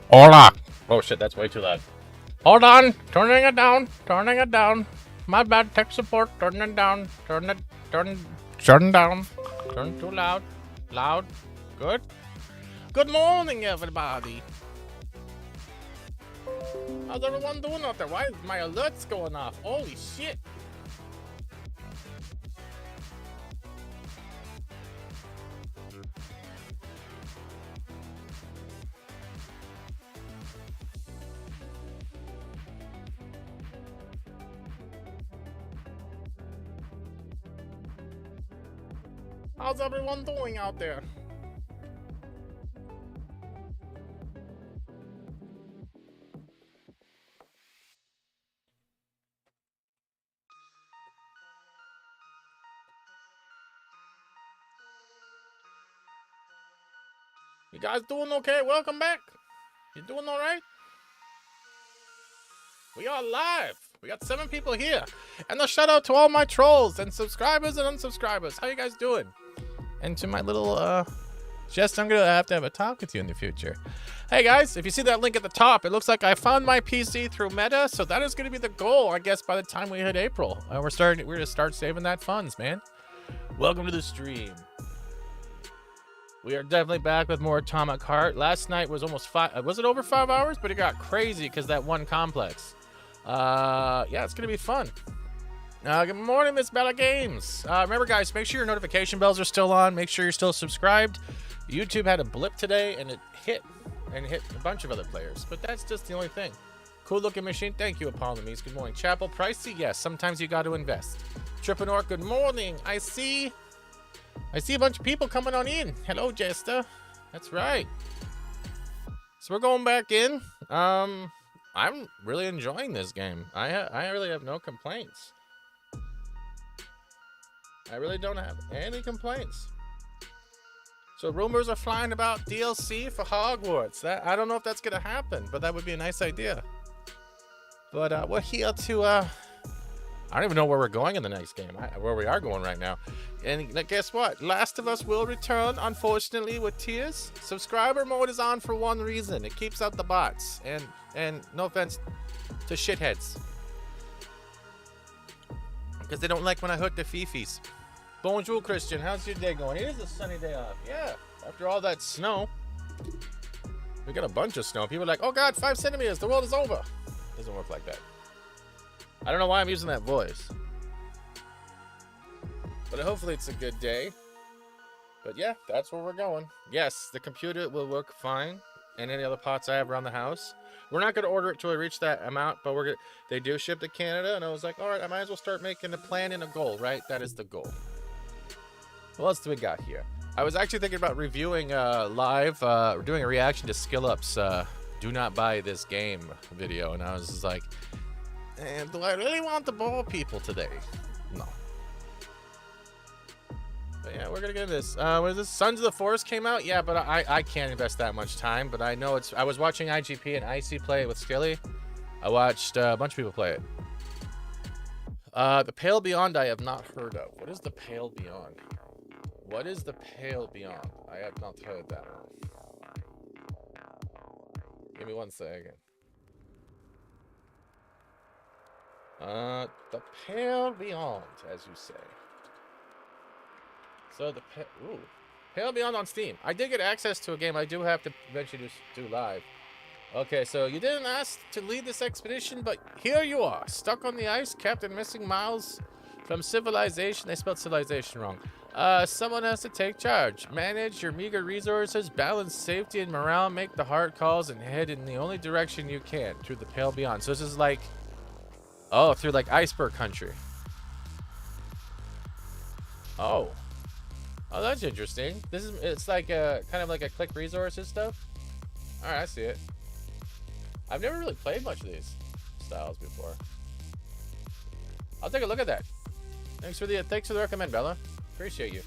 Hola. Oh shit, that's way too loud. Hold on, turning it down, turning it down. My bad, tech support, turn it down, turn down. Turn too loud, loud, good. Good morning, everybody. How's everyone doing out there? Why is my alerts going off? Holy shit. How's everyone doing out there? You guys doing okay? Welcome back. You doing all right? We are live. We got 7 people here. And a shout out to all my trolls and subscribers and unsubscribers. How you guys doing? And to my little Jess, I'm gonna have to have a talk with you in the future. Hey guys, if you see that link at the top, it looks like I found my PC through Meta, so that is gonna be the goal, I guess, by the time we hit April. We're gonna start saving that funds, man. Welcome to the stream. We are definitely back with more Atomic Heart. Last night was almost 5. Was it over 5 hours? But it got crazy because that one complex. Yeah, it's gonna be fun. Good morning, Miss Bella Games. Remember, guys, make sure your notification bells are still on. Make sure you're still subscribed. YouTube had a blip today, and it hit a bunch of other players. But that's just the only thing. Cool looking machine. Thank you, Apollomies. Good morning. Chapel, pricey? Yes, sometimes you got to invest. Trippenor, good morning. I see a bunch of people coming on in. Hello, Jester. That's right. So we're going back in. I'm really enjoying this game. I really have no complaints. I really don't have any complaints. So rumors are flying about DLC for Hogwarts. I don't know if that's gonna happen, but that would be a nice idea. But we're here to I don't even know where we're going in the next game. Where we are going right now. And guess what? Last of Us will return, unfortunately, with tears. Subscriber mode is on for one reason. It keeps out the bots. And no offense to shitheads. Because they don't like when I hurt the fifis. Bonjour, Christian. How's your day going? It is a sunny day off. Yeah. After all that snow. We got a bunch of snow. People are like, oh God, 5 centimeters. The world is over. Doesn't work like that. I don't know why I'm using that voice. But hopefully it's a good day. But yeah, that's where we're going. Yes, the computer will work fine. And any other pots I have around the house. We're not going to order it till we reach that amount. But they do ship to Canada. And I was like, all right, I might as well start making a plan and a goal, right? That is the goal. What else do we got here? I was actually thinking about reviewing live. We're doing a reaction to Skill Up's Do Not Buy This Game video. And I was just like, do I really want to bore people today? No. But yeah, we're gonna get this. What is this? Sons of the Forest came out? Yeah, but I can't invest that much time. But I know I was watching IGP and Icy play it with Skilly. I watched a bunch of people play it. The Pale Beyond I have not heard of. What is the Pale Beyond? What is the Pale Beyond? I have not heard that one. Give me 1 second. The Pale Beyond, as you say. So the Pale Beyond on Steam. I did get access to a game. I do have to eventually do live. Okay, so you didn't ask to lead this expedition, but here you are, stuck on the ice, Captain Missing Miles from Civilization. They spelled Civilization wrong. Someone has to take charge. Manage your meager resources, balance safety and morale, make the hard calls, and head in the only direction you can through the Pale Beyond. So this is like, oh, through like Iceberg Country. Oh, that's interesting. It's like kind of like a click resources stuff. All right, I see it. I've never really played much of these styles before. I'll take a look at that. Thanks for the recommend, Bella. Appreciate you.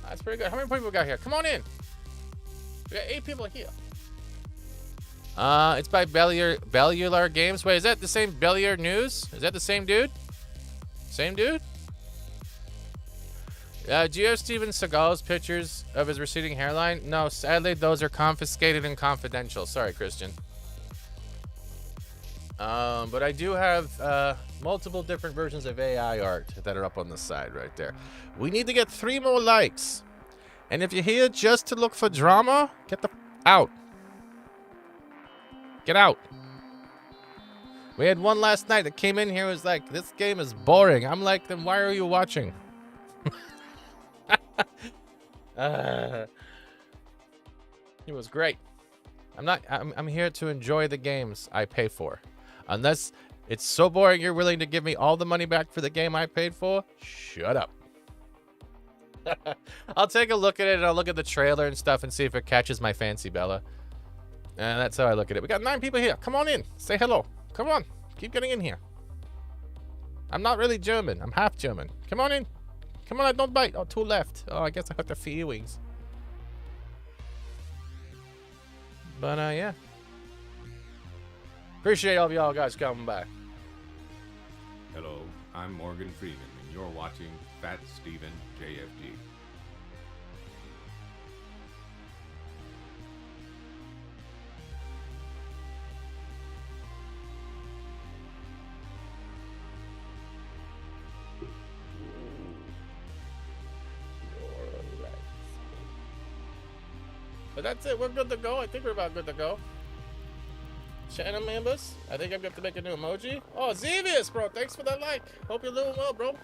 That's pretty good. How many people we got here? Come on in. We got 8 people here. It's by Bellular Games. Wait, is that the same Bellular News? Is that the same dude? Same dude? Do you have Steven Seagal's pictures of his receding hairline? No, sadly, those are confiscated and confidential. Sorry, Christian. But I do have multiple different versions of AI art that are up on the side right there. We need to get 3 more likes. And if you're here just to look for drama, get the out. Get out. We had one last night that came in here and was like, this game is boring. I'm like, then why are you watching? It was great. I'm here to enjoy the games I pay for. Unless it's so boring you're willing to give me all the money back for the game I paid for, shut up. I'll take a look at it and I'll look at the trailer and stuff and see if it catches my fancy, Bella. And that's how I look at it. We got 9 people here. Come on in. Say hello. Come on. Keep getting in here. I'm not really German. I'm half German. Come on in. Come on, don't bite. Oh, 2 left. Oh, I guess I hurt their feelings. But, yeah. Appreciate all of y'all guys coming by. Hello, I'm Morgan Freeman, and you're watching FAT-STEVEN JFG. But that's it. We're good to go. I think we're about good to go. Channel members, I think I'm going to make a new emoji. Oh, Xevious, bro. Thanks for that like. Hope you're doing well, bro.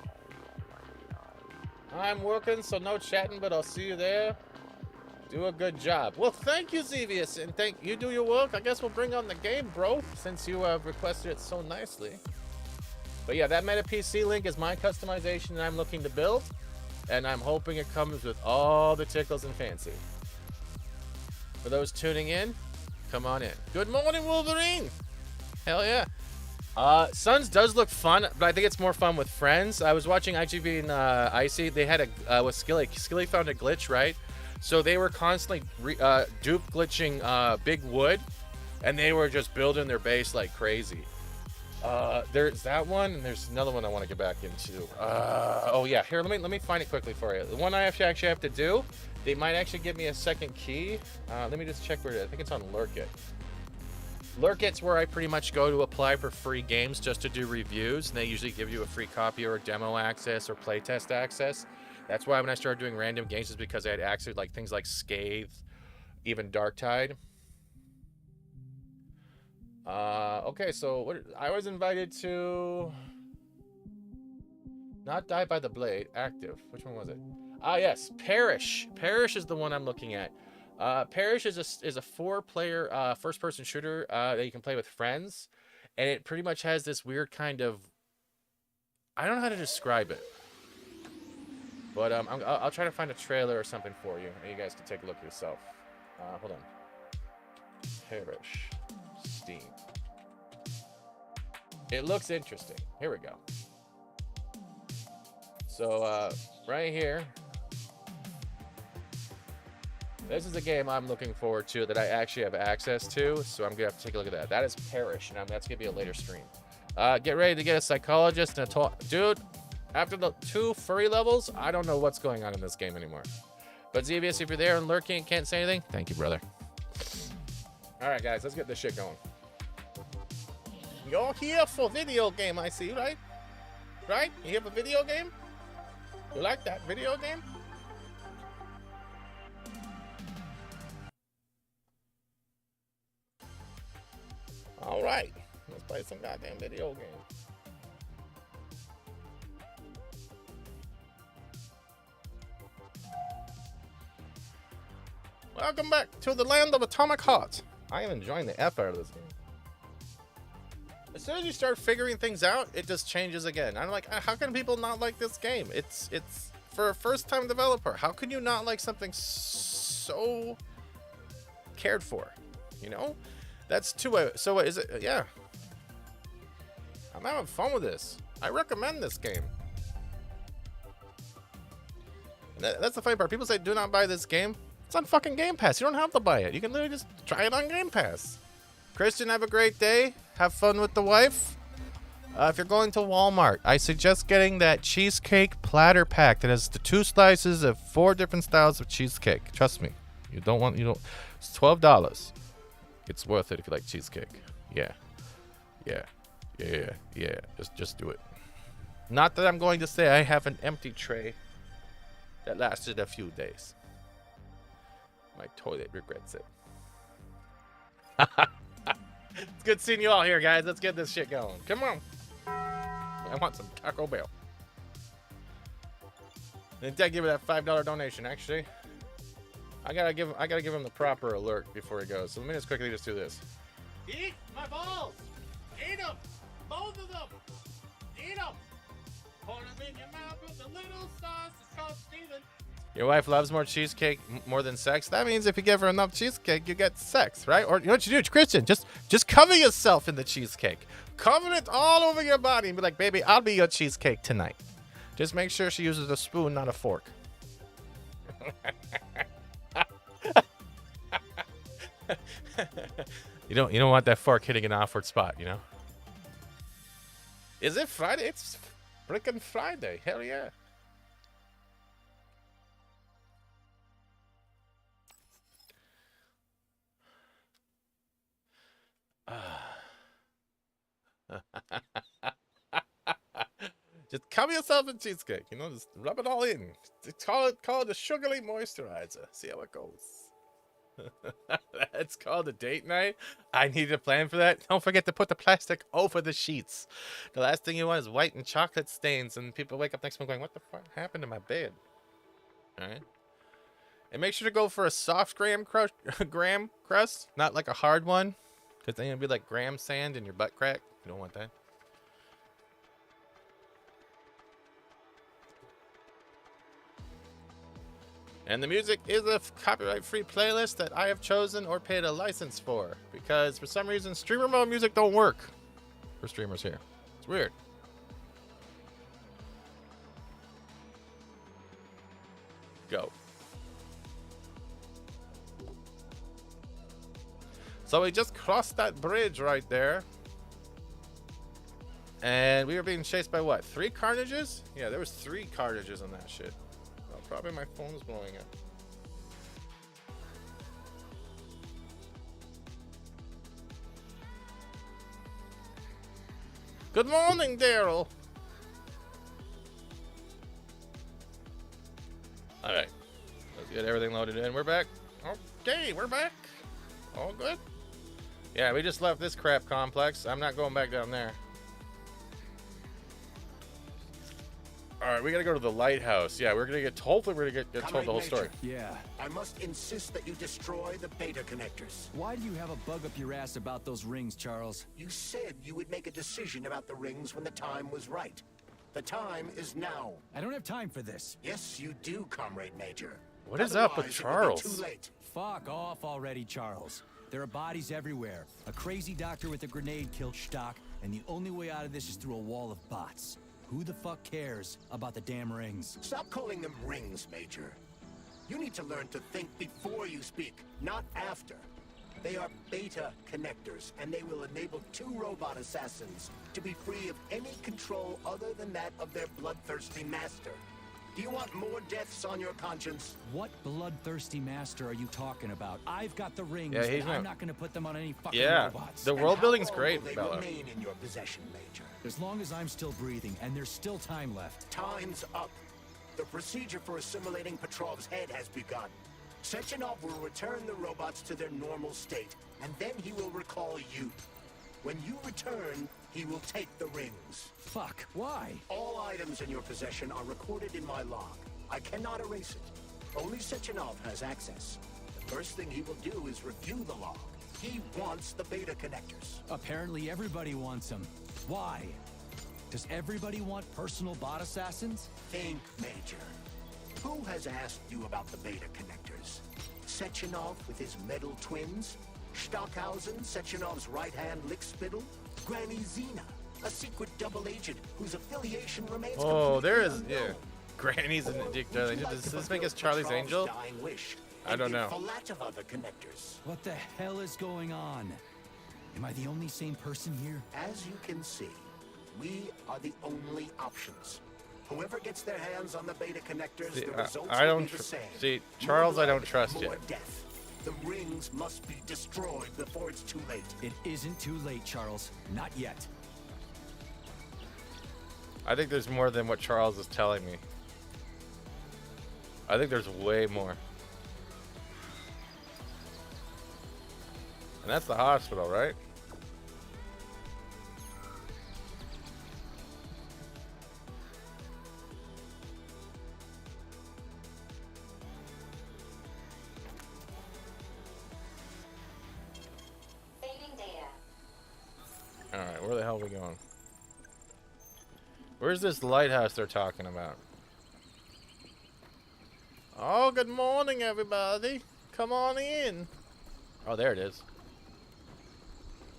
I'm working, so no chatting, but I'll see you there. Do a good job. Well, thank you, Xevious, and thank you. Do your work. I guess we'll bring on the game, bro, since you requested it so nicely. But yeah, that Meta PC link is my customization that I'm looking to build, and I'm hoping it comes with all the tickles and fancy. For those tuning in, come on in. Good morning, Wolverine. Hell yeah. Suns does look fun, but I think it's more fun with friends. I was watching IGV and Icy. They had with Skilly. Skilly found a glitch, right? So they were constantly dupe glitching Big Wood, and they were just building their base like crazy. There's that one, and there's another one I want to get back into. Oh yeah, here, let me find it quickly for you. The one I actually have to do, they might actually give me a second key. Let me just check where it is. I think it's on Lurkit. Lurkit's where I pretty much go to apply for free games just to do reviews, and they usually give you a free copy or a demo access or playtest access. That's why when I started doing random games is because I had access to like things like Scathe, even Darktide. Okay, so I was invited to not Die by the Blade, active. Which one was it? Ah, yes, Perish. Perish is the one I'm looking at. Perish is a 4-player first-person shooter that you can play with friends, and it pretty much has this weird kind of, I don't know how to describe it, but I'll try to find a trailer or something for you, and you guys can take a look yourself. Hold on. Perish. Steam. It looks interesting. Here we go. So right here, this is a game I'm looking forward to that I actually have access to, so I'm gonna have to take a look at that. That is Perish, and that's gonna be a later stream. Get ready to get a psychologist and a talk. Dude, after the 2 furry levels, I don't know what's going on in this game anymore. But Xevious, if you're there and lurking and can't say anything, thank you, brother. All right, guys, let's get this shit going. You're here for video game, I see, right? Right? You have a video game? You like that video game? All right, let's play some goddamn video game. Welcome back to the land of Atomic Heart. I am enjoying the F out of this game. As soon as you start figuring things out, it just changes again. I'm like, how can people not like this game? It's for a first-time developer. How can you not like something so cared for? You know, that's so is it? Yeah, I'm having fun with this. I recommend this game. And that's the funny part. People say do not buy this game. It's on fucking Game Pass. You don't have to buy it. You can literally just try it on Game Pass. Christian, have a great day. Have fun with the wife. If you're going to Walmart, I suggest getting that cheesecake platter pack that has the 2 slices of 4 different styles of cheesecake. Trust me, you don't. It's $12. It's worth it if you like cheesecake. Yeah. Just do it. Not that I'm going to say I have an empty tray that lasted a few days. My toilet regrets it. It's good seeing you all here, guys. Let's get this shit going. Come on. I want some Taco Bell. And Dad give me that $5 donation. Actually, I gotta give him the proper alert before he goes. So let me just quickly just do this. Eat my balls. Eat them. Both of them. Eat them. Pour them in your mouth with a little sauce. It's called Steven. Your wife loves more cheesecake more than sex. That means if you give her enough cheesecake, you get sex, right? Or you know what you do, Christian? Just cover yourself in the cheesecake. Cover it all over your body and be like, baby, I'll be your cheesecake tonight. Just make sure she uses a spoon, not a fork. You don't want that fork hitting an awkward spot, you know? Is it Friday? It's freaking Friday. Hell yeah. Just cover yourself in cheesecake, you know, just rub it all in. Just call it a sugary moisturizer. See how it goes. That's called a date night. I need a plan for that. Don't forget to put the plastic over the sheets. The last thing you want is white and chocolate stains, and people wake up next morning going, "What the fuck happened to my bed?" All right. And make sure to go for a soft graham crust, not like a hard one, because then it'll be like graham sand in your butt crack. You don't want that. And the music is a copyright-free playlist that I have chosen or paid a license for, because for some reason streamer mode music don't work for streamers here. It's weird. Go. So we just crossed that bridge right there. And we were being chased by what? 3 carnages? Yeah, there was 3 carnages on that shit. Oh, probably my phone's blowing up. Good morning, Daryl. All right, let's get everything loaded in. We're back. Okay, we're back. All good. Yeah, we just left this crap complex. I'm not going back down there. All right, we gotta go to the lighthouse. Yeah, we're gonna get told. We're gonna get told the whole story. Yeah. I must insist that you destroy the beta connectors. Why do you have a bug up your ass about those rings, Charles? You said you would make a decision about the rings when the time was right. The time is now. I don't have time for this. Yes, you do, Comrade Major. What is up with Otherwise, it will be Charles? too late. Fuck off already, Charles. There are bodies everywhere. A crazy doctor with a grenade killed Stock, and the only way out of this is through a wall of bots. Who the fuck cares about the damn rings? Stop calling them rings, Major. You need to learn to think before you speak, not after. They are beta connectors, and they will enable 2 robot assassins to be free of any control other than that of their bloodthirsty master. Do you want more deaths on your conscience? What bloodthirsty master are you talking about? I've got the rings, Yeah, he's and I'm not- not gonna put them on any fucking Yeah, robots. the And world how building's long great, will they Bella. remain in your possession, Major? As long as I'm still breathing, and there's still time left. Time's up. The procedure for assimilating Petrov's head has begun. Sechenov will return the robots to their normal state, and then he will recall you. When you return, he will take the rings. Fuck, why? All items in your possession are recorded in my log. I cannot erase it. Only Sechenov has access. The first thing he will do is review the log. He wants the beta connectors. Apparently everybody wants them. Why? Does everybody want personal bot assassins? Think, Major. Who has asked you about the beta connectors? Sechenov with his metal twins? Stockhausen, Sechenov's right-hand lickspittle? Granny Zena, a secret double agent whose affiliation remains Oh, there completely is, yeah. unknown? Granny's an Or addict. would you like Does to this make us fulfill Charlie's Petrov's angel? dying wish I and don't give know. Falat of other connectors? What the hell is going on? Am I the only sane person here? As you can see, We are the only options. Whoever gets their hands on the beta connectors, See, the results I will don't be the same. see, Charles. More I don't blood, trust you. more death. The rings must be destroyed before it's too late. It isn't too late, Charles. Not yet. I think there's more than what Charles is telling me. I think there's way more. And that's the hospital, right? Alright, where the hell are we going? Where's this lighthouse they're talking about? Oh, good morning, everybody. Come on in. Oh, there it is.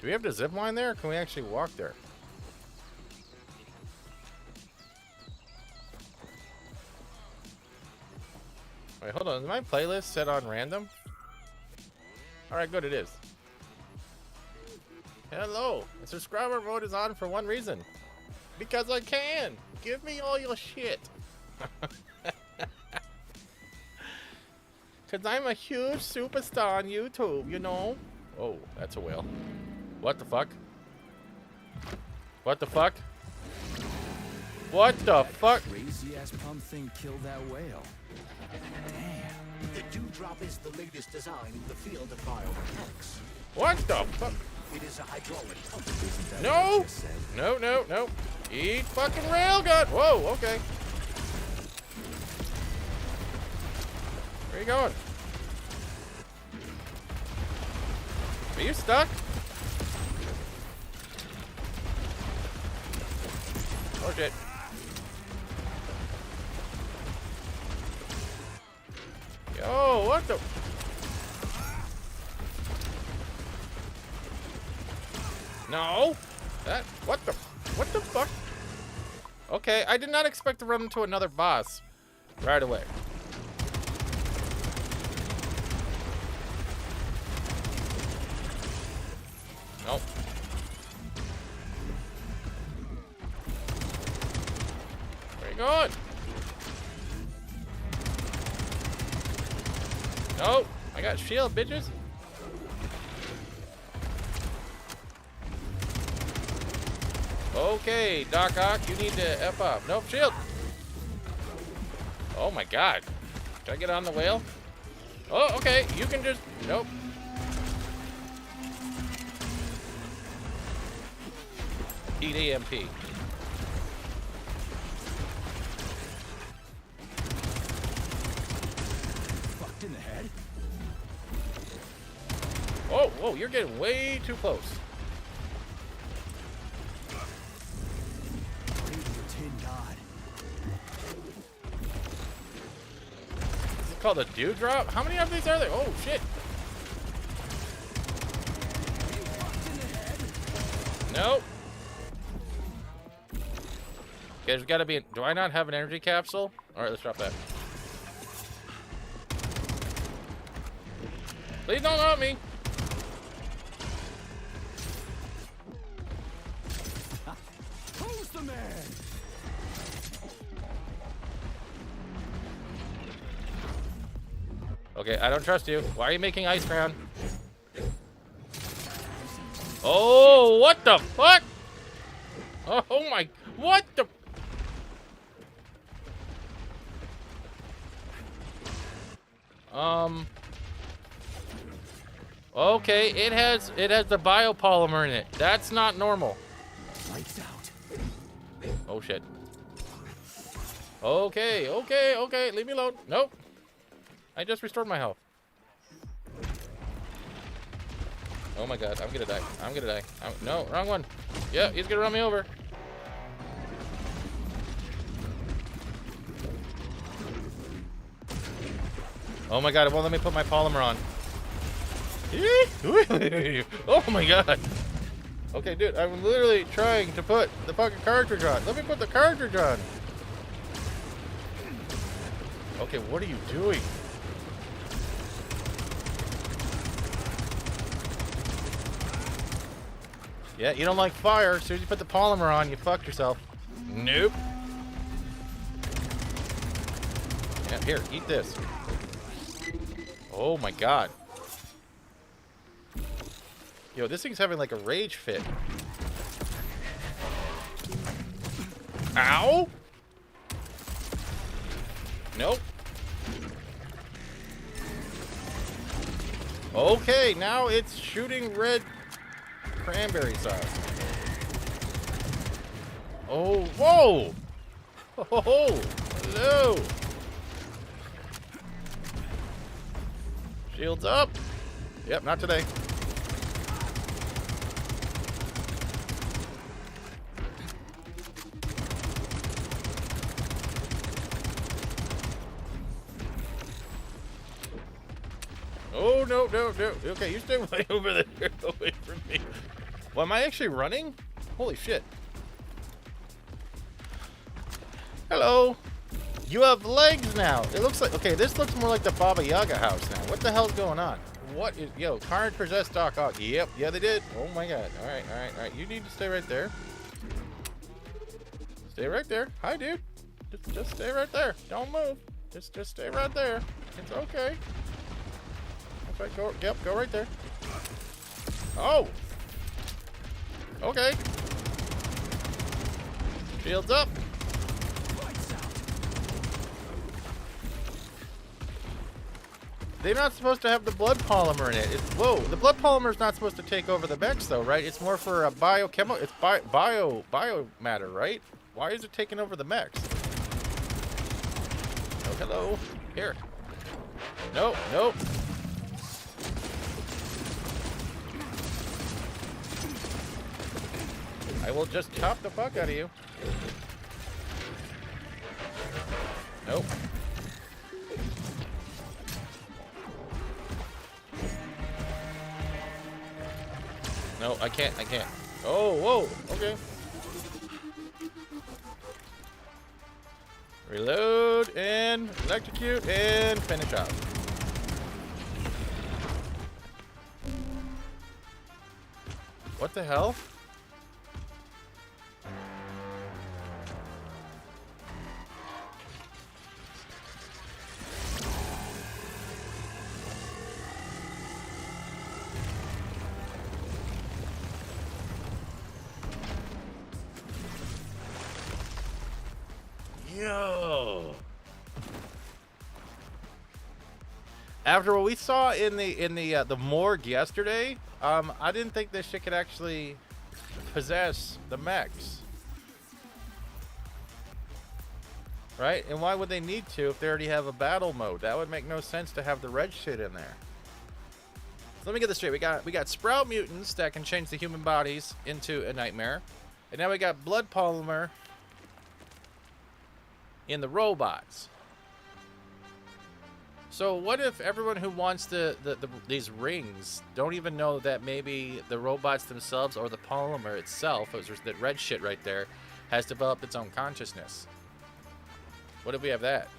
Do we have to zip line there, or can we actually walk there? Wait, hold on. Is my playlist set on random? Alright, good, it is. Hello. The subscriber mode is on for one reason. Because I can. Give me all your shit. Because I'm a huge superstar on YouTube, you know? Oh, that's a whale. What the fuck? What the fuck? What the fuck? Crazy ass pump thing killed that whale. Damn. The dewdrop is the latest design in the field of biomechanics. What the fuck? It is a hydraulic pump. No! No, no, no. Eat fucking railgun! Whoa, okay. Where you going? Are you stuck? Oh shit. Yo, what the? No! What the fuck? Okay, I did not expect to run into another boss right away. Nope. Where you going? Nope. I got shield, bitches. Okay, Doc Ock, you need to F up. Nope, shield. Oh my god. Should I get on the whale? Oh, okay. You can just... Nope. Eat AMP. Fucked in the head. Oh, whoa, you're getting way too close. Is it called a dewdrop? How many of these are there? Oh, shit. Nope. Okay, there's gotta be... Do I not have an energy capsule? Alright, let's drop that. Please don't hurt me. Who's the man? Okay, I don't trust you. Why are you making ice crown? Oh, what the fuck? Oh my... What the... Okay, it has the biopolymer in it. That's not normal. Lights out. Oh shit. Okay, okay, okay. Leave me alone. Nope. I just restored my health. Oh my god, I'm gonna die. I'm gonna die. No, wrong one. Yeah, he's gonna run me over. Oh my god, it won't let me put my polymer on. Oh my god. Okay, dude, I'm literally trying to put the fucking cartridge on. Let me put the cartridge on. Okay, what are you doing? Yeah, you don't like fire. As soon as you put the polymer on, you fucked yourself. Nope. Yeah, here, eat this. Oh my god. Yo, this thing's having like a rage fit. Ow! Nope. Okay, now it's shooting red cranberry sauce. Oh, whoa! Oh, hello! Shields up. Yep, not today. Oh, no, no, no. Okay, you stay way over there, away from me. Well, am I actually running? Holy shit. Hello. You have legs now. It looks like, okay, this looks more like the Baba Yaga house now. What the hell's going on? What is, yo, Carnage possessed Doc Ock. Yep, yeah, they did. Oh my god. All right, all right, all right. You need to stay right there. Stay right there. Hi, dude. Just stay right there. Don't move. Just stay right there. It's okay. That's right. Go. Yep. Go right there. Oh. Okay. Shields up. They're not supposed to have the blood polymer in it. Whoa, the blood polymer is not supposed to take over the mechs, though, right? It's more for a biochemical. It's bio matter, right? Why is it taking over the mechs? Oh, hello. Here. Nope, nope. I will just chop the fuck out of you. Nope. No, I can't. Oh, whoa. Okay. Reload and electrocute and finish off. What the hell? Yo. After what we saw in the morgue yesterday, I didn't think this shit could actually possess the mechs. Right? And why would they need to if they already have a battle mode? That would make no sense to have the red shit in there. So let me get this straight. We got sprout mutants that can change the human bodies into a nightmare. And now we got blood polymer in the robots. So what if everyone who wants these rings don't even know that maybe the robots themselves or the polymer itself, that red shit right there, has developed its own consciousness? What if we have that?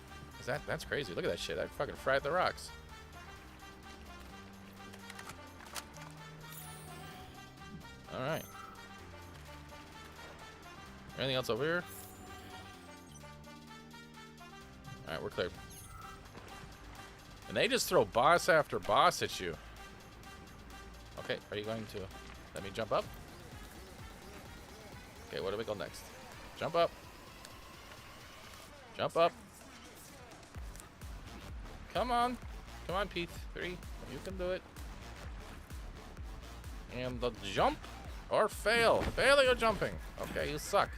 That's crazy. Look at that shit. I fucking fried the rocks. All right. Anything else over here? Alright, we're clear. And they just throw boss after boss at you. Okay, are you going to let me jump up? Okay, what do we go next? Jump up. Jump up. Come on. Come on, Pete. 3. You can do it. And the jump or fail. Failure or jumping. Okay, you suck.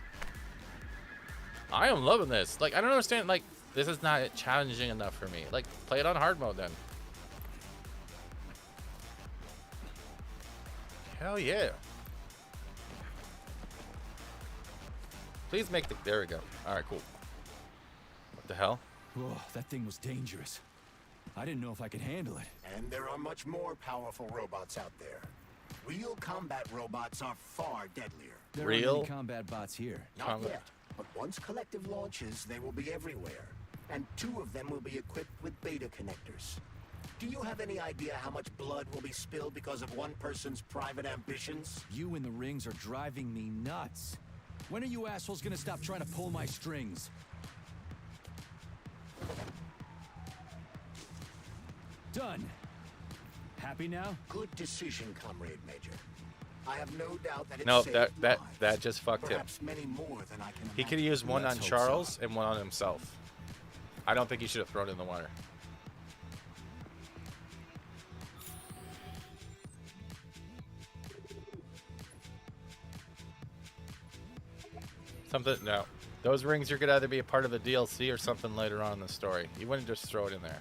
I am loving this. Like, I don't understand, like, this is not challenging enough for me. Like, play it on hard mode then. Hell yeah. Please make the... There we go. Alright, cool. What the hell? Whoa, that thing was dangerous. I didn't know if I could handle it. And there are much more powerful robots out there. Real combat robots are far deadlier. There aren't any combat bots here. Not yet, but once Collective launches, they will be everywhere. And 2 of them will be equipped with beta connectors. Do you have any idea how much blood will be spilled because of one person's private ambitions? You in the rings are driving me nuts. When are you assholes gonna stop trying to pull my strings? Done. Happy now? Good decision, Comrade Major. I have no doubt that it No, saved that lives. just fucked him. Perhaps many more than I can He could imagine. use one Let's on hope Charles and one on himself. I don't think he should have thrown it in the water. Something, no. Those rings are gonna either be a part of the DLC or something later on in the story. You wouldn't just throw it in there.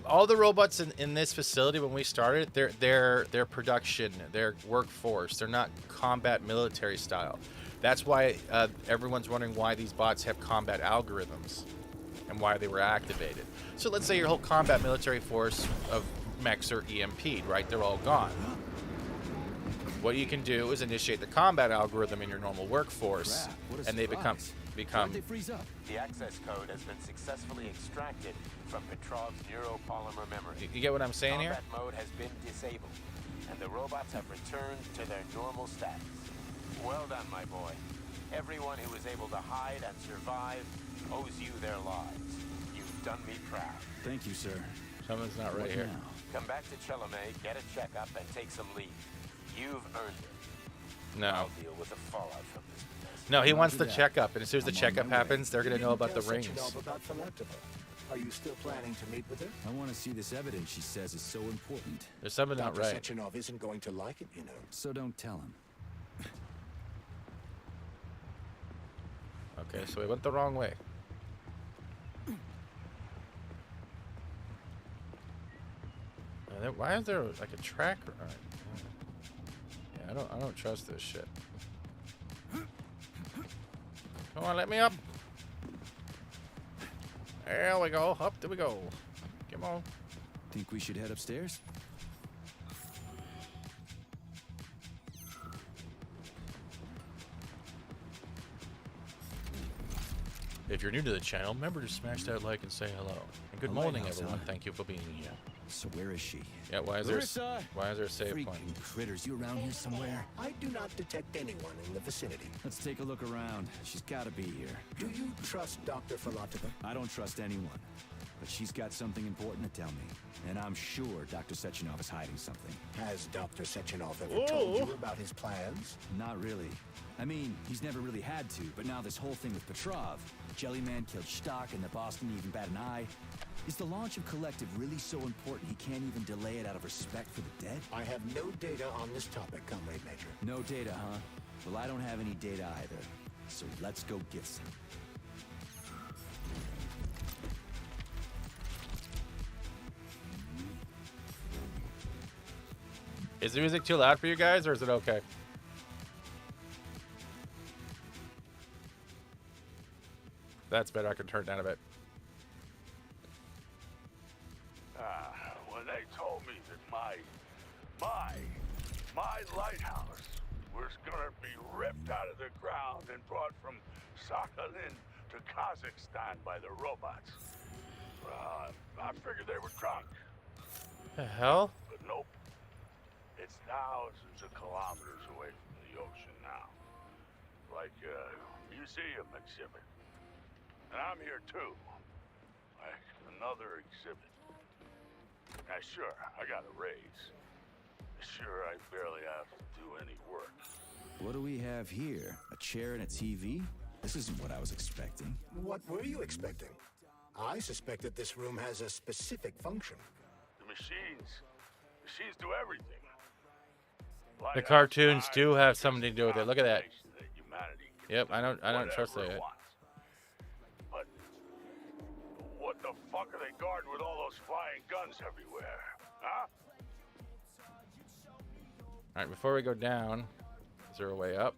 All the robots in this facility when we started, they're production, they're workforce. They're not combat military style. That's why everyone's wondering why these bots have combat algorithms and why they were activated. So let's say your whole combat military force of mechs are EMP'd, right? They're all gone. What you can do is initiate the combat algorithm in your normal workforce, Crap, what a and they become Why'd they freeze up? The access code has been successfully extracted from Petrov's neuropolymer memory. You get what I'm saying here? Combat mode has been disabled, and the robots have returned to their normal status. Well done, my boy. Everyone who was able to hide and survive owes you their lives. You've done me proud. Thank you, sir. Something's not right What here. now? Come back to Chalamet, get a checkup, and take some leave. You've earned it. No. I'll deal with the fallout from this mess. No, he wants Roger the that. checkup, and as soon as the I'm on checkup my way. happens, they're gonna know about the Tell rings. Sechenov about FAT-STEVENSEAGAL. Are you still planning to meet with her? I want to see this evidence she says is so important. There's something not Dr. right. Sechenov isn't going to like it, you know. So don't tell him. Okay, so we went the wrong way. Why is there like a tracker? All right. Yeah, I don't trust this shit. Come on, let me up. There we go. Up there we go. Come on. Think we should head upstairs? If you're new to the channel, remember to smash that like and say hello. And good A morning, lighthouse, everyone. huh? Thank you for being here. So where is she? Yeah, why is Larissa! there a save point? Freaking critters, you around here somewhere? I do not detect anyone in the vicinity. Let's take a look around. She's gotta be here. Do you trust Dr. Filatova? I don't trust anyone. But she's got something important to tell me. And I'm sure Dr. Sechenov is hiding something. Has Dr. Sechenov ever told you about his plans? Not really. I mean, he's never really had to, but now this whole thing with Petrov, Jellyman killed Stock and the boss didn't even bat an eye. Is the launch of Collective really so important he can't even delay it out of respect for the dead? I have no data on this topic, Comrade Major. No data, huh? Well, I don't have any data either. So let's go get some. Is the music too loud for you guys, or is it okay? That's better. I can turn it down a bit. When they told me that my lighthouse was gonna be ripped out of the ground and brought from Sakhalin to Kazakhstan by the robots, I figured they were drunk, The hell? but nope. It's thousands of kilometers away from the ocean now, like a museum exhibit. And I'm here too, like another exhibit. Now, sure, I got a raise. Sure, I barely have to do any work. What do we have here? A chair and a TV? This isn't what I was expecting. What were you expecting? I suspect that this room has a specific function. The machines do everything. The cartoons do have something to do with it. Look at that. Humanity Yep, I don't trust whatever it that. wants. But what the fuck are they guarding with all those flying guns everywhere? Huh? All right, before we go down, is there a way up?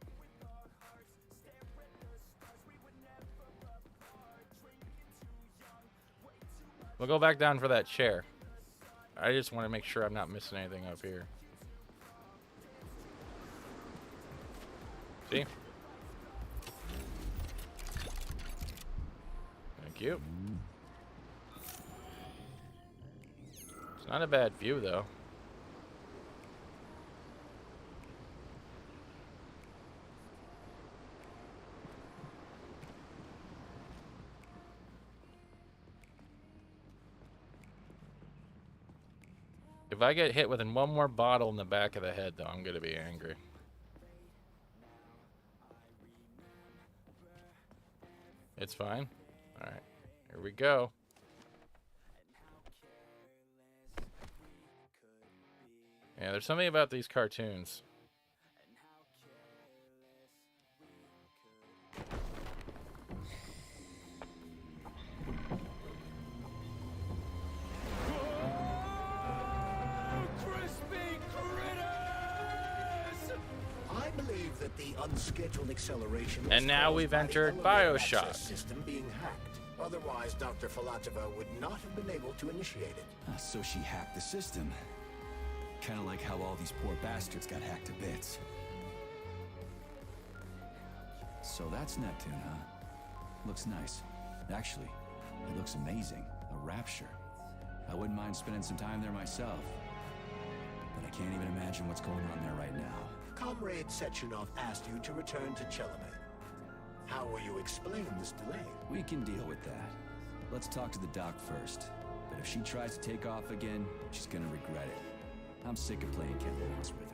We'll go back down for that chair. I just want to make sure I'm not missing anything up here. See? Thank you. It's not a bad view, though. If I get hit with one more bottle in the back of the head, though, I'm going to be angry. It's fine. All right. Here we go. Yeah, there's something about these cartoons. I believe that the unscheduled acceleration. And now we've entered BioShock. System being hacked. Otherwise, Dr. Falatova would not have been able to initiate it. So she hacked the system. Kind of like how all these poor bastards got hacked to bits. So that's Neptune, huh? Looks nice. Actually, it looks amazing. A rapture. I wouldn't mind spending some time there myself. But I can't even imagine what's going on there right now. Comrade Sechenov asked you to return to Chelamet. How will you explain this delay? We can deal with that. Let's talk to the doc first. But if she tries to take off again, she's gonna regret it. I'm sick of playing cat and mouse with her.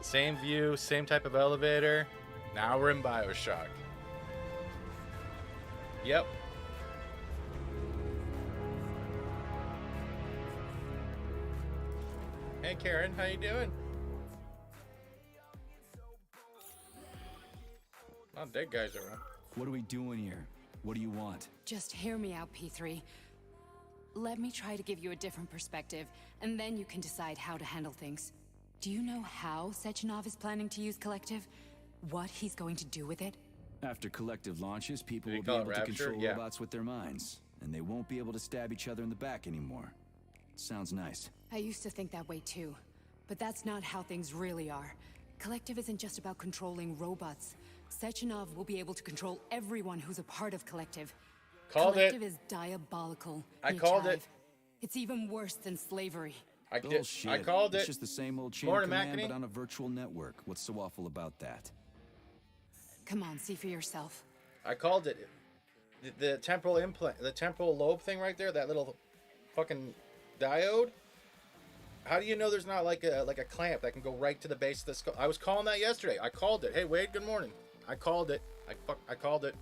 Same view, same type of elevator. Now we're in BioShock. Yep. Hey Karen, how you doing? Not dead guys around. What are we doing here? What do you want? Just hear me out, P3. Let me try to give you a different perspective, and then you can decide how to handle things. Do you know how Sechenov is planning to use Collective? What he's going to do with it? After Collective launches, people Did will he be call it able to Rapture? control Yeah. robots with their minds. And they won't be able to stab each other in the back anymore. Sounds nice. I used to think that way too. But that's not how things really are. Collective isn't just about controlling robots. Sechenov will be able to control everyone who's a part of Collective. Called Collective it. is diabolical. I called it. Nichav. It's even worse than slavery. I did. Bullshit. I called it. It's just the same old chain of Morning, command, Mackany. but on a virtual network. What's so awful about that? Come on, see for yourself. I called it. The temporal implant, the temporal lobe thing right there, that little fucking diode. How do you know there's not like a clamp that can go right to the base of the skull? I was calling that yesterday. I called it. Hey Wade, good morning. I called it. I called it.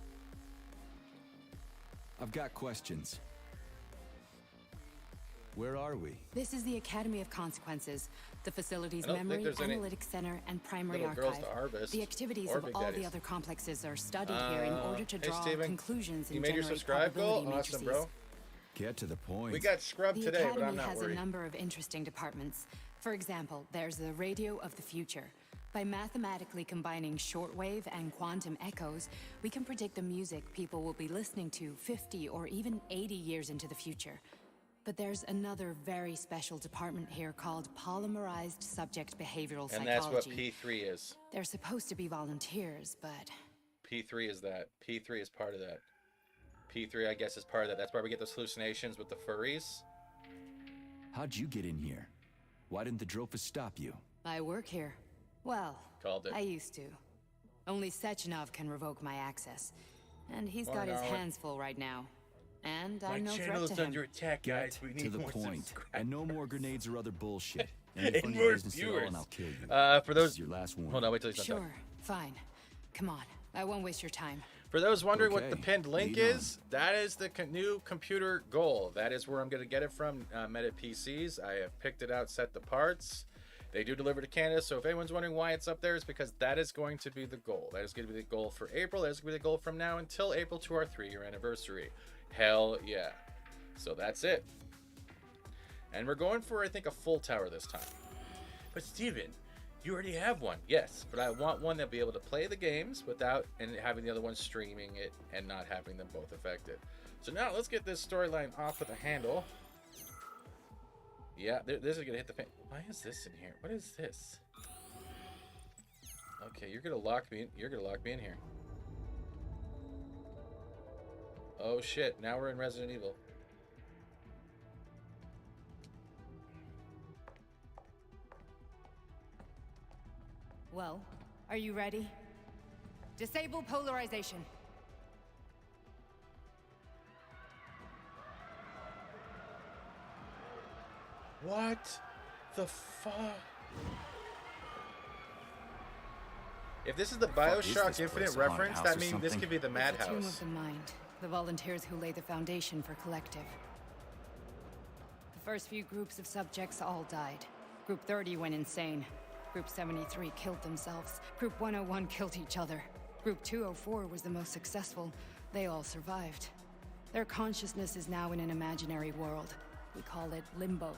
I've got questions. Where are we? This is the Academy of Consequences, the facility's I don't think memory, there's any analytics center, and primary little girls archive. to harvest The activities or of big all daddies. the other complexes are studied here in order to Hey, draw Steven, conclusions you and made your generate subscribe goal? probability Awesome, matrices. bro. Get to the point. We got scrubbed The today, but Academy I'm not has worried. a number of interesting departments. For example, there's the Radio of the Future. By mathematically combining shortwave and quantum echoes, we can predict the music people will be listening to 50 or even 80 years into the future. But there's another very special department here called Polymerized Subject Behavioral Psychology. And that's what P3 is. They're supposed to be volunteers, but P3 is that. P3 is part of that. P3, I guess, is part of that. That's why we get those hallucinations with the furries. How'd you get in here? Why didn't the Drofus stop you? I work here. Well, Called it. I used to. Only Sechenov can revoke my access. And he's got Morning, his Arlen. hands full right now. And My I'm no threat channel is to him. under attack, guys. We To need the more point. subscribers. And no more grenades or other bullshit. Any And funny more business at all, viewers. and I'll kill you. For This those, is your last warning. hold on, wait till he's done Sure, talking. fine. Come on, I won't waste your time. For those wondering what the Okay, pinned link lead is, that is the new computer goal. That is where I'm going to get it from, Meta PCs. I have picked it out, set the parts. They do deliver to Canada, so if anyone's wondering why it's up there, it's because that is going to be the goal. That is going to be the goal for April. That is going to be the goal from now until April to our 3-year anniversary. Hell yeah. So that's it. And we're going for, I think, a full tower this time. But Steven, you already have one. Yes, but I want one that'll be able to play the games without and having the other one streaming it and not having them both affected. So now let's get this storyline off with a handle. Yeah, this is gonna hit the fan. Why is this in here? What is this? Okay, you're gonna lock me in. You're gonna lock me in here. Oh shit, now we're in Resident Evil. Well, are you ready? Disable polarization. What the fuck? If this is the fuck is Bioshock this Infinite place, a haunted reference, house that or means this something? could be the It's the Tomb Madhouse. of the Mind, the volunteers who lay the foundation for Collective. The first few groups of subjects all died. Group 30 went insane. Group 73 killed themselves. Group 101 killed each other. Group 204 was the most successful. They all survived. Their consciousness is now in an imaginary world. We call it Limbo.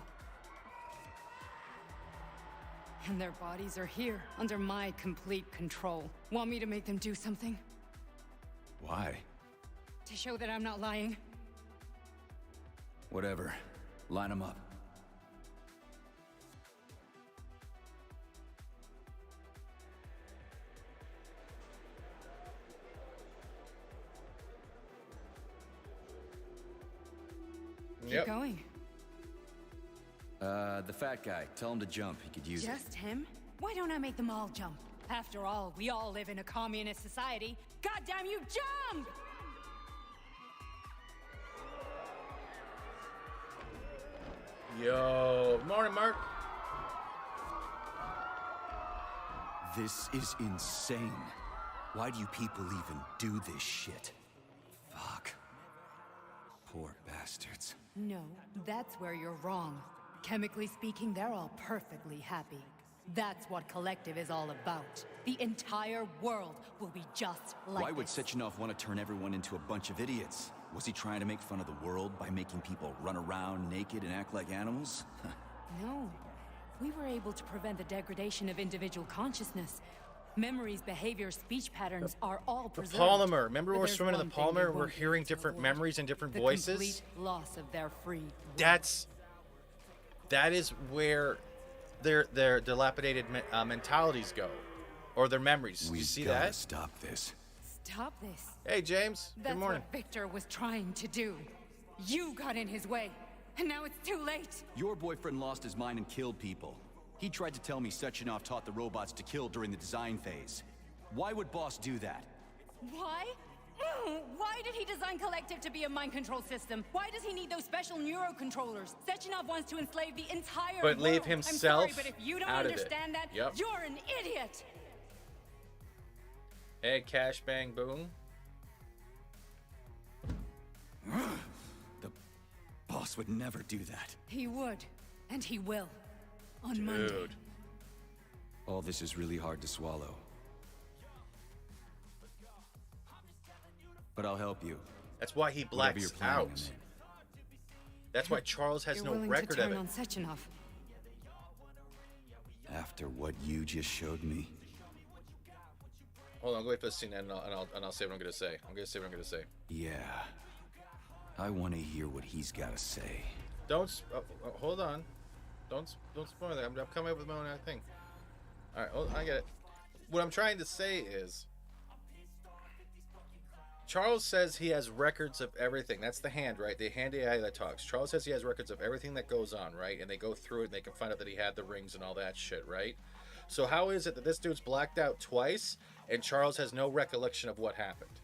And their bodies are here, under my complete control. Want me to make them do something? Why? To show that I'm not lying? Whatever. Line them up. Keep going. The fat guy. Tell him to jump. He could use it. Just him? Why don't I make them all jump? After all, we all live in a communist society. Goddamn you, jump! Yo, morning, Mark. This is insane. Why do you people even do this shit? Fuck. Poor bastards. No, that's where you're wrong. Chemically speaking, they're all perfectly happy. That's what Collective is all about. The entire world will be just like Why would this. Sechenov want to turn everyone into a bunch of idiots? Was he trying to make fun of the world by making people run around naked and act like animals? No. We were able to prevent the degradation of individual consciousness. Memories, behavior, speech patterns are all The preserved. polymer. Remember But we're there's swimming in the one thing they polymer and we're won't be hearing able to different avoid. memories and different The voices? complete loss of their free will. That is where their dilapidated mentalities go, or their memories. We You see gotta that? stop this. Stop this. Hey, James. That's Good morning. what Victor was trying to do. You got in his way, and now it's too late. Your boyfriend lost his mind and killed people. He tried to tell me Sechenov taught the robots to kill during the design phase. Why would Boss do that? Why? Why did he design Collective to be a mind control system? Why does he need those special neurocontrollers? Sechenov wants to enslave the entire But world. leave I'm himself sorry, but if you don't out of it. understand that, Yep. you're an idiot. Hey, Cash Bang Boom. The Boss would never do that. He would, and he will. On Monday. Dude. All this is really hard to swallow. But I'll help you. That's why he Whatever you're blacks planning, out. I'm in. That's why Charles has You're no willing record to of turn it. on Sechenov. After what you just showed me. Hold on, I'll wait for the scene and I'll say what I'm gonna say. I'm gonna say what I'm gonna say. Yeah. I want to hear what he's got to say. Hold on. Don't spoil that. I'm coming up with my own thing. All right, I get it. What I'm trying to say is, Charles says he has records of everything. That's the hand, right? The hand AI that talks. Charles says he has records of everything that goes on, right? And they go through it and they can find out that he had the rings and all that shit, right? So how is it that this dude's blacked out twice and Charles has no recollection of what happened?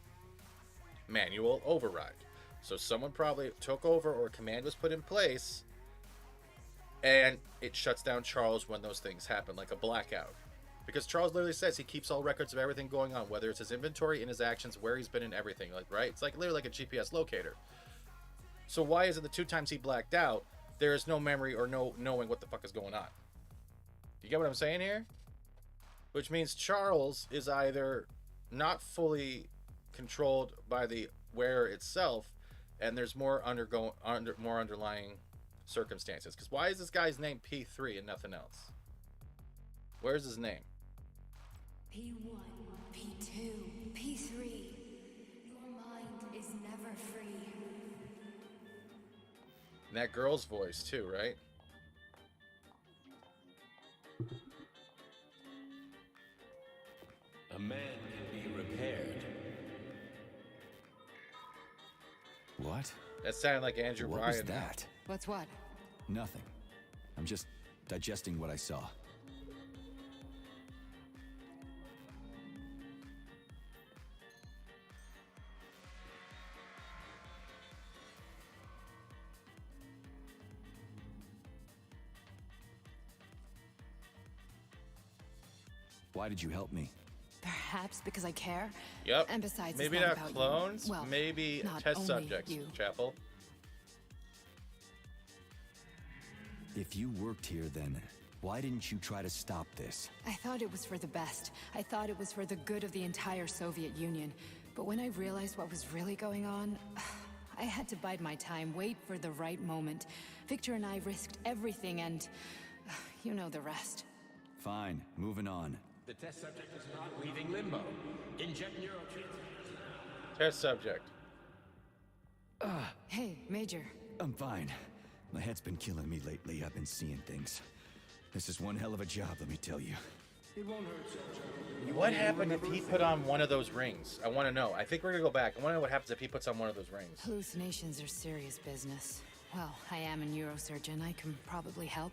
Manual override. So someone probably took over or a command was put in place and it shuts down Charles when those things happen, like a blackout. Because Charles literally says he keeps all records of everything going on, whether it's his inventory, in his actions, where he's been, and everything. Like, right? It's like literally like a GPS locator. So why is it the 2 times he blacked out, there is no memory or no knowing what the fuck is going on? You get what I'm saying here? Which means Charles is either not fully controlled by the wearer itself, and there's more underlying circumstances. Because why is this guy's name P3 and nothing else? Where's his name? P1, P2, P3. Your mind is never free. And that girl's voice too, right? A man can be repaired. What? That sounded like Andrew What Bryan. was that? What's what? Nothing. I'm just digesting what I saw. Why did you help me? Perhaps because I care. Yep. And besides, maybe it's not about you. clones. Well, maybe not test only subjects. you. Chapel. If you worked here, then why didn't you try to stop this? I thought it was for the best. I thought it was for the good of the entire Soviet Union. But when I realized what was really going on, I had to bide my time, wait for the right moment. Victor and I risked everything and you know the rest. Fine, moving on. The test subject is not leaving limbo. Inject neurotransmitters. Test subject. Hey, Major. I'm fine. My head's been killing me lately. I've been seeing things. This is one hell of a job, let me tell you. It won't hurt, Subject. What happened if he put on one of those rings? I want to know. I think we're gonna go back. I want to know what happens if he puts on one of those rings. Hallucinations are serious business. Well, I am a neurosurgeon. I can probably help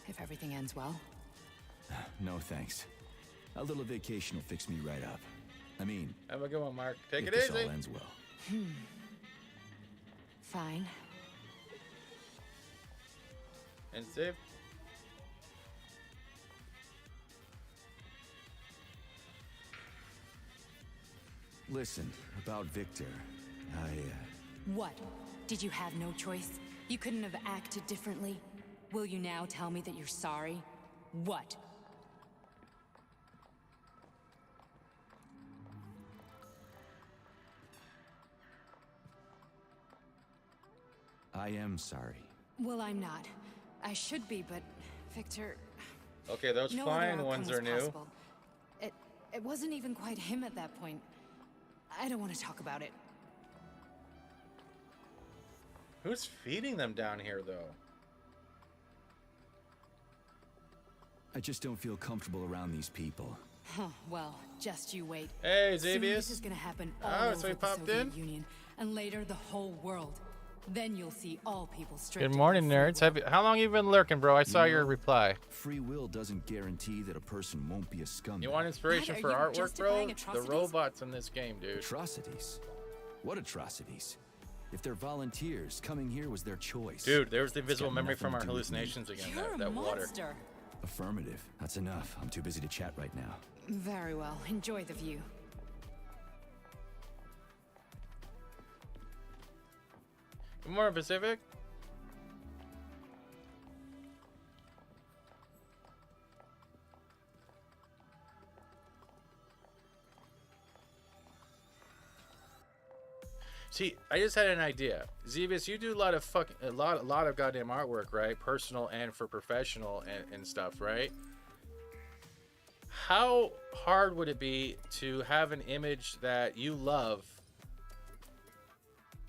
if everything ends well. No thanks. A little vacation will fix me right up. I mean, Have a good one, Mark. Take if it this easy. all ends well. Fine. And Steve. Listen, about Victor, What? Did you have no choice? You couldn't have acted differently? Will you now tell me that you're sorry? What? I am sorry. Well, I'm not. I should be, but Victor... Okay, those no flying other ones outcome are was new. possible. It wasn't even quite him at that point. I don't want to talk about it. Who's feeding them down here, though? I just don't feel comfortable around these people. Huh, well, just you wait. Hey, Soon this Xavius. is gonna happen all Oh, over so he the popped Soviet in? Union, and later the whole world. Then you'll see all people stripped Good of morning, their nerds. free will. How long you been lurking, bro? I saw You your know, reply. Free will doesn't guarantee that a person won't be a scumbag. You want inspiration What, for are you artwork, bro? justifying The atrocities? robots in this game, dude. Atrocities? What atrocities? If they're volunteers, coming here was their choice. Dude, there's the invisible got memory nothing from to our do with me. hallucinations again. You're a That water. monster. Affirmative. That's enough. I'm too busy to chat right now. Very well. Enjoy the view. Good morning, Pacific. See, I just had an idea. Xevious, you do a lot of goddamn artwork, right? Personal and for professional and stuff, right? How hard would it be to have an image that you love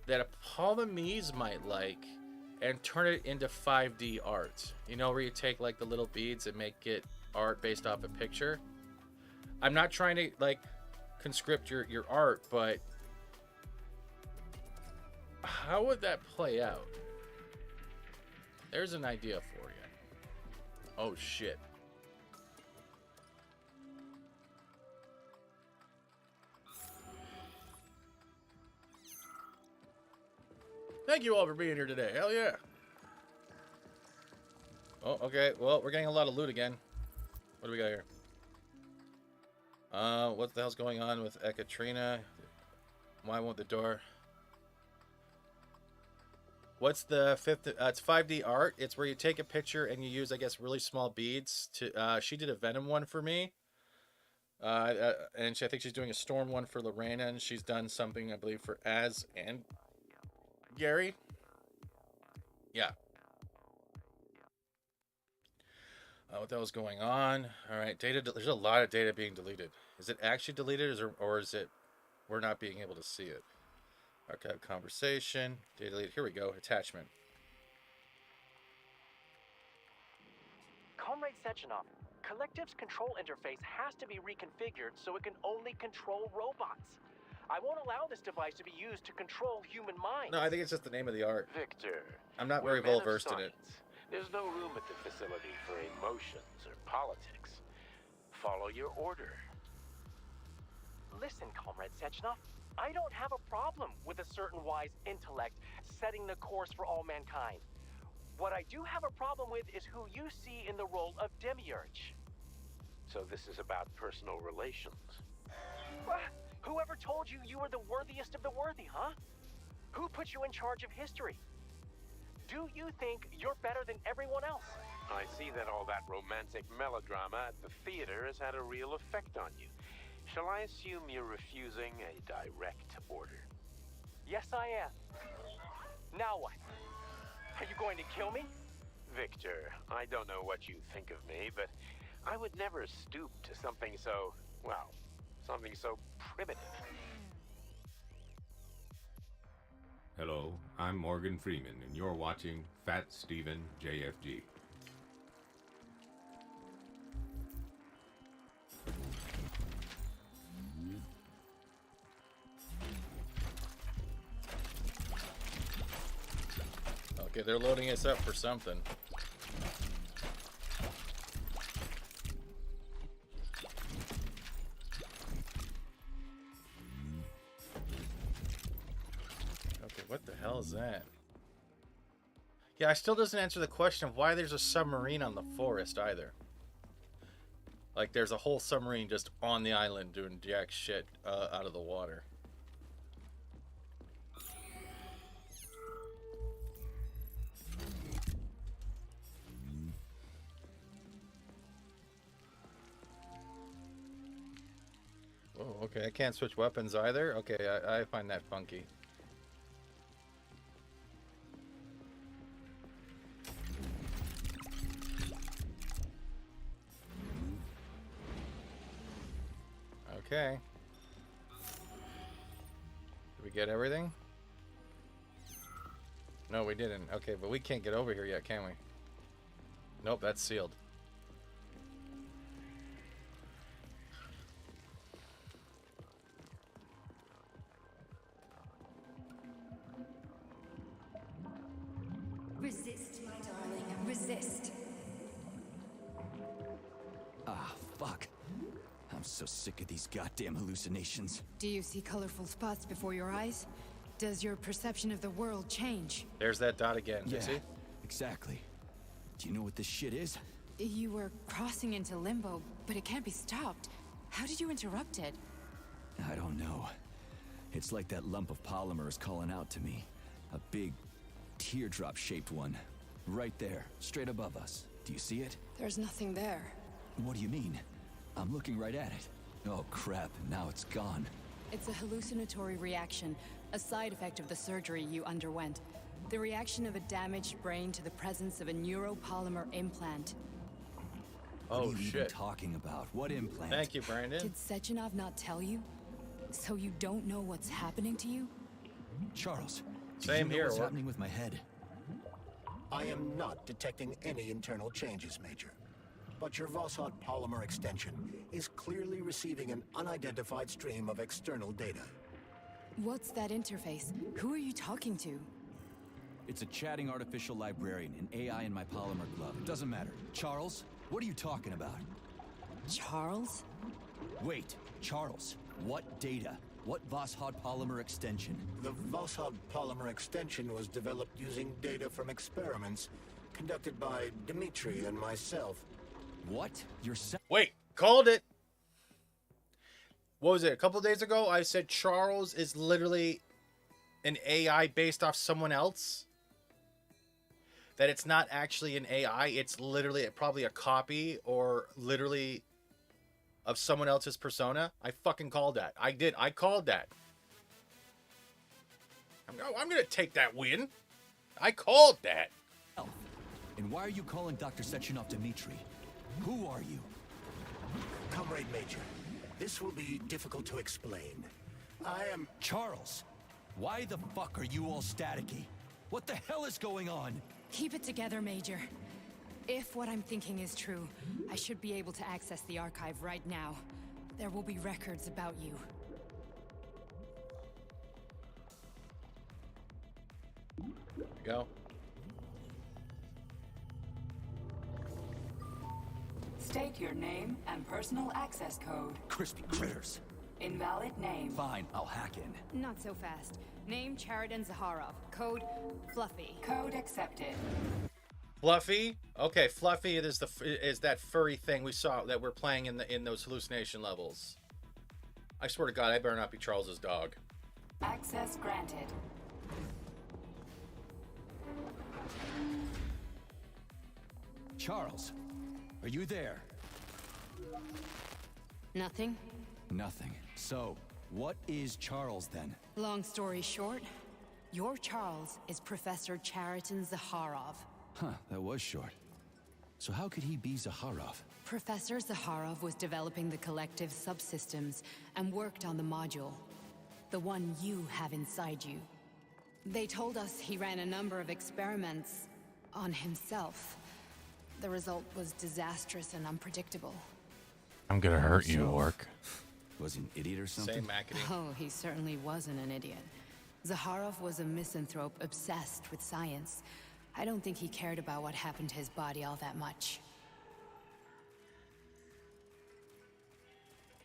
that a Polynese might like and turn it into 5D art? You know, where you take like the little beads and make it art based off a picture. I'm not trying to like conscript your art, but how would that play out? There's an idea for you. Oh shit. Thank you all for being here today. Hell yeah. Oh, okay. Well, we're getting a lot of loot again. What do we got here? What the hell's going on with Ekaterina? Why won't the door? What's the fifth? It's 5D art. It's where you take a picture and you use, I guess, really small beads to. She did a Venom one for me. And I think she's doing a Storm one for Lorena, and she's done something, I believe, for Az and Gary. Yeah. What the hell's going on? All right, data. There's a lot of data being deleted. Is it actually deleted, or is it we're not being able to see it? Archive conversation. Data delete. Here we go. Attachment. Comrade Sechenov, Collective's control interface has to be reconfigured so it can only control robots. I won't allow this device to be used to control human minds. No, I think it's just the name of the art. Victor, I'm not we're very men well of versed in it. science. There's no room at the facility for emotions or politics. Follow your order. Listen, Comrade Sechenov, I don't have a problem with a certain wise intellect setting the course for all mankind. What I do have a problem with is who you see in the role of Demiurge. So this is about personal relations. Whoever told you you were the worthiest of the worthy, huh? Who put you in charge of history? Do you think you're better than everyone else? I see that all that romantic melodrama at the theater has had a real effect on you. Shall I assume you're refusing a direct order? Yes, I am. Now what? Are you going to kill me? Victor, I don't know what you think of me, but I would never stoop to something so, well, something so primitive. Hello, I'm Morgan Freeman, and you're watching Fat Steven JFG. Okay, they're loading us up for something. Okay, what the hell is that? Yeah, I still doesn't answer the question of why there's a submarine on the forest either. Like, there's a whole submarine just on the island doing jack shit out of the water. Oh, okay, I can't switch weapons either? Okay, I find that funky. Okay. Did we get everything? No, we didn't. Okay, but we can't get over here yet, can we? Nope, that's sealed. Resist, my darling. Resist. Ah, fuck. I'm so sick of these goddamn hallucinations. Do you see colorful spots before your eyes? Does your perception of the world change? There's that dot again. Yeah, See? exactly. Do you know what this shit is? You were crossing into limbo, but it can't be stopped. How did you interrupt it? I don't know. It's like that lump of polymer is calling out to me. A big, teardrop-shaped one. Right there, straight above us. Do you see it? There's nothing there. What do you mean? I'm looking right at it. Oh crap, now it's gone. It's a hallucinatory reaction, a side effect of the surgery you underwent. The reaction of a damaged brain to the presence of a neuropolymer implant. What Oh, are you even shit. talking about? What implant? Thank you, Brandon. Did Sechenov not tell you? So you don't know what's happening to you? Charles, do Same you know here, what's Orc. happening with my head? I am not detecting any internal changes, Major. But your Vossot polymer extension is clearly receiving an unidentified stream of external data. What's that interface? Who are you talking to? It's a chatting artificial librarian, an AI in my polymer glove. It doesn't matter. Charles, what are you talking about? Charles? Wait, Charles, what data? What Vossot polymer extension? The Vossot polymer extension was developed using data from experiments conducted by Dmitri and myself. What? Yourself? Wait, called it. What was it? A couple days ago, I said Charles is literally an AI based off someone else. That it's not actually an AI. It's literally probably a copy or literally of someone else's persona. I fucking called that. I did. I called that. I'm going to take that win. I called that. And why are you calling Dr. Sechenov Dmitri? Who are you? Comrade Major, this will be difficult to explain. I am... Charles, why the fuck are you all staticky? What the hell is going on? Keep it together, Major. If what I'm thinking is true, I should be able to access the archive right now. There will be records about you. There we go. State your name and personal access code. Crispy critters. Invalid name. Fine, I'll hack in. Not so fast. Name Chariton Zaharov. Code Fluffy. Code accepted. Fluffy. Okay, Fluffy. It is that furry thing we saw that we're playing in those hallucination levels. I swear to God, I better not be Charles's dog. Access granted. Charles, are you there? Nothing? Nothing. So, what is Charles then? Long story short, your Charles is Professor Chariton Zaharov. Huh, that was short. So how could he be Zaharov? Professor Zaharov was developing the collective subsystems and worked on the module. The one you have inside you. They told us he ran a number of experiments on himself. The result was disastrous and unpredictable. I'm gonna hurt So, you, Orc. Was he an idiot or something? Same Mackety. Oh, he certainly wasn't an idiot. Zaharov was a misanthrope obsessed with science. I don't think he cared about what happened to his body all that much.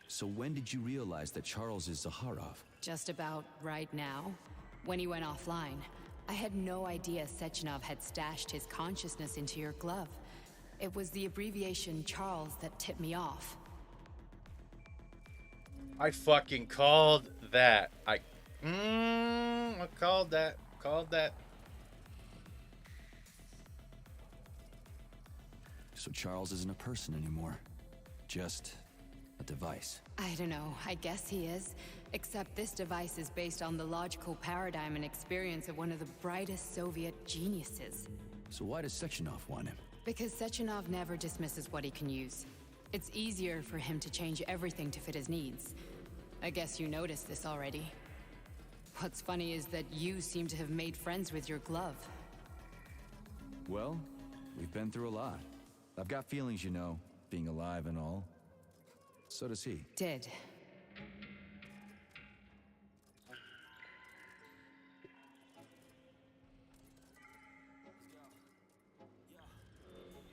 So when did you realize that Charles is Zaharov? Just about right now, when he went offline. I had no idea Sechenov had stashed his consciousness into your glove. It was the abbreviation Charles that tipped me off. I fucking called that. I called that. So Charles isn't a person anymore. Just a device. I don't know, I guess he is. Except this device is based on the logical paradigm and experience of one of the brightest Soviet geniuses. So why does Sechenov want him? Because Sechenov never dismisses what he can use. It's easier for him to change everything to fit his needs. I guess you noticed this already. What's funny is that you seem to have made friends with your glove. Well, we've been through a lot. I've got feelings, you know, being alive and all. So does he. Did.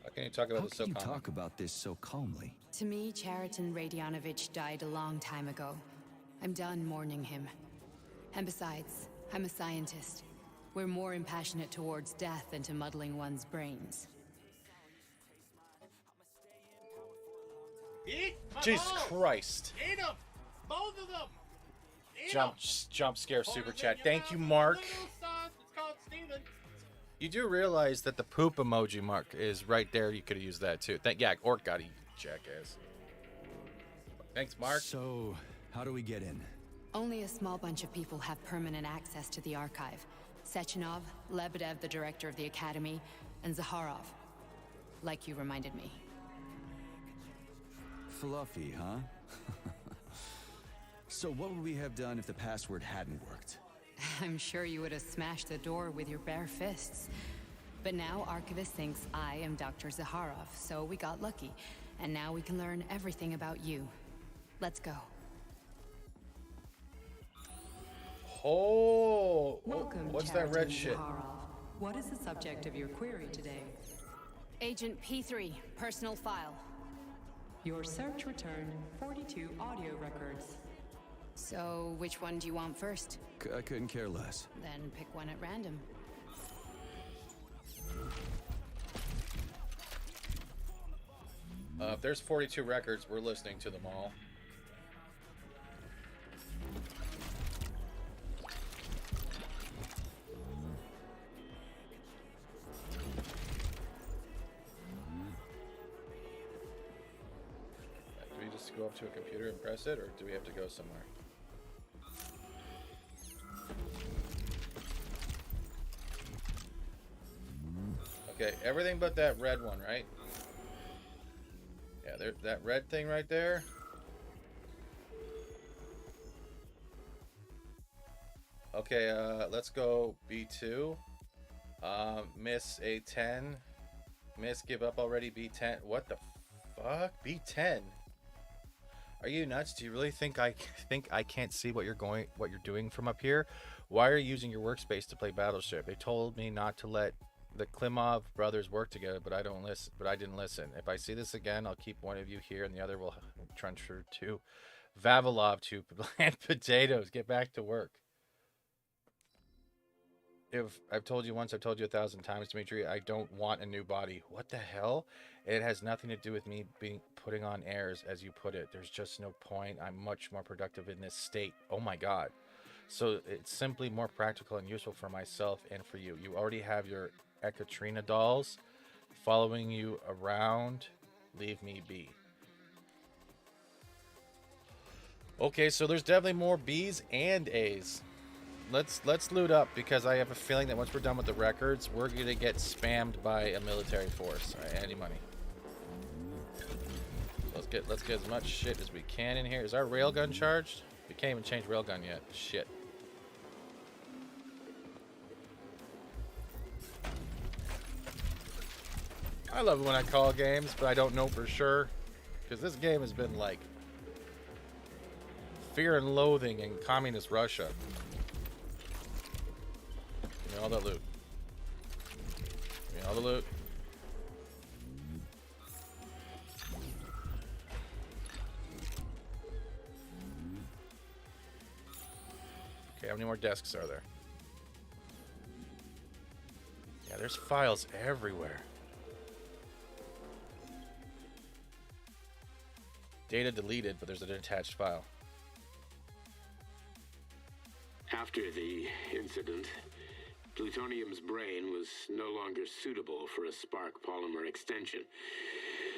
How can you talk about How this so can you calmly? talk about this so calmly? To me, Chariton Radionovich died a long time ago. I'm done mourning him. And besides, I'm a scientist. We're more impassionate towards death than to muddling one's brains. Eat my Jesus balls! Christ. Eat them! Both of them! Eat Jump scare them! super Or is chat. it Thank you, your Mark. little son? It's called Steven. You do realize that the poop emoji mark is right there. You could have used that too. Yeah, Orc got it, you jackass. Thanks, Mark. So, how do we get in? Only a small bunch of people have permanent access to the archive. Sechenov, Lebedev, the director of the academy, and Zaharov. Like you reminded me. Fluffy, huh? So what would we have done if the password hadn't worked? I'm sure you would have smashed the door with your bare fists. But now Archivist thinks I am Dr. Zaharov, so we got lucky. And now we can learn everything about you. Let's go. Welcome, what's that red shit? Zaharov. What is the subject of your query today? Agent P3, personal file. Your search returned 42 audio records. So, which one do you want first? I couldn't care less. Then pick one at random. If there's 42 records, we're listening to them all. Do we just go up to a computer and press it, or do we have to go somewhere? Okay, everything but that red one, right? Yeah, there, that red thing right there. Okay, let's go B2. Miss A10. Miss, give up already, B10. What the fuck? B10? Are you nuts? Do you really think I can't see what you're doing from up here? Why are you using your workspace to play Battleship? They told me not to let the Klimov brothers work together, but I don't listen. But I didn't listen. If I see this again, I'll keep one of you here, and the other will transfer to Vavilov to plant potatoes. Get back to work. If I've told you once, I've told you 1,000 times, Dimitri, I don't want a new body. What the hell? It has nothing to do with me putting on airs, as you put it. There's just no point. I'm much more productive in this state. Oh my God. So it's simply more practical and useful for myself and for you. You already have your Ekaterina dolls following you around. Leave me be. Okay, so there's definitely more B's and A's. Let's loot up, because I have a feeling that once we're done with the records, we're gonna get spammed by a military force. All right, any money. Let's get as much shit as we can in here. Is our railgun charged? We can't even change railgun yet. Shit. I love it when I call games, but I don't know for sure, because this game has been like fear and loathing in communist Russia. Give me all that loot. Give me all the loot. Okay, how many more desks are there? Yeah, there's files everywhere. Data deleted, but there's an attached file. After the incident, plutonium's brain was no longer suitable for a spark polymer extension.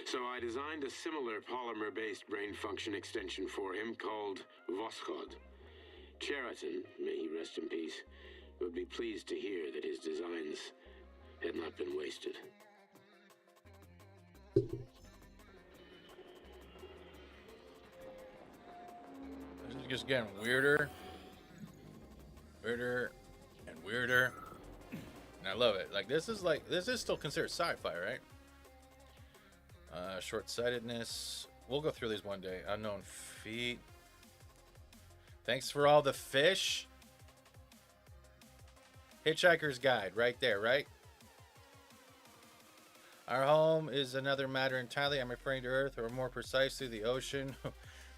So I designed a similar polymer-based brain function extension for him called Voskhod. Cheriton, may he rest in peace, would be pleased to hear that his designs had not been wasted. This is just getting weirder. Weirder and weirder. And I love it. This is still considered sci-fi, right? Short-sightedness. We'll go through these one day. Unknown feet. Thanks for all the fish. Hitchhiker's Guide, right there, right? Our home is another matter entirely. I'm referring to Earth, or more precisely, the ocean.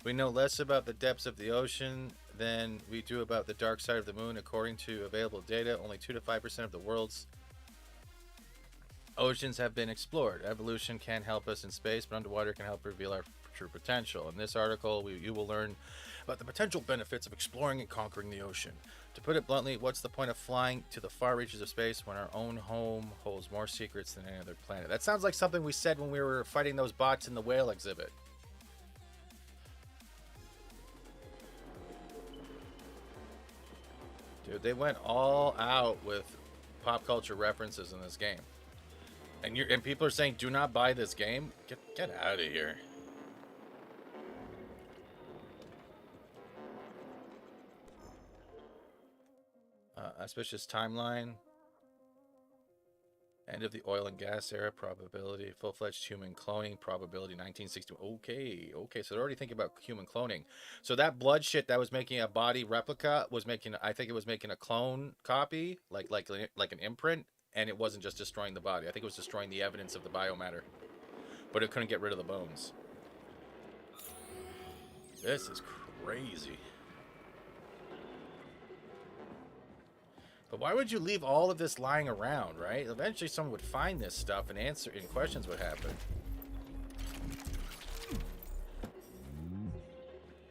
We know less about the depths of the ocean than we do about the dark side of the moon. According to available data, only 2 to 5% of the world's oceans have been explored. Evolution can help us in space, but underwater can help reveal our true potential. In this article, you will learn about the potential benefits of exploring and conquering the ocean. To put it bluntly, what's the point of flying to the far reaches of space when our own home holds more secrets than any other planet? That sounds like something we said when we were fighting those bots in the whale exhibit. Dude, they went all out with pop culture references in this game. And people are saying, do not buy this game? Get out of here. Auspicious timeline. End of the oil and gas era, probability. Full-fledged human cloning, probability 1960. Okay, so they're already thinking about human cloning. So that blood shit that was making a body replica was making, I think it was making a clone copy, like an imprint, and it wasn't just destroying the body. I think it was destroying the evidence of the biomatter, but it couldn't get rid of the bones. This is crazy. But why would you leave all of this lying around, right? Eventually someone would find this stuff and answer, and questions would happen.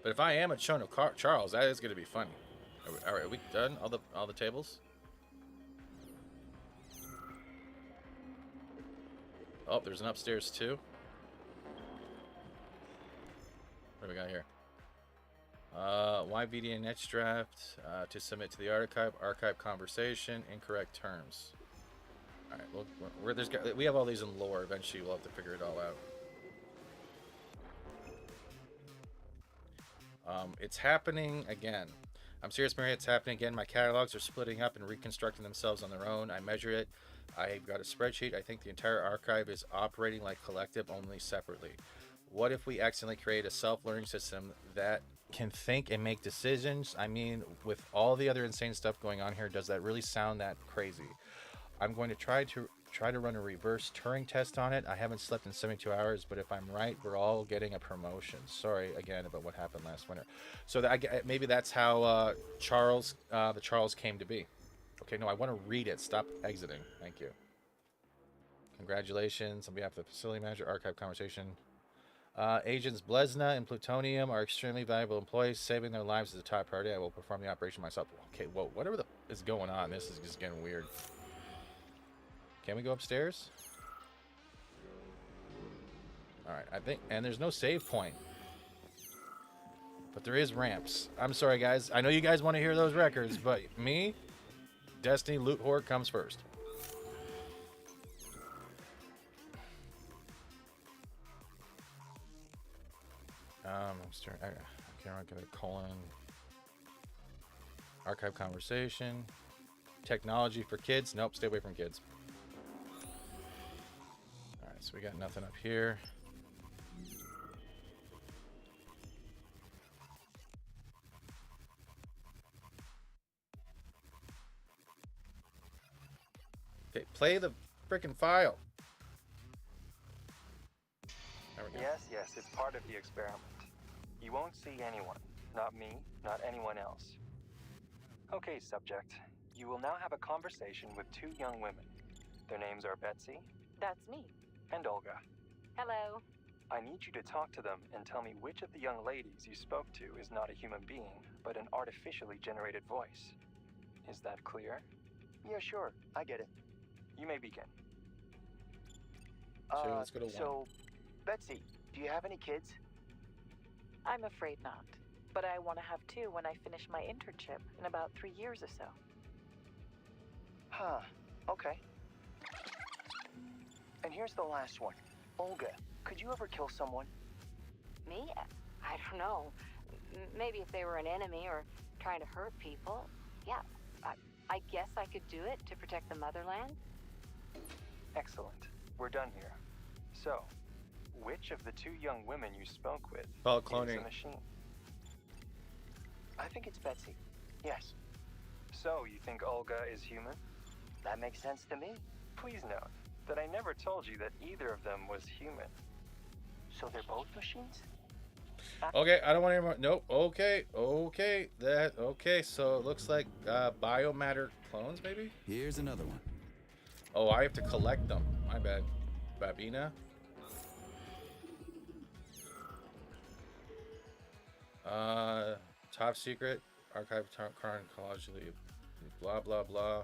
But if I am at Chono Charles, that is going to be funny. Are we done? All the tables? Oh, there's an upstairs too. What do we got here? Why VDN Edge draft to submit to the archive conversation, incorrect terms. All right, well, we have all these in lore. Eventually, we'll have to figure it all out. It's happening again. I'm serious, Mary. It's happening again. My catalogs are splitting up and reconstructing themselves on their own. I measure it. I've got a spreadsheet. I think the entire archive is operating like collective, only separately. What if we accidentally create a self-learning system that can think and make decisions? I mean, with all the other insane stuff going on here, does that really sound that crazy? I'm going to try to run a reverse Turing test on it. I haven't slept in 72 hours, but if I'm right, we're all getting a promotion. Sorry again about what happened last winter. So maybe that's how the Charles came to be. Okay, no, I want to read it. Stop exiting. Thank you. Congratulations on behalf of the facility manager. Archive conversation. Agents Blesna and Plutonium are extremely valuable employees. Saving their lives is a top priority. I will perform the operation myself. Okay, whoa, whatever is going on, this is just getting weird. Can we go upstairs? Alright, I think, and there's no save point. But there is ramps. I'm sorry, guys. I know you guys want to hear those records, but me, Destiny Loot Horde comes first. I can't get a colon. Archive conversation. Technology for kids. Nope, stay away from kids. Alright, so we got nothing up here. Okay, play the frickin' file. There we go. Yes, it's part of the experiment. You won't see anyone. Not me, not anyone else. Okay, subject. You will now have a conversation with two young women. Their names are Betsy. That's me. And Olga. Hello. I need you to talk to them and tell me which of the young ladies you spoke to is not a human being, but an artificially generated voice. Is that clear? Yeah, sure. I get it. You may begin. Let's go to 1. So, Betsy, do you have any kids? I'm afraid not. But I want to have 2 when I finish my internship in about 3 years or so. Huh. Okay. And here's the last one. Olga, could you ever kill someone? Me? I don't know. Maybe if they were an enemy or trying to hurt people. Yeah, I guess I could do it to protect the motherland. Excellent. We're done here. So, which of the 2 young women you spoke with is cloning. a machine? I think it's Betsy. Yes. So, you think Olga is human? That makes sense to me. Please note that I never told you that either of them was human. So they're both machines? Okay, I don't want any more. Nope. Okay. So it looks like biomatter clones, maybe? Here's another one. Oh, I have to collect them. My bad. Babina. Top secret. Archive chronologically. Blah, blah, blah.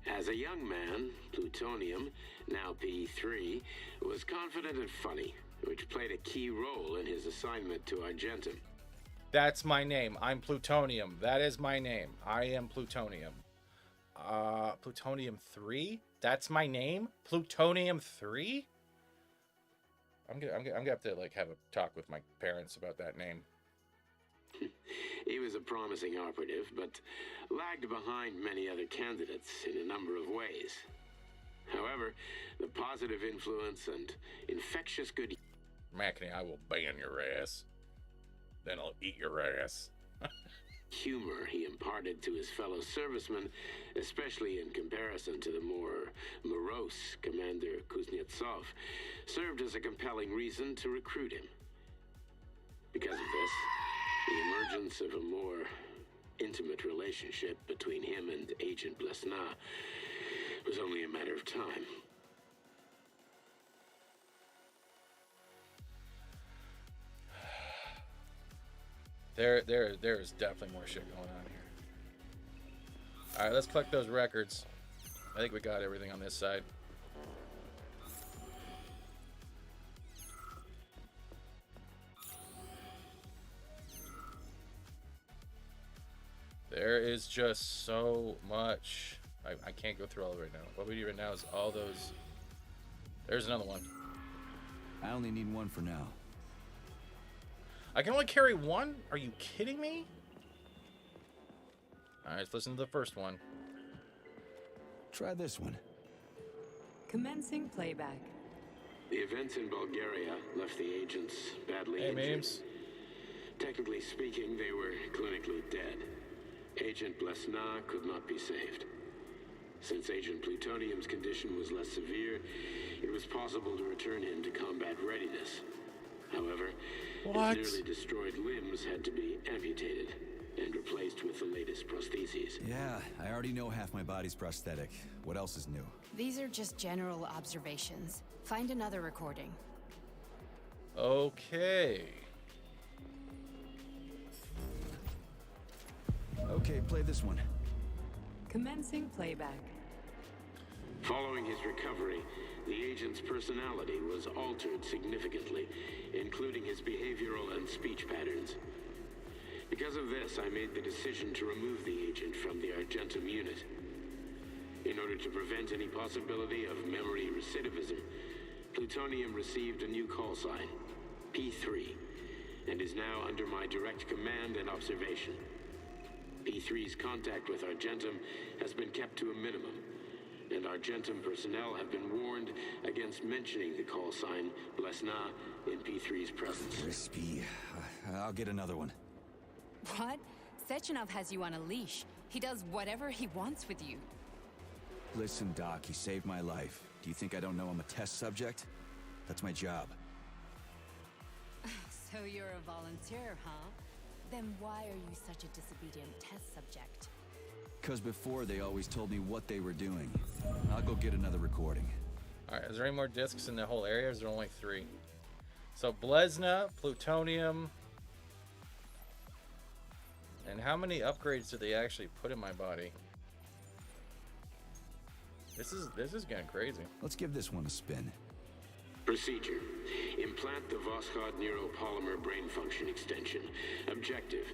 As a young man, Plutonium, now P3, was confident and funny, which played a key role in his assignment to Argentum. That's my name. I'm Plutonium. That is my name. I am Plutonium. Plutonium 3? That's my name? Plutonium 3? I'm gonna have to have a talk with my parents about that name. He was a promising operative, but lagged behind many other candidates in a number of ways. However, the positive influence and infectious good... Macney, I will ban your ass. Then I'll eat your ass. humor he imparted to his fellow servicemen, especially in comparison to the more morose Commander Kuznetsov, served as a compelling reason to recruit him. Because of this, the emergence of a more intimate relationship between him and Agent Blesna was only a matter of time. There is definitely more shit going on here. All right, let's collect those records. I think we got everything on this side. There is just so much. I can't go through all of it right now. What we do right now is all those. There's another one. I only need one for now. I can only carry one? Are you kidding me? Alright, let's listen to the first one. Try this one. Commencing playback. The events in Bulgaria left the agents badly Hey, injured. memes. Technically speaking, they were clinically dead. Agent Blesna could not be saved. Since Agent Plutonium's condition was less severe, it was possible to return him to combat readiness. However, What? his nearly destroyed limbs had to be amputated and replaced with the latest prostheses. Yeah, I already know half my body's prosthetic. What else is new? These are just general observations. Find another recording. Okay. Okay, play this one. Commencing playback. Following his recovery, the agent's personality was altered significantly, including his behavioral and speech patterns. Because of this, I made the decision to remove the agent from the Argentum unit. In order to prevent any possibility of memory recidivism, Plutonium received a new call sign, P3, and is now under my direct command and observation. P3's contact with Argentum has been kept to a minimum, and Argentum personnel have been warned against mentioning the call sign Blesna in P3's presence. Crispy. I'll get another one. What? Sechenov has you on a leash. He does whatever he wants with you. Listen, Doc, you saved my life. Do you think I don't know I'm a test subject? That's my job. So you're a volunteer, huh? Then why are you such a disobedient test subject? Because before they always told me what they were doing. I'll go get another recording. All right, is there any more discs in the whole area? Or is there only 3? So Blesna, Plutonium, and how many upgrades did they actually put in my body? This is getting crazy. Let's give this one a spin. Procedure. Implant the Voskhod neuropolymer brain function extension. Objective.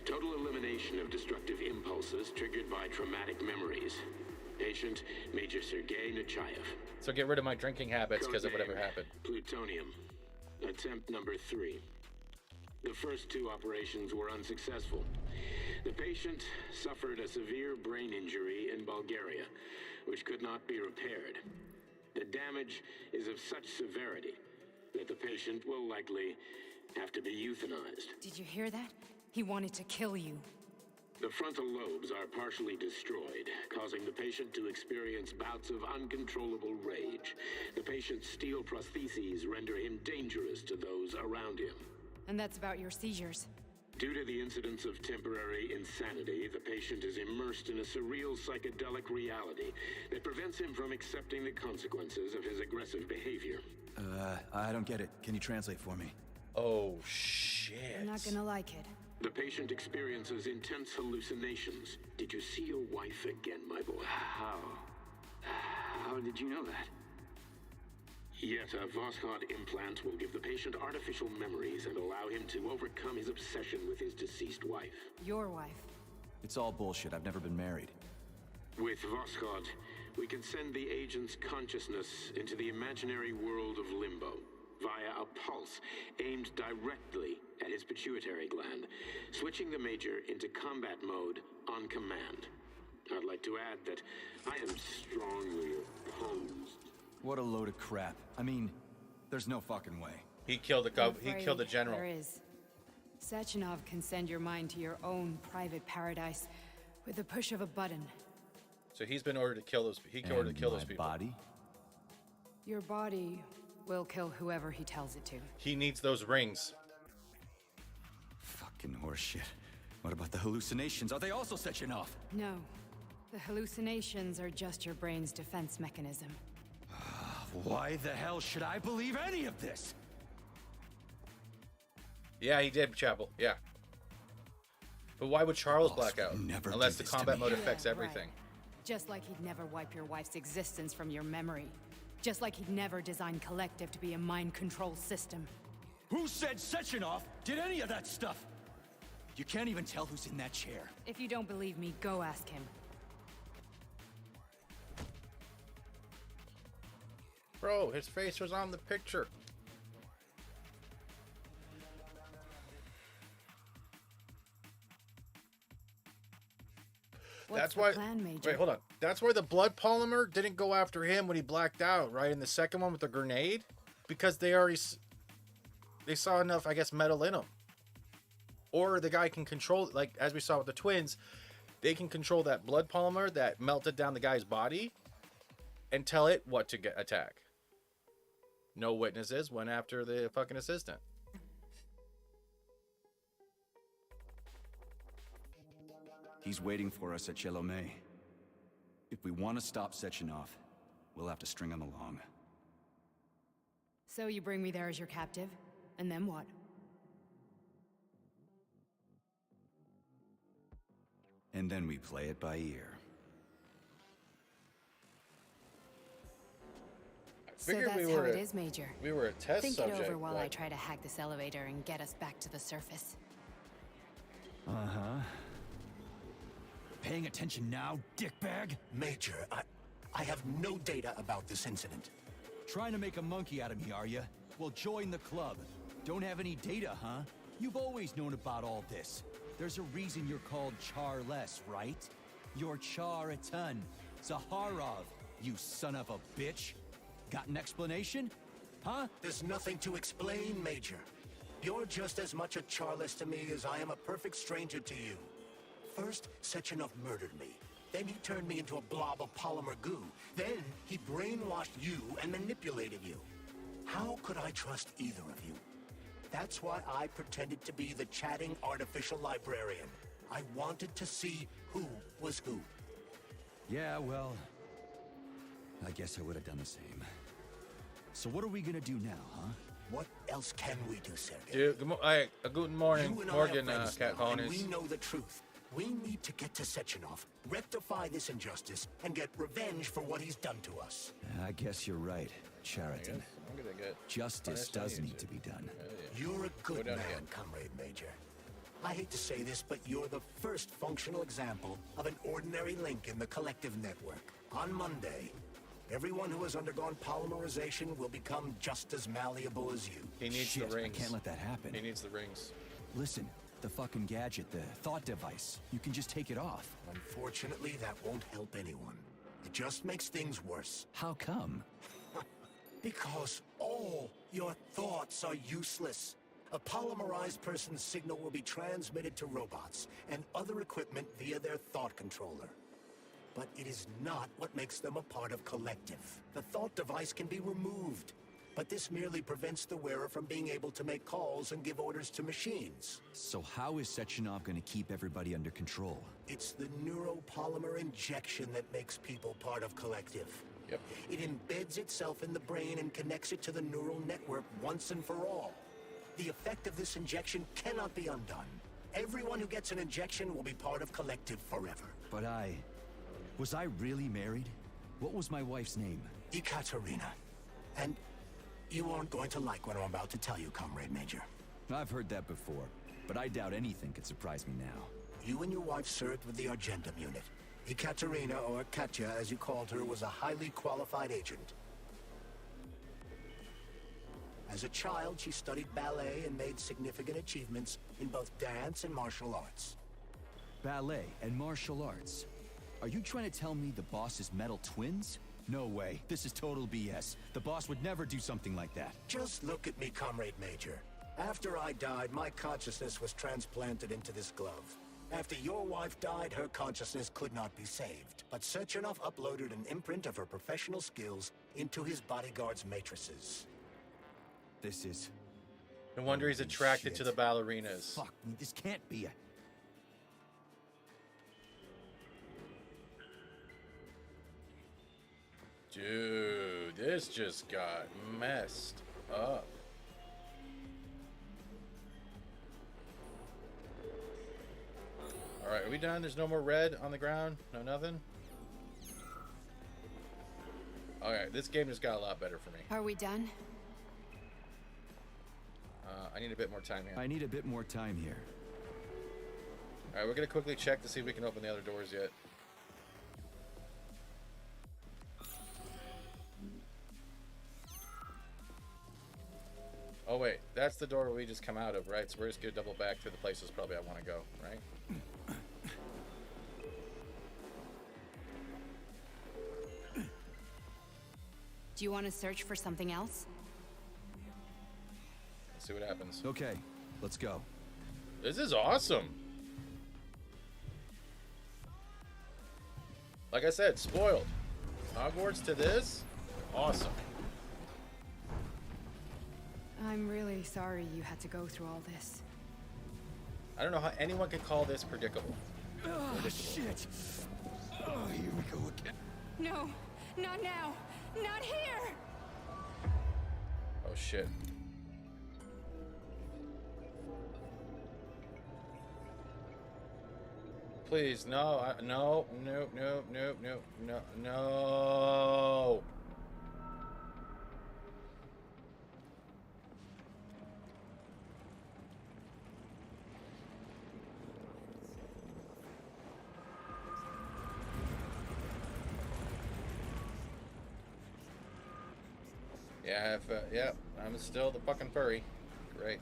Total elimination of destructive impulses triggered by traumatic memories. Patient, Major Sergei Nechayev. So get rid of my drinking habits because of whatever Codename, happened. Plutonium. Attempt number 3. The first 2 operations were unsuccessful. The patient suffered a severe brain injury in Bulgaria, which could not be repaired. The damage is of such severity that the patient will likely have to be euthanized. Did you hear that? He wanted to kill you. The frontal lobes are partially destroyed, causing the patient to experience bouts of uncontrollable rage. The patient's steel prostheses render him dangerous to those around him. And that's about your seizures. Due to the incidence of temporary insanity, the patient is immersed in a surreal psychedelic reality that prevents him from accepting the consequences of his aggressive behavior. I don't get it. Can you translate for me? Oh, shit. You're not gonna like it. The patient experiences intense hallucinations. Did you see your wife again, my boy? How did you know that? Yet a Voskhod implant will give the patient artificial memories and allow him to overcome his obsession with his deceased wife. Your wife. It's all bullshit. I've never been married. With Voskhod, we can send the agent's consciousness into the imaginary world of limbo via a pulse aimed directly at his pituitary gland, switching the Major into combat mode on command. I'd like to add that I am strongly opposed. What a load of crap. I mean, there's no fucking way. He killed the general. There is. Sechenov can send your mind to your own private paradise with the push of a button. So he's been ordered to kill those. He ordered to kill those people. Body? Your body will kill whoever he tells it to. He needs those rings. Fucking horseshit. What about the hallucinations? Are they also Sechenov? No. The hallucinations are just your brain's defense mechanism. Why the hell should I believe any of this? Yeah, he did, Chapel. Yeah. But why would Charles black out? never Unless do the this to combat me. mode affects Yeah, everything. right. Just like he'd never wipe your wife's existence from your memory. Just like he'd never design Collective to be a mind control system. Who said Sechenov did any of that stuff? You can't even tell who's in that chair. If you don't believe me, go ask him. Bro, his face was on the picture. What's That's the why. plan, Major? Wait, hold on. That's why the blood polymer didn't go after him when he blacked out, right? In the second one with the grenade. because they saw enough, I guess, metal in them. Or the guy can control, like as we saw with the twins, they can control that blood polymer that melted down the guy's body and tell it what to attack. No witnesses, went after the fucking assistant. He's waiting for us at Chelomey. If we want to stop Sechenov, we'll have to string him along. So you bring me there as your captive, and then what? And then we play it by ear. So that's how it is, Major. We were a test subject. Think it over while I try to hack this elevator and get us back to the surface. Uh-huh. Paying attention now, dickbag? Major, I have no data about this incident. Trying to make a monkey out of me, are you? Well, join the club. Don't have any data, huh? You've always known about all this. There's a reason you're called Charless, right? You're Char a ton. Zaharov, you son of a bitch. Got an explanation? Huh? There's nothing to explain, Major. You're just as much a Charless to me as I am a perfect stranger to you. First, Sechenov murdered me. Then he turned me into a blob of polymer goo. Then he brainwashed you and manipulated you. How could I trust either of you? That's why I pretended to be the chatting artificial librarian. I wanted to see who was who. Yeah, well, I guess I would have done the same. So what are we gonna do now, huh? What else can we do, Sergey? Dude, good morning, Morgan, Cat and Colonies. we know the truth. We need to get to Sechenov, rectify this injustice, and get revenge for what he's done to us. I guess you're right, Chariton. I'm gonna get Justice does need to be done. You're a good man, Comrade Major. I hate to say this, but you're the first functional example of an ordinary link in the collective network. On Monday, everyone who has undergone polymerization will become just as malleable as you. He needs the rings. I can't let that happen. He needs the rings. Listen, the fucking gadget, the thought device, you can just take it off. Unfortunately, that won't help anyone. It just makes things worse. How come? Because all your thoughts are useless. A polymerized person's signal will be transmitted to robots and other equipment via their thought controller. But it is not what makes them a part of collective. The thought device can be removed, but this merely prevents the wearer from being able to make calls and give orders to machines. So how is Sechenov gonna keep everybody under control? It's the neuropolymer injection that makes people part of collective. Yep. It embeds itself in the brain and connects it to the neural network once and for all. The effect of this injection cannot be undone. Everyone who gets an injection will be part of collective forever. But was I really married? What was my wife's name? Ekaterina. And you aren't going to like what I'm about to tell you, Comrade Major. I've heard that before, but I doubt anything could surprise me now. You and your wife served with the Argentum unit. Ekaterina, or Katya as you called her, was a highly qualified agent. As a child, she studied ballet and made significant achievements in both dance and martial arts. Ballet and martial arts? Are you trying to tell me the boss is metal twins? No way. This is total BS. The boss would never do something like that. Just look at me, Comrade Major. After I died, my consciousness was transplanted into this glove. After your wife died, her consciousness could not be saved. But Sechenov uploaded an imprint of her professional skills into his bodyguard's matrices. This is... No wonder he's attracted to the ballerinas. Fuck me, this can't be a... Dude, this just got messed up. Alright, are we done? There's no more red on the ground? No nothing? Okay, this game just got a lot better for me. Are we done? I need a bit more time here. I need a bit more time here. Alright, we're gonna quickly check to see if we can open the other doors yet. Oh wait, that's the door we just come out of, right? So we're just gonna double back to the places probably I want to go, right? Do you want to search for something else? see what happens. Okay, let's go. This is awesome. Like I said, spoiled. Hogwarts to this? Awesome. I'm really sorry you had to go through all this. I don't know how anyone could call this predictable. Oh, shit. Oh, here we go again. No, not now. Not here. Oh, shit. Please, no, no, no, no, no, no, no, no. Yeah, yeah, I'm still the fucking furry. Great.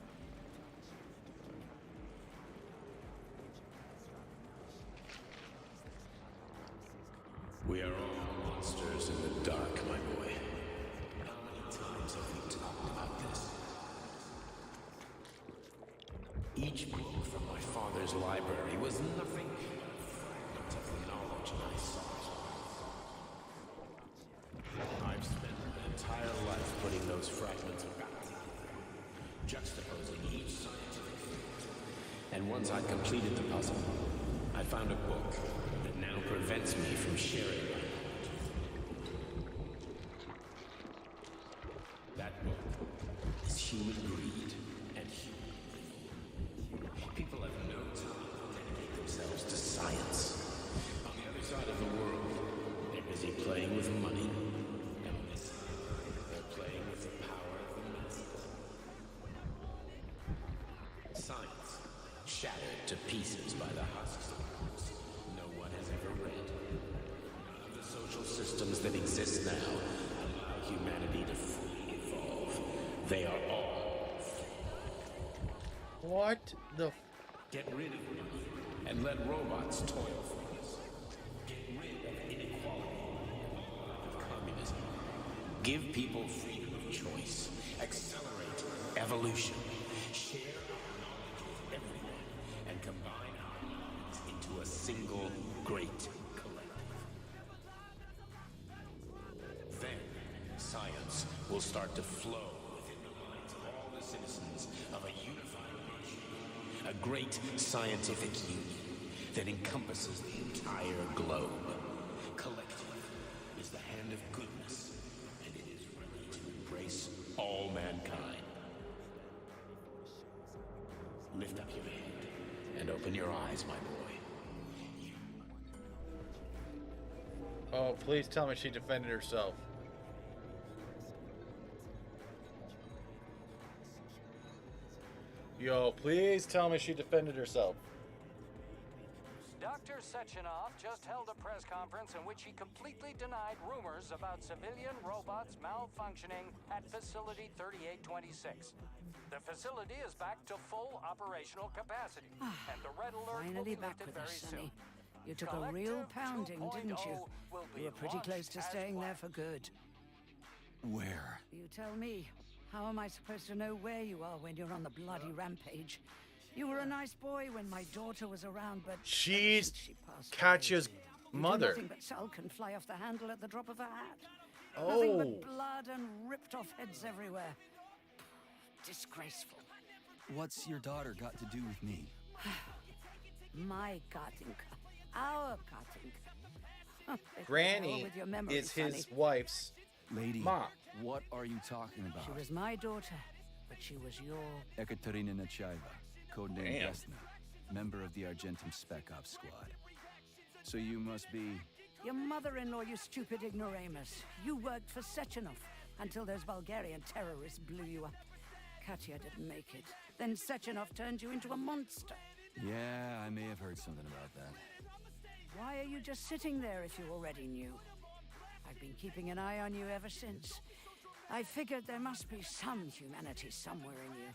We are all monsters in the dark, my boy. How many times have we talked about this? Each book from my father's library was nothing but fragments of the knowledge I sought. I've spent an entire life putting those fragments back together, juxtaposing each scientific fact. And once I'd completed the puzzle, I found a book that now prevents me from sharing my knowledge. That book is Human Greed and Human Evil. People have no time to dedicate themselves to science. On the other side of the world, they're busy playing with money. And on this side, they're playing with the power of the masses. Science, shattered to pieces by the husks of books no one has ever read. None of the social systems that exist now allow humanity to fully evolve. They are all flawed. What the? Get rid of money and let robots toil for us. Get rid of inequality and communism. Give people freedom of choice. Accelerate evolution. Share our knowledge with everyone and combine our minds into a single great collective. Then science will start to flow within the minds of all the citizens of a unified nation. A great scientific union that encompasses the entire globe. Collective is the hand of goodness, and it is ready to embrace all mankind. Lift up your head and open your eyes, my boy. Oh, please tell me she defended herself. Yo, please tell me she defended herself. Dr. Sechenov just held a press conference in which he completely denied rumors about civilian robots malfunctioning at Facility 3826. The facility is back to full operational capacity, and the red alert will Finally be back lifted with very us, soon. Sonny. You took a real pounding, didn't you? You were pretty close to staying there for good. Where? You tell me. How am I supposed to know where you are when you're on the bloody rampage? You were a nice boy when my daughter was around, but She's she passed Katya's away. You do mother. nothing but sulk and fly off the handle at the drop of a hat. Oh. Nothing but blood and ripped off heads everywhere. Disgraceful. What's your daughter got to do with me? My Katinka. Our Katinka. Granny is his wife's Lady, mom. what are you talking about? She was my daughter, but she was your... Ekaterina Nechaeva, codename Damn. Vesna, member of the Argentum Spec Ops Squad. So you must be... Your mother-in-law, you stupid ignoramus. You worked for Sechenov until those Bulgarian terrorists blew you up. Katya didn't make it. Then Sechenov turned you into a monster. Yeah, I may have heard something about that. Why are you just sitting there if you already knew? I've been keeping an eye on you ever since. I figured there must be some humanity somewhere in you.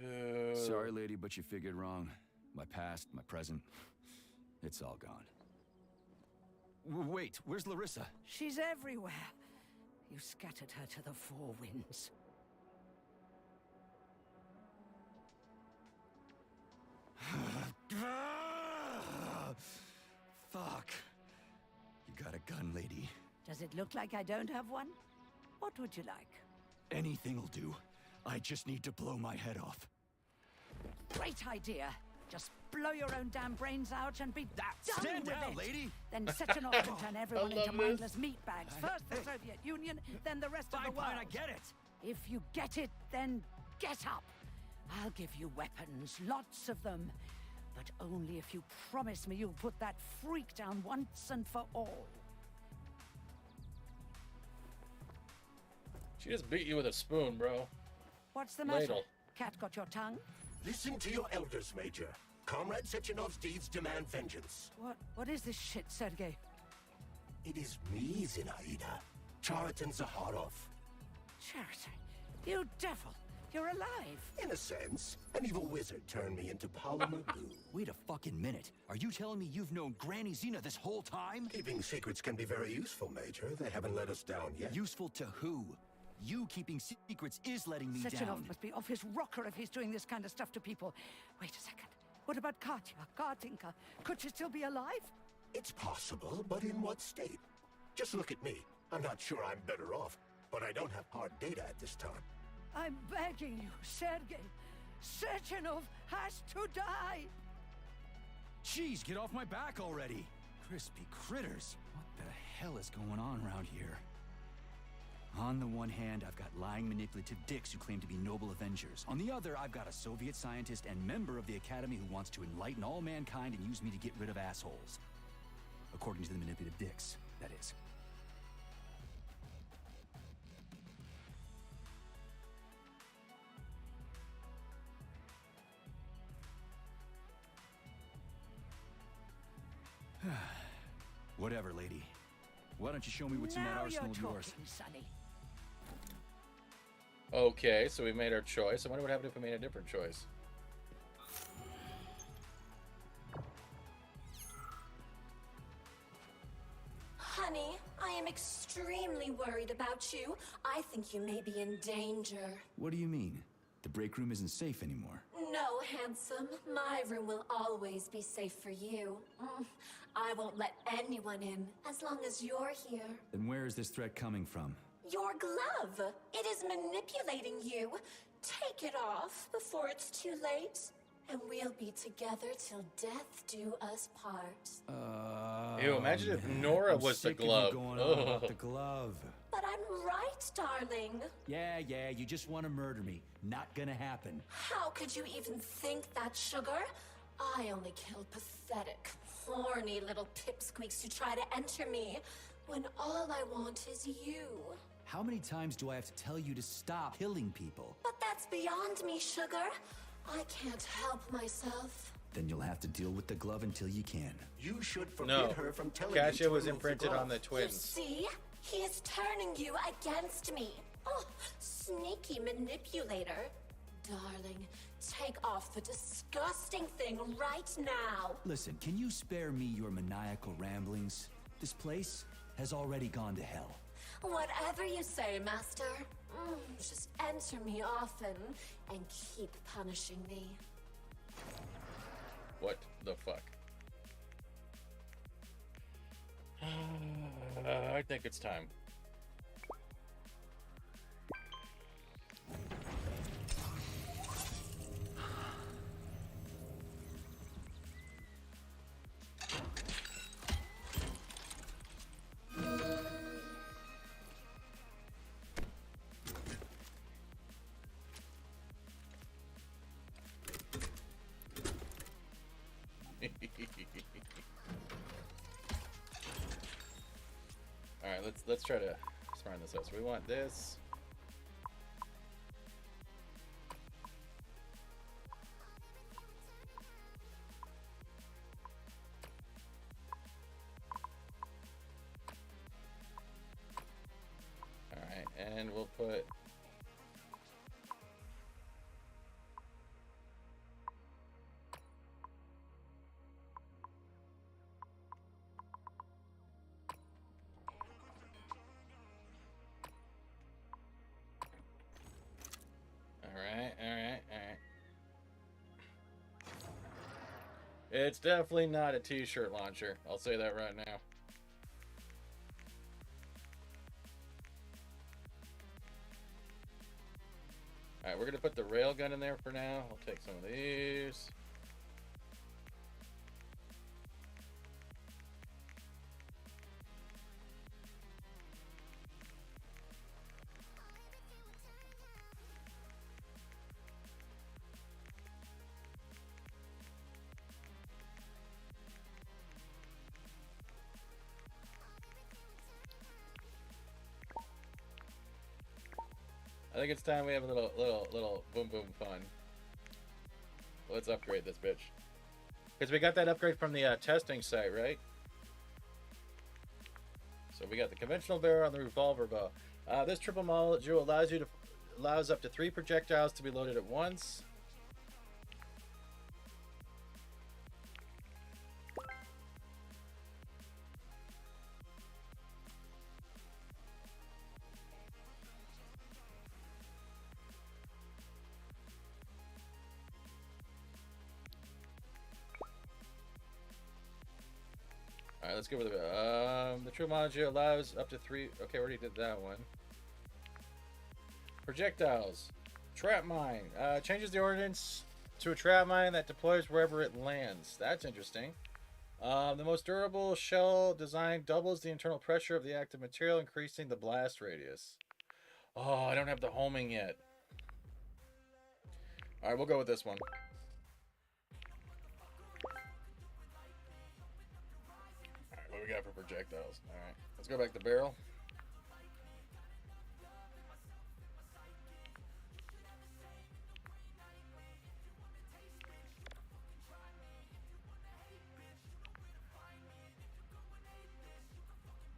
Dude. Sorry, lady, but you figured wrong. My past, my present, it's all gone. Wait, where's Larissa? She's everywhere. You scattered her to the four winds. Fuck. You got a gun, lady. Does it look like I don't have one? What would you like? Anything'll do. I just need to blow my head off. Great idea. Just blow your own damn brains out and be done Stand with down, it. lady. Then Sechenov can turn everyone love into this. mindless meatbags. First the Soviet Union, then the rest of the world. Fine, I get it. If you get it, then get up. I'll give you weapons, lots of them. But only if you promise me you'll put that freak down once and for all. She just beat you with a spoon, bro. What's the matter? Ladle. Cat got your tongue? Listen to your elders, Major. Comrade Sechenov's deeds demand vengeance. What is this shit, Sergei? It is me, Zinaida. Chariton Zaharov. Chariton, you devil. You're alive. In a sense, an evil wizard turned me into polymer goo. Wait a fucking minute. Are you telling me you've known Granny Xena this whole time? Keeping secrets can be very useful, Major. They haven't let us down yet. Useful to who? You keeping secrets is letting me Sechenov down. must be off his rocker if he's doing this kind of stuff to people. Wait a second. What about Katya, Kartinka? Could she still be alive? It's possible, but in what state? Just look at me. I'm not sure I'm better off, but I don't have hard data at this time. I'm begging you, Sergei. Sechenov has to die. Jeez, get off my back already. Crispy critters. What the hell is going on around here? On the one hand, I've got lying, manipulative dicks who claim to be noble avengers. On the other, I've got a Soviet scientist and member of the Academy who wants to enlighten all mankind and use me to get rid of assholes. According to the manipulative dicks, that is. Whatever, lady. Why don't you show me what's in that Now arsenal you're of yours? talking, Sonny. Okay, so we made our choice. I wonder what happened if we made a different choice. Honey, I am extremely worried about you. I think you may be in danger. What do you mean? The break room isn't safe anymore. No, handsome. My room will always be safe for you. I won't let anyone in as long as you're here. Then where is this threat coming from? Your glove. It is manipulating you. Take it off before it's too late. And we'll be together till death do us part. Ew, imagine if Nora I'm was the sick of you glove. going on about Ugh. the glove. But I'm right, darling. Yeah, you just want to murder me. Not gonna happen. How could you even think that, sugar? I only kill pathetic, horny little pipsqueaks who try to enter me, when all I want is you. How many times do I have to tell you to stop killing people? But that's beyond me, sugar. I can't help myself. Then you'll have to deal with the glove until you can. You should forbid No, her from telling Kasia you to was remove imprinted the on the glove. You twins. see? He is turning you against me. Oh, sneaky manipulator. Darling, take off the disgusting thing right now. Listen, can you spare me your maniacal ramblings? This place has already gone to hell. Whatever you say, Master. Just enter me often and keep punishing me. What the fuck? I think it's time. All right, let's try to smart this out. So we want this. All right, and we'll put. It's definitely not a t-shirt launcher. I'll say that right now. Alright, we're going to put the railgun in there for now. I'll take some of these. I think it's time we have a little boom boom fun. Let's upgrade this bitch. Because we got that upgrade from the testing site, right? So we got the conventional barrel and the revolver bow. This triple module allows up to 3 projectiles to be loaded at once. Alright, let's go with the true module allows up to 3. Okay, we already did that one. Projectiles. Trap mine. Changes the ordnance to a trap mine that deploys wherever it lands. That's interesting. The most durable shell design doubles the internal pressure of the active material, increasing the blast radius. Oh, I don't have the homing yet. Alright, we'll go with this one. What we got for projectiles? Alright, let's go back to barrel.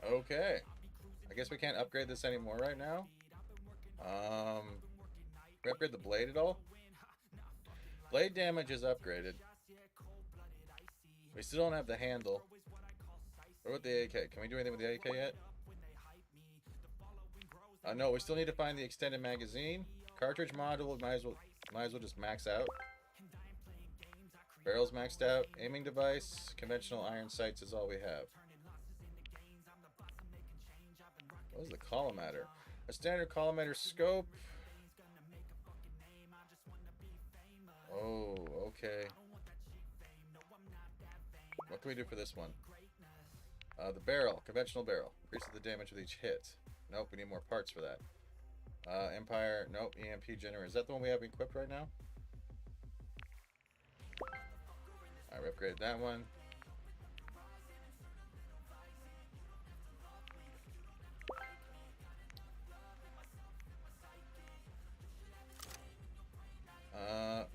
Okay. I guess we can't upgrade this anymore right now. We upgrade the blade at all? Blade damage is upgraded. We still don't have the handle. What about the AK? Can we do anything with the AK yet? No, we still need to find the extended magazine. Cartridge module might as well just max out. Barrel's maxed out. Aiming device, conventional iron sights is all we have. What is the collimator? A standard collimator scope. Oh, okay. What can we do for this one? The barrel, conventional barrel. Increases the damage with each hit. Nope, we need more parts for that. Empire, nope. EMP generator. Is that the one we have equipped right now? Alright, we upgraded that one.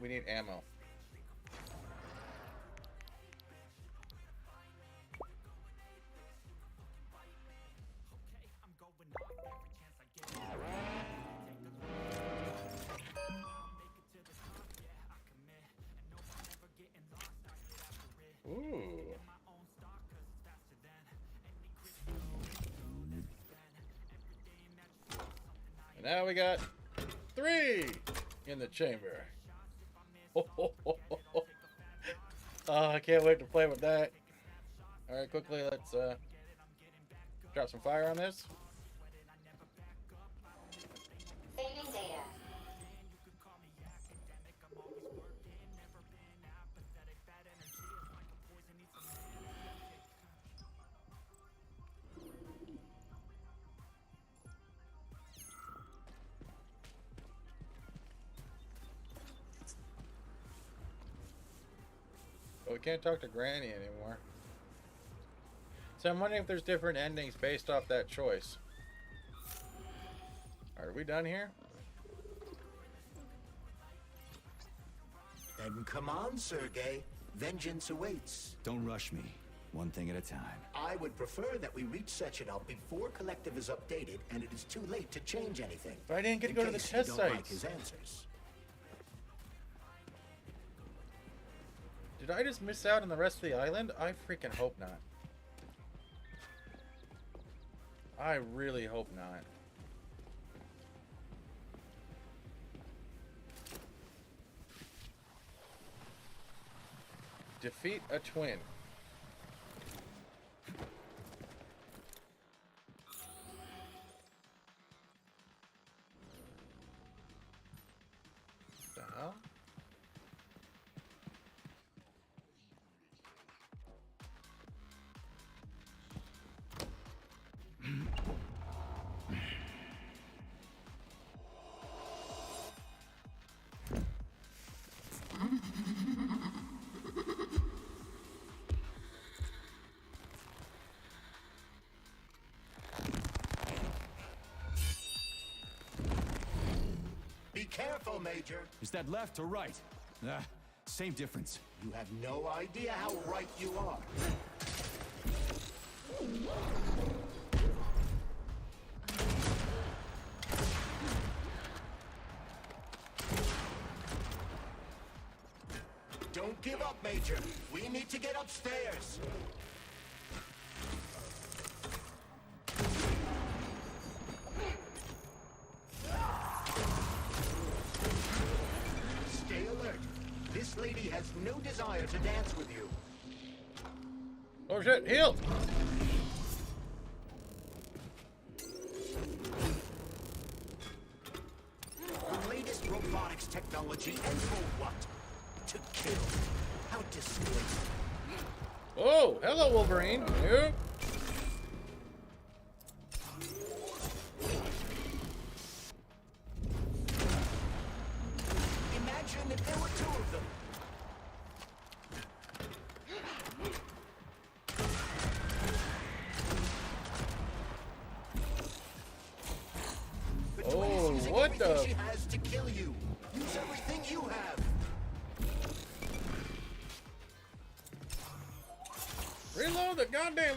We need ammo. Ooh. And now we got 3 in the chamber. Oh, I can't wait to play with that. Alright, quickly, let's drop some fire on this. Saving data. But we can't talk to Granny anymore. So I'm wondering if there's different endings based off that choice. Are we done here? Then come on, Sergei. Vengeance awaits. Don't rush me. One thing at a time. I would prefer that we reach Sechenov before Collective is updated and it is too late to change anything. But I didn't get to go to the test don't like sites. his answers. Did I just miss out on the rest of the island? I freaking hope not. I really hope not. Defeat a twin. The hell? Be careful, Major. Is that left or right? Same difference. You have no idea how right you are. Don't give up, Major. We need to get upstairs. Stay alert. This lady has no desire to dance with you. Oh shit, heal! The latest robotics technology, and for what? To kill. How disgraceful. Oh, hello, Wolverine. You? Imagine if there were two of them. But Oh, Dwayne's using what everything the- she has to kill you. Use everything you have. Reload the goddamn...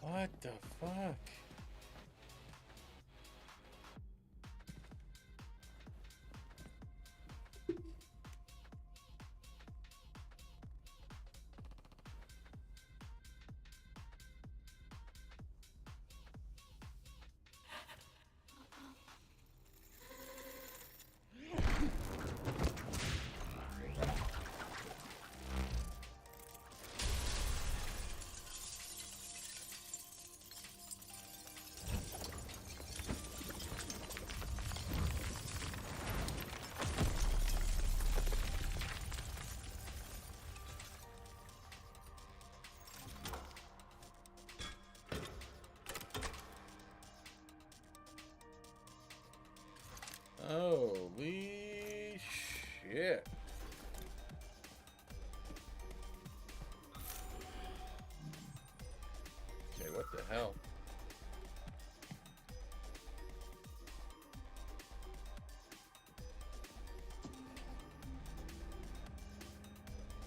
What the fuck? Holy shit. Okay, what the hell?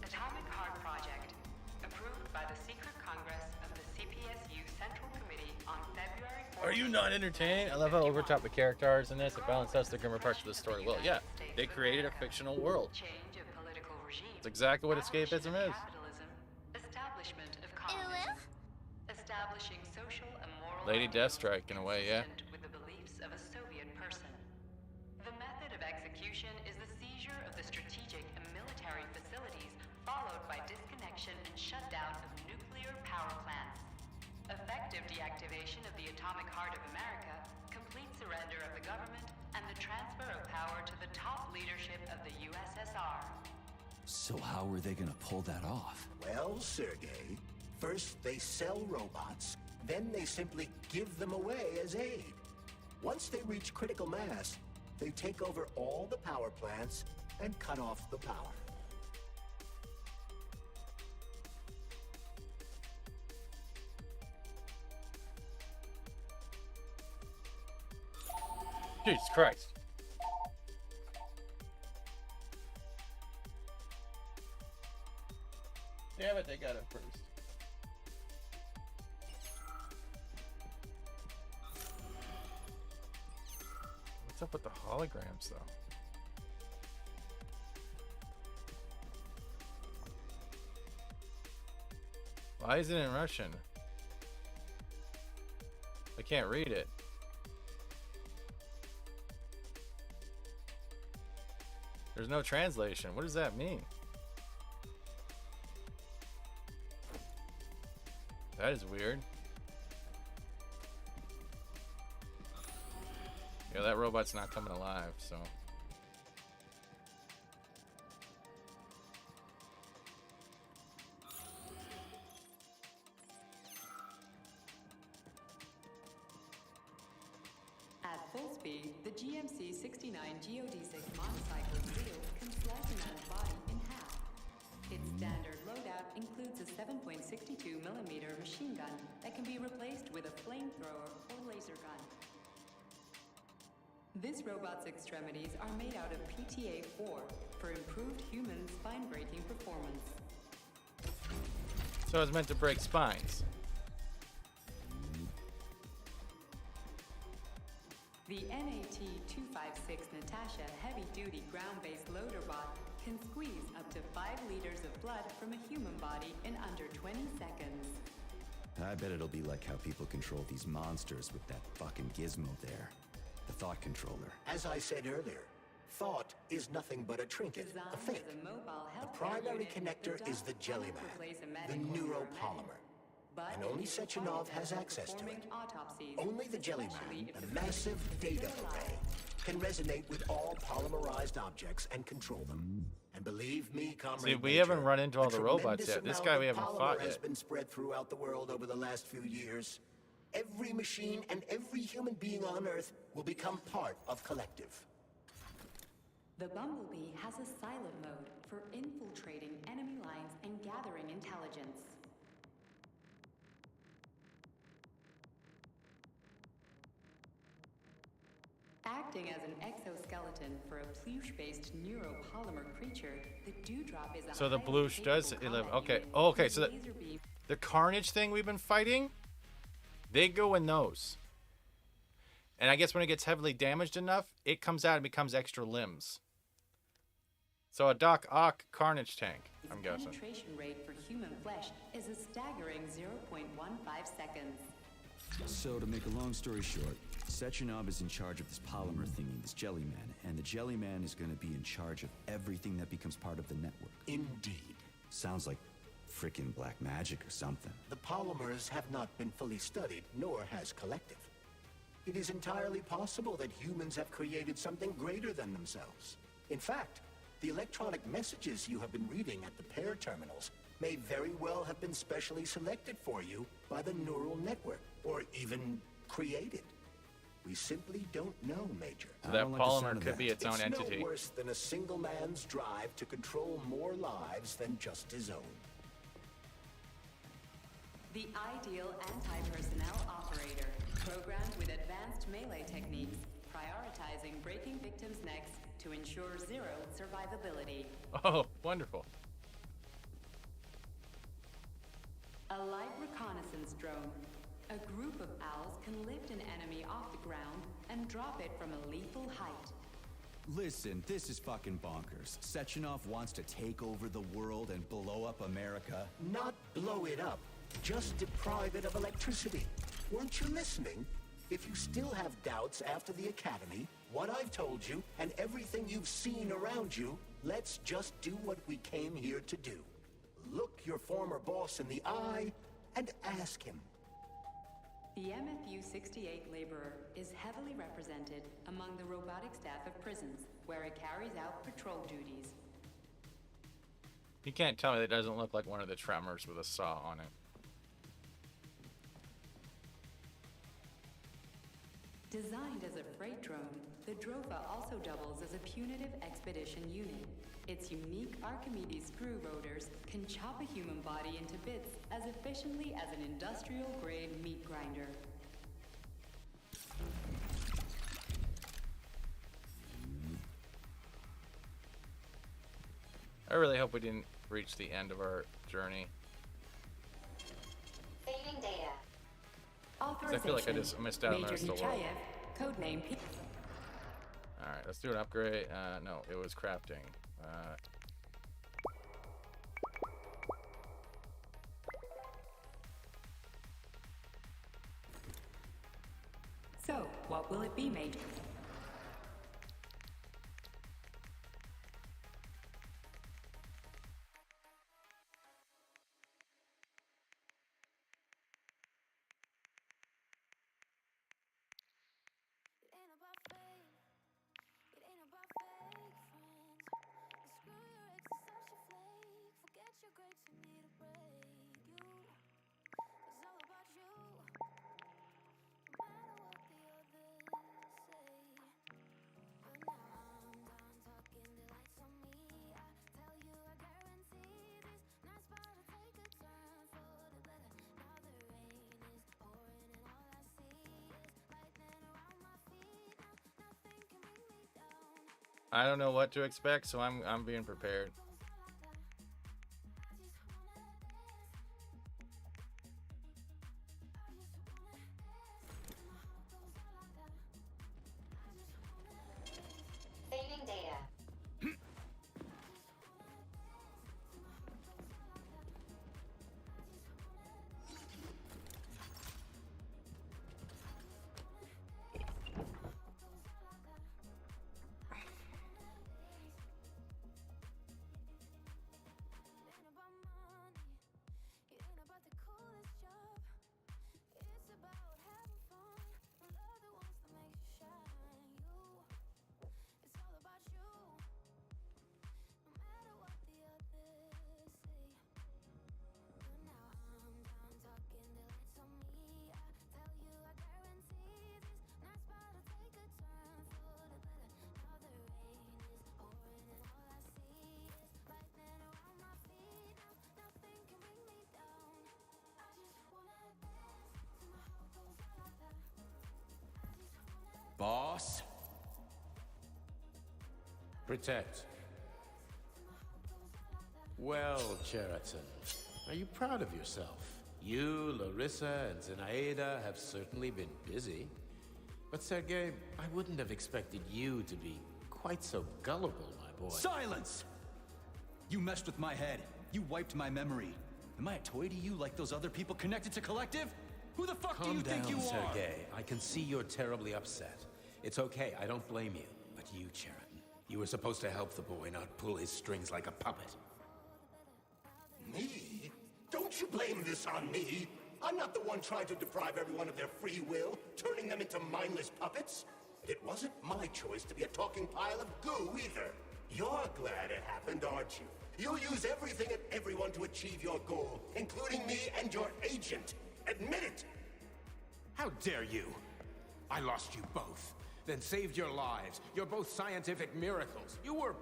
Atomic Heart Project, approved by the Secret Congress of the CPSU Central Committee on February 14th. Are you not entertained? I love how over top the characters in this. It balances out the grimmer parts of the story. Well, yeah, they created a fictional world. Change of political regime. It's exactly what escapism is. Capitalism, establishment of communism, establishing social and moral Lady Deathstrike in a way, yeah. consistent with the beliefs of a Soviet person. The method of execution is the seizure of the strategic and military facilities, followed by disconnection and shutdown of nuclear power plants. Effective deactivation of the atomic heart of America, complete surrender of the government, and the transfer of power to the top leadership of the USSR. So how are they gonna pull that off? Well, Sergei, first they sell robots, then they simply give them away as aid. Once they reach critical mass, they take over all the power plants and cut off the power. Jesus Christ. Damn it, they got it first. What's up with the holograms, though? Why is it in Russian? I can't read it. There's no translation. What does that mean? That is weird. Yeah, that robot's not coming alive, so. At full speed, the GMC 69 geodesic monocycle wheel can slice a man's body in half. Its standard loadout includes a 7.62mm machine gun that can be replaced with a flamethrower or laser gun. This robot's extremities are made out of PTA-4 for improved human spine-breaking performance. So it's meant to break spines. The NAT-256 Natasha heavy-duty ground-based loader bot can squeeze up to 5 liters of blood from a human body in under 20 seconds. I bet it'll be like how people control these monsters with that fucking gizmo there. The thought controller. As I said earlier, thought is nothing but a trinket, a fake. The primary connector is the Jellyman, the neuropolymer. And only Sechenov has access to it. Only the Jellyman, a massive data array, can resonate with all polymerized objects and control them. And believe me, Comrade See, we Major, haven't run into all a the robots tremendous yet. This amount guy we of haven't polymer fought has yet. been spread throughout the world over the last few years. Every machine and every human being on Earth will become part of Collective. The Bumblebee has a silent mode for infiltrating enemy lines and gathering intelligence. Acting as an exoskeleton for a pluche-based neuropolymer creature, the Dewdrop is a So the highly Bluche does capable 11. combat Okay. unit Oh, okay. with So the, laser beam. the Carnage thing we've been fighting, they go in those. And I guess when it gets heavily damaged enough, it comes out and becomes extra limbs. So a Doc Ock Carnage tank, I'm guessing. Penetration rate for human flesh is a staggering 0.15 seconds. So, to make a long story short, Sechenov is in charge of this polymer thingy, this Jellyman, and the Jellyman is going to be in charge of everything that becomes part of the network. Indeed. Sounds like frickin' black magic or something. The polymers have not been fully studied, nor has Collective. It is entirely possible that humans have created something greater than themselves. In fact, the electronic messages you have been reading at the pair terminals may very well have been specially selected for you by the neural network, or even created. We simply don't know, Major. So that polymer could be its own entity. It's no worse than a single man's drive to control more lives than just his own. The ideal anti-personnel operator, programmed with advanced melee techniques, prioritizing breaking victims' necks to ensure zero survivability. Oh, wonderful. A light reconnaissance drone. A group of owls can lift an enemy off the ground and drop it from a lethal height. Listen, this is fucking bonkers. Sechenov wants to take over the world and blow up America. Not blow it up, just deprive it of electricity. Weren't you listening? If you still have doubts after the Academy, what I've told you, and everything you've seen around you, let's just do what we came here to do. Look your former boss in the eye and ask him. The MFU-68 laborer is heavily represented among the robotic staff of prisons, where it carries out patrol duties. You can't tell me that it doesn't look like one of the Tremors with a saw on it. Designed as a freight drone, the Drofa also doubles as a punitive expedition unit. Its unique Archimedes screw rotors can chop a human body into bits as efficiently as an industrial-grade meat grinder. I really hope we didn't reach the end of our journey. Fading data. 'Cause I feel like I just missed out on the rest of the world. Codename P. All right, let's do an upgrade. No, it was crafting. So, what will it be, Major? I don't know what to expect, so I'm being prepared. Saving data. Boss? Protect. Well, Cheriton, are you proud of yourself? You, Larissa, and Zenaida have certainly been busy. But Sergei, I wouldn't have expected you to be quite so gullible, my boy. Silence! You messed with my head. You wiped my memory. Am I a toy to you like those other people connected to Collective? Who the fuck do you think you are? Calm down, Sergei. I can see you're terribly upset. It's okay, I don't blame you. But you, Cheriton, you were supposed to help the boy, not pull his strings like a puppet. Me? Don't you blame this on me? I'm not the one trying to deprive everyone of their free will, turning them into mindless puppets. It wasn't my choice to be a talking pile of goo either. You're glad it happened, aren't you? You'll use everything and everyone to achieve your goal, including me and your agent. Admit it! How dare you? I lost you both, then saved your lives. You're both scientific miracles. You are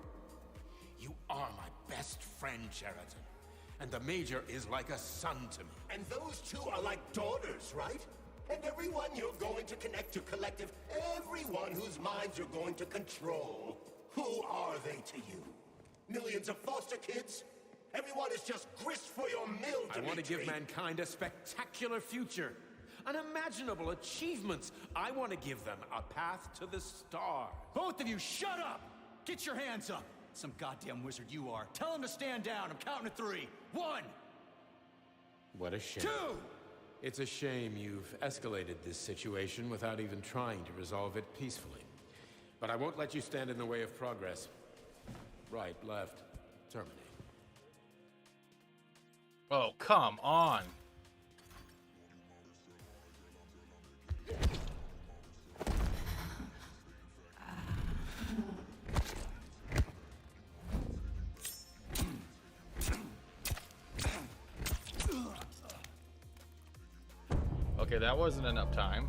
my best friend, Cheriton. And the Major is like a son to me. And those two are like daughters, right? And everyone you're going to connect to Collective, everyone whose minds you're going to control. Who are they to you? Millions of foster kids? Everyone is just grist for your mill, Dimitri. I want to give mankind a spectacular future. Unimaginable achievements. I want to give them a path to the stars. Both of you, shut up! Get your hands up! Some goddamn wizard you are. Tell him to stand down. I'm counting to 3. 1! What a shame. 2! It's a shame you've escalated this situation without even trying to resolve it peacefully. But I won't let you stand in the way of progress. Right, left, terminate. Oh, come on. Okay, that wasn't enough time.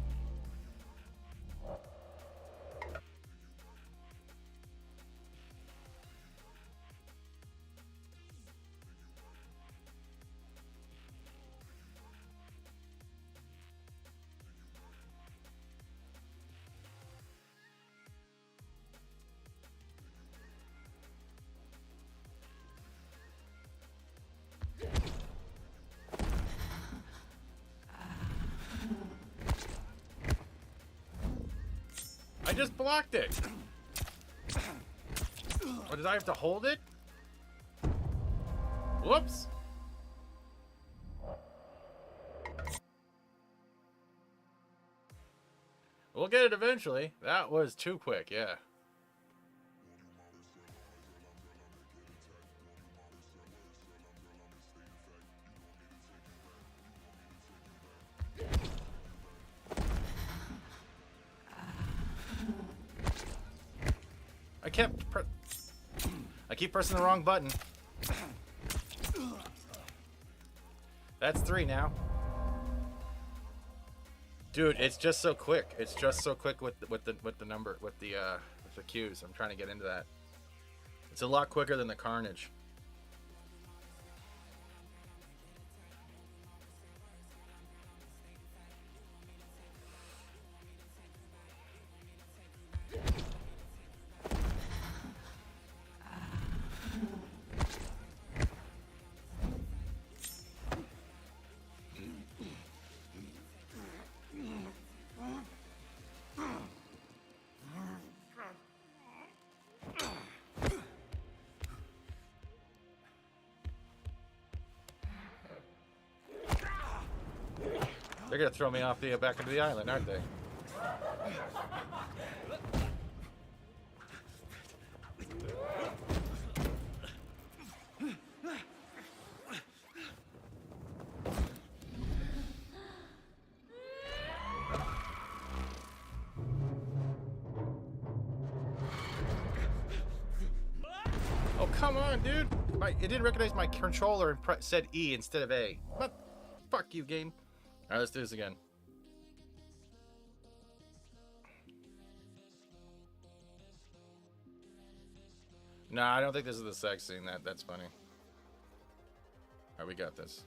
I just blocked it. Oh, did I have to hold it? Whoops. We'll get it eventually. That was too quick, yeah. I keep pressing the wrong button. That's 3 now. Dude, it's just so quick. It's just so quick with the cues. I'm trying to get into that. It's a lot quicker than the Carnage. They're gonna throw me off the back into the island, aren't they? Oh, come on, dude! It didn't recognize my controller and said E instead of A. What? Fuck you, game. Alright, let's do this again. Nah, I don't think this is the sex scene. That's funny. Alright, we got this.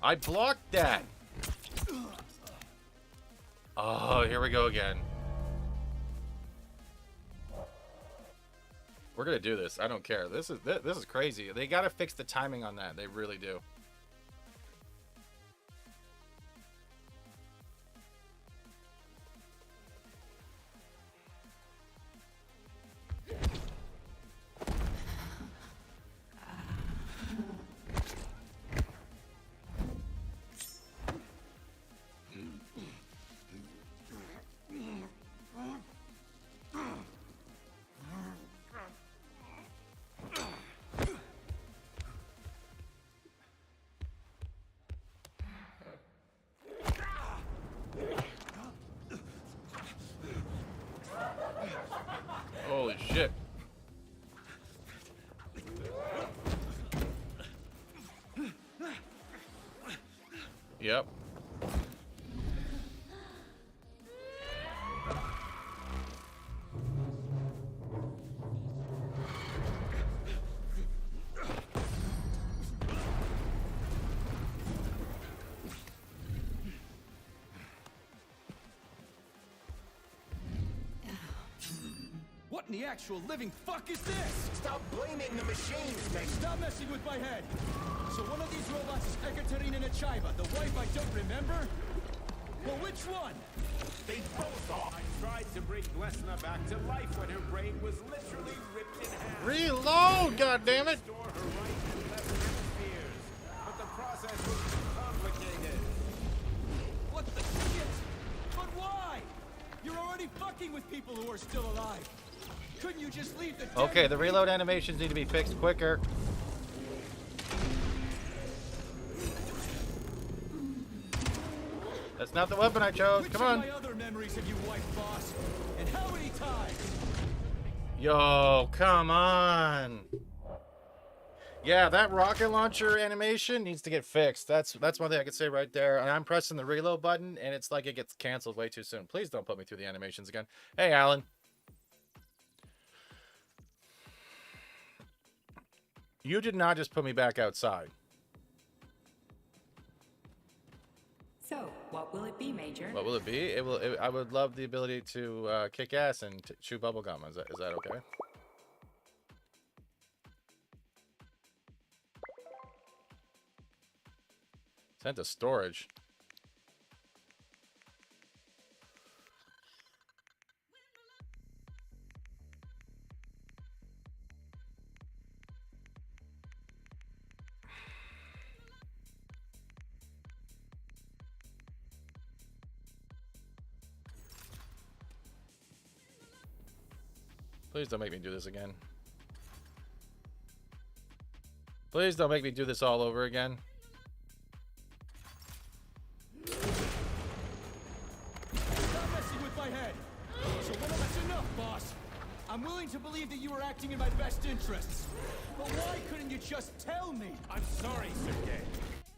I blocked that! Oh, here we go again. We're gonna do this. I don't care. This is crazy. They gotta fix the timing on that. They really do. Holy shit. Yep. What in the actual living fuck is this? Stop blaming the machines, mate. Stop messing with my head. So one of these robots is Ekaterina Nechaeva, the wife I don't remember? Well, which one? They both are. I tried to bring Glesna back to life when her brain was literally ripped in half. Reload, goddammit! Restore her right and left hemispheres. But the process was too complicated. What the shit? But why? You're already fucking with people who are still alive. Couldn't you just leave the Okay, the reload animations need to be fixed quicker. That's not the weapon I chose. Come on. Which of my other memories have you wiped, boss? And how many times? Yo, come on. Yeah, that rocket launcher animation needs to get fixed. That's one thing I could say right there. And I'm pressing the reload button, and it's like it gets canceled way too soon. Please don't put me through the animations again. Hey, Alan. You did not just put me back outside. So, what will it be, Major? What will it be? I would love the ability to kick ass and chew bubblegum. Is that okay? Sent to storage. Please don't make me do this again. Please don't make me do this all over again. Stop messing with my head. So that's enough, boss. I'm willing to believe that you were acting in my best interests. But why couldn't you just tell me? I'm sorry, Sergei.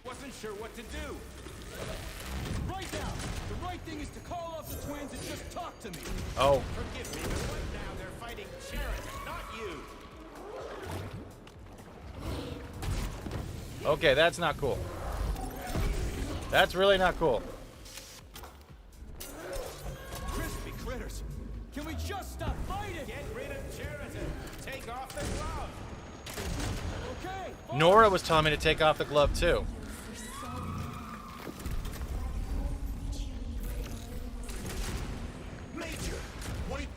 Wasn't sure what to do. Right now, the right thing is to call off the twins and just talk to me. Oh. Forgive me, but right now they're fighting Sheridan, not you. Okay, that's not cool. That's really not cool. Crispy critters. Can we just stop fighting? Get rid of Sheridan. Take off the glove. Okay. Nora was telling me to take off the glove too. Major, wait.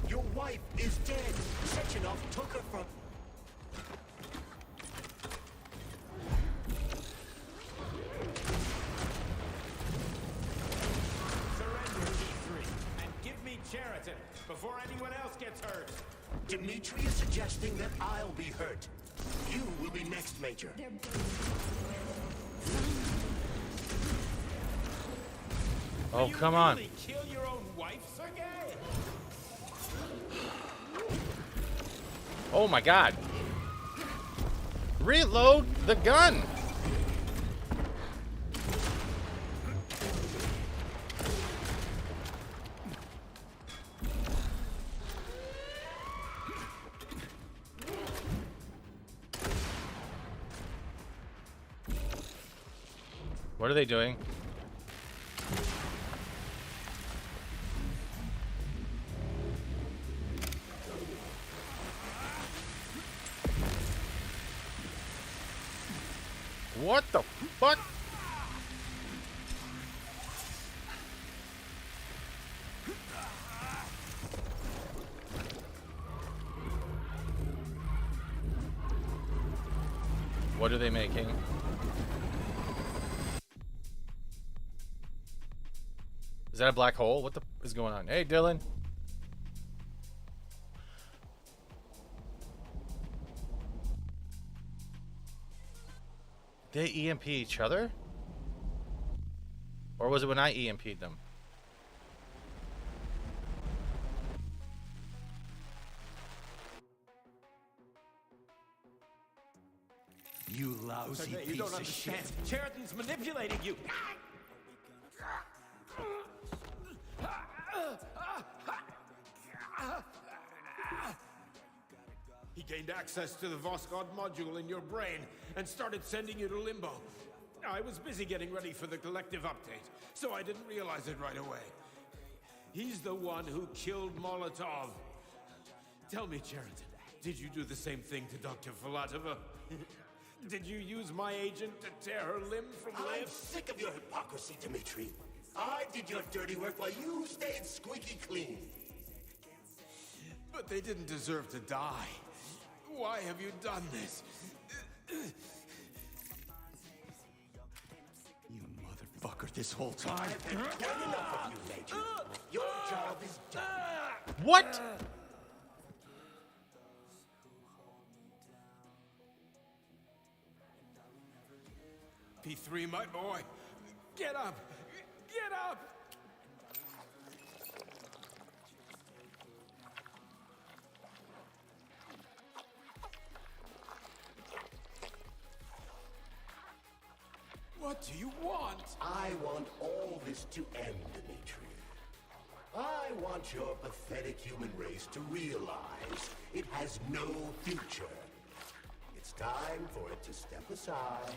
Your wife is dead. Sechenov took her from... Surrender, E3, and give me Sheridan before anyone else gets hurt. Dmitri is suggesting that I'll be hurt. You will be next, Major. Oh, come on. Really kill your own wife, Sergei? Oh my god. Reload the gun. What are they doing? What the fuck? What are they making? Is that a black hole? What the is going on? Hey, Dylan. They EMP each other? Or was it when I EMP'd them? You lousy Sergei, you piece don't of understand. shit. Sheridan's manipulating you. He gained access to the Voskhod module in your brain and started sending you to limbo. I was busy getting ready for the collective update, so I didn't realize it right away. He's the one who killed Molotov. Tell me, Sheridan, did you do the same thing to Dr. Filatova? Did you use my agent to tear her limb from I'm limb? sick of your hypocrisy, Dmitri. I did your dirty work while you stayed squeaky clean. But they didn't deserve to die. Why have you done this? You motherfucker this whole time. I've had quite enough of you, Major. Your job is done. What? P3, my boy. Get up! Get up! What do you want? I want all this to end, Dmitri. I want your pathetic human race to realize it has no future. It's time for it to step aside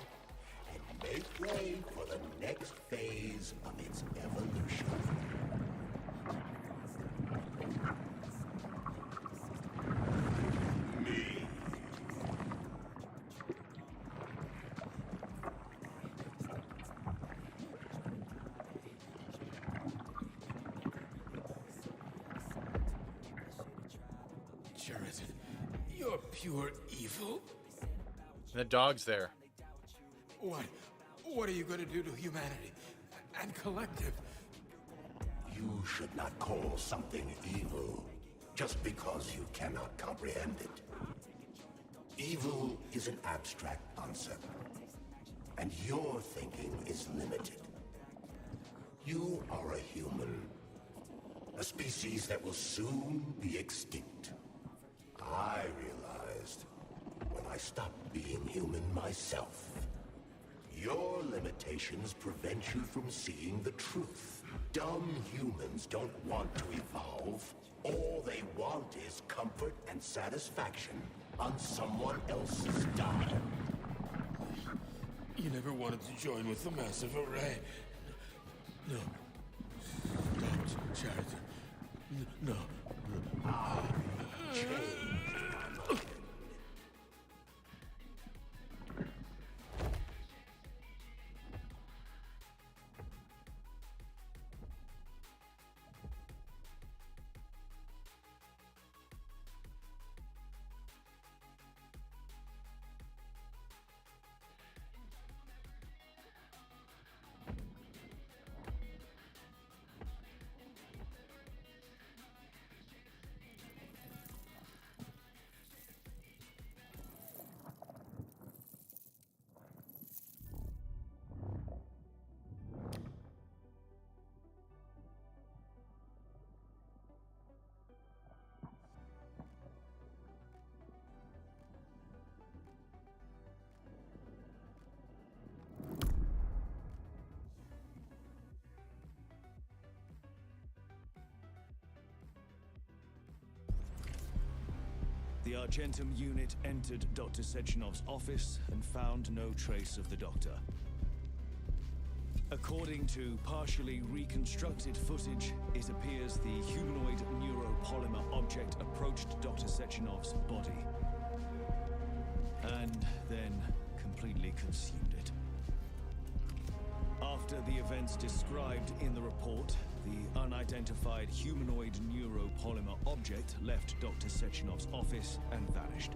and make way for the next phase of its evolution. pure evil? The dog's there. What are you going to do to humanity and collective? You should not call something evil just because you cannot comprehend it. Evil is an abstract concept, and your thinking is limited. You are a human, a species that will soon be extinct. I realized when I stopped being human myself. Your limitations prevent you from seeing the truth. Dumb humans don't want to evolve. All they want is comfort and satisfaction on someone else's dime. You never wanted to join with the massive array. No. Don't, Chariton. No. The Argentum unit entered Dr. Sechenov's office and found no trace of the doctor. According to partially reconstructed footage, it appears the humanoid neuropolymer object approached Dr. Sechenov's body and then completely consumed it. After the events described in the report, the unidentified humanoid neuropolymer object left Dr. Sechenov's office and vanished.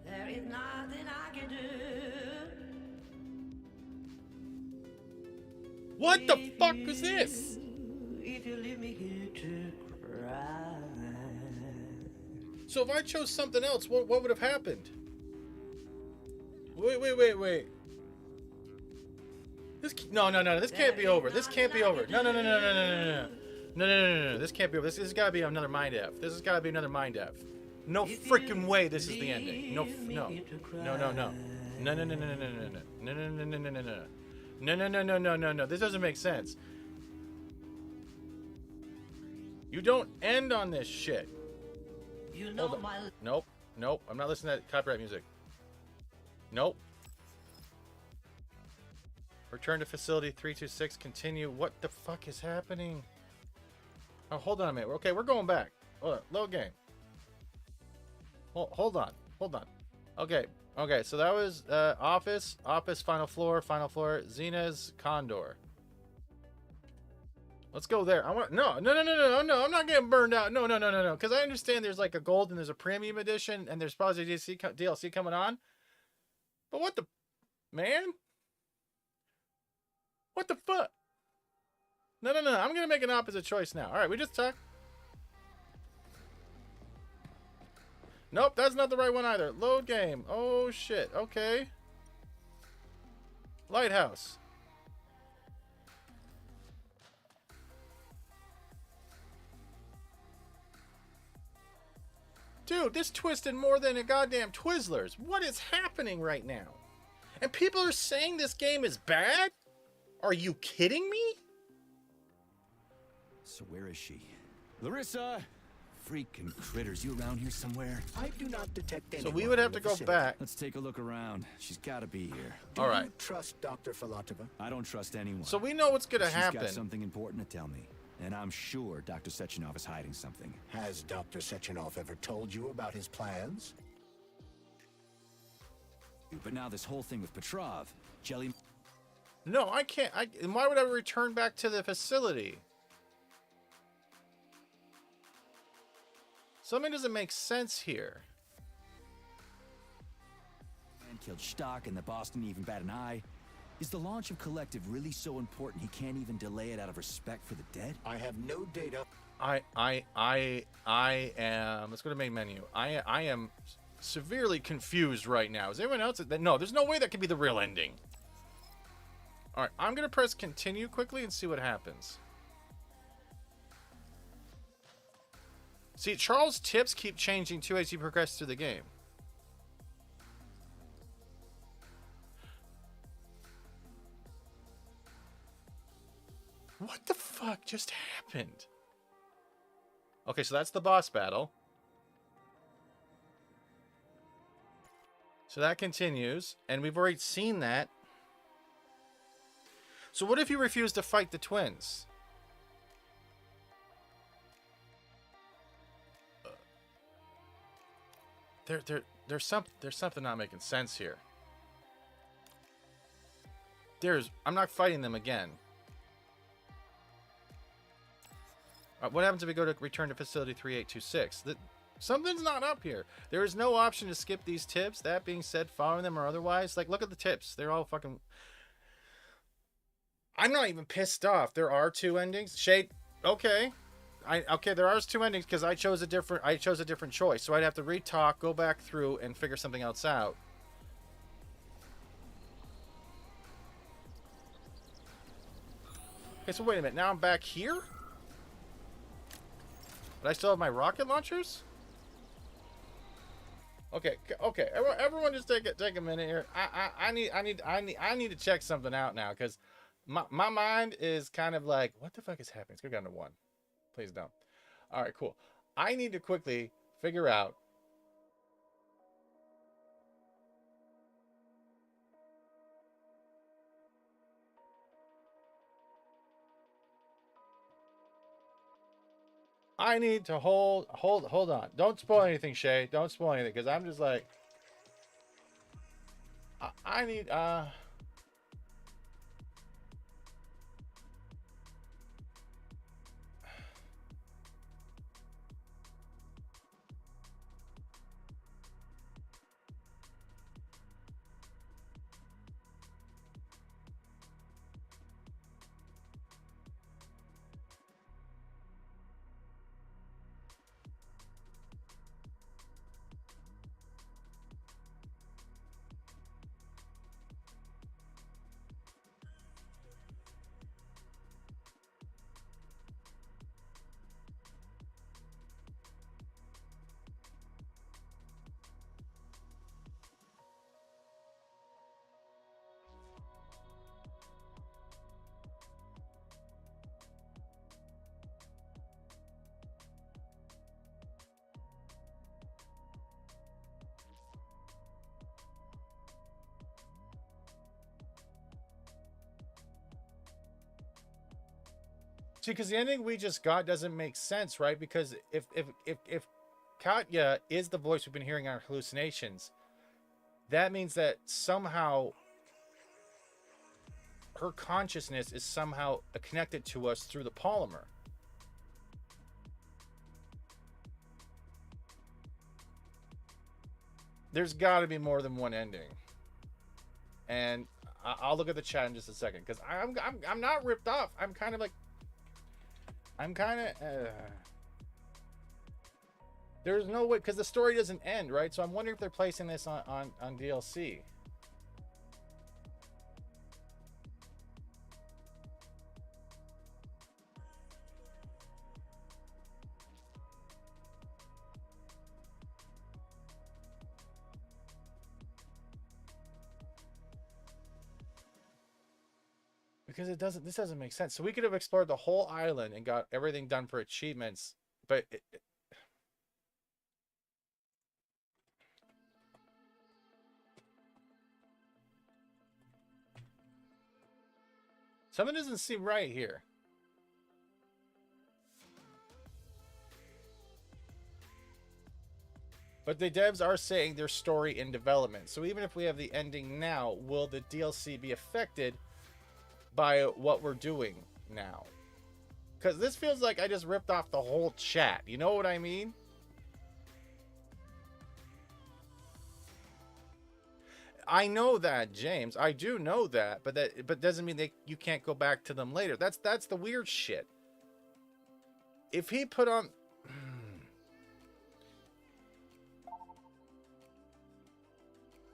There is nothing I can do. What the fuck is this? If you leave me here to cry. So if I chose something else, what would have happened? Wait. No. This can't be over. This can't be over. No. This can't be over. This has got to be another mind F. This has got to be another mind F. No freaking way this is the ending. No. No. This doesn't make sense. You don't end on this shit. You know my... Nope. I'm not listening to that copyright music. Nope. Return to facility 326. Continue. What the fuck is happening? Oh, hold on a minute. Okay, we're going back. Hold on. Load game. Hold on. Okay, so that was office, final floor, Xena's Condor. Let's go there. No, I'm not getting burned out. No, because I understand there's like a gold and there's a premium edition and there's probably DLC coming on. But what the, man? What the fuck? No, I'm gonna make an opposite choice now. All right, we just talked. Nope, that's not the right one either. Load game. Oh, shit. Okay. Lighthouse. Dude, this twisted more than a goddamn Twizzlers. What is happening right now? And people are saying this game is bad? Are you kidding me? So where is she? Larissa! Freaking critters, you around here somewhere? I do not detect anyone. So we would have in to the go vicinity. back. Let's take a look around. She's gotta be here. Do All right. you trust Dr. Filatova? I don't trust anyone. So we know what's gonna She's happen. got something important to tell me. And I'm sure Dr. Sechenov is hiding something. Has Dr. Sechenov ever told you about his plans? But now this whole thing with Petrov, Jelly... No, I can't. Why would I return back to the facility? Something doesn't make sense here. Man killed Stock and the boss didn't even bat an eye. Is the launch of Collective really so important he can't even delay it out of respect for the dead? I have no data. I am. Let's go to main menu. I am severely confused right now. Is anyone else? No, there's no way that could be the real ending. All right, I'm gonna press continue quickly and see what happens. See, Charles' tips keep changing too as you progress through the game. What the fuck just happened? Okay, so that's the boss battle. So that continues, and we've already seen that. So what if you refuse to fight the twins? There's something not making sense here. I'm not fighting them again. What happens if we go to return to facility 3826? Something's not up here. There is no option to skip these tips. That being said, following them or otherwise, like, look at the tips. They're all fucking... I'm not even pissed off. There are two endings. Shade, okay. Okay, there are two endings because I chose a different choice. So I'd have to re-talk, go back through, and figure something else out. Okay, so wait a minute. Now I'm back here? But I still have my rocket launchers? Okay. Everyone, just take a minute here. I need to check something out now because my mind is kind of like, what the fuck is happening? Let's go down to 1. Please don't. All right, cool. I need to quickly figure out. I need to hold on. Don't spoil anything, Shay. Don't spoil anything, because I'm just like, I need, see, because the ending we just got doesn't make sense, right? Because if Katya is the voice we've been hearing in our hallucinations, that means that somehow her consciousness is somehow connected to us through the polymer. There's got to be more than one ending, and I'll look at the chat in just a second because I'm not ripped off. I'm kind of like. There's no way, because the story doesn't end, right? So I'm wondering if they're placing this on DLC. Because this doesn't make sense. So we could have explored the whole island and got everything done for achievements, but something doesn't seem right here. But the devs are saying there's story in development. So even if we have the ending now, will the DLC be affected by what we're doing now? Because this feels like I just ripped off the whole chat. You know what I mean? I know that, James. I do know that, but doesn't mean you can't go back to them later. That's the weird shit. If he put on...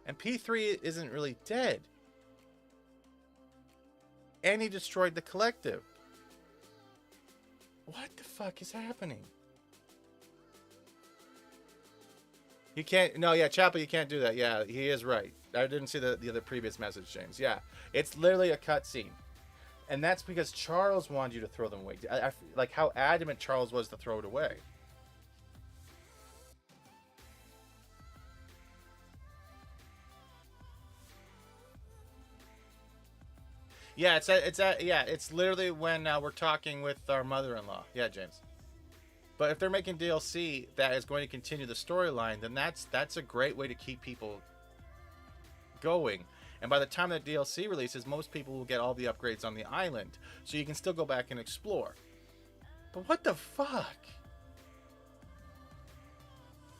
And P3 isn't really dead. And he destroyed the collective. What the fuck is happening? You can't... No, yeah, Chapel, you can't do that. Yeah, he is right. I didn't see the other previous message, James. Yeah, it's literally a cutscene. And that's because Charles wanted you to throw them away. Like how adamant Charles was to throw it away. Yeah, it's literally when we're talking with our mother-in-law. Yeah, James. But if they're making DLC that is going to continue the storyline, then that's a great way to keep people going. And by the time that DLC releases, most people will get all the upgrades on the island, so you can still go back and explore. But what the fuck?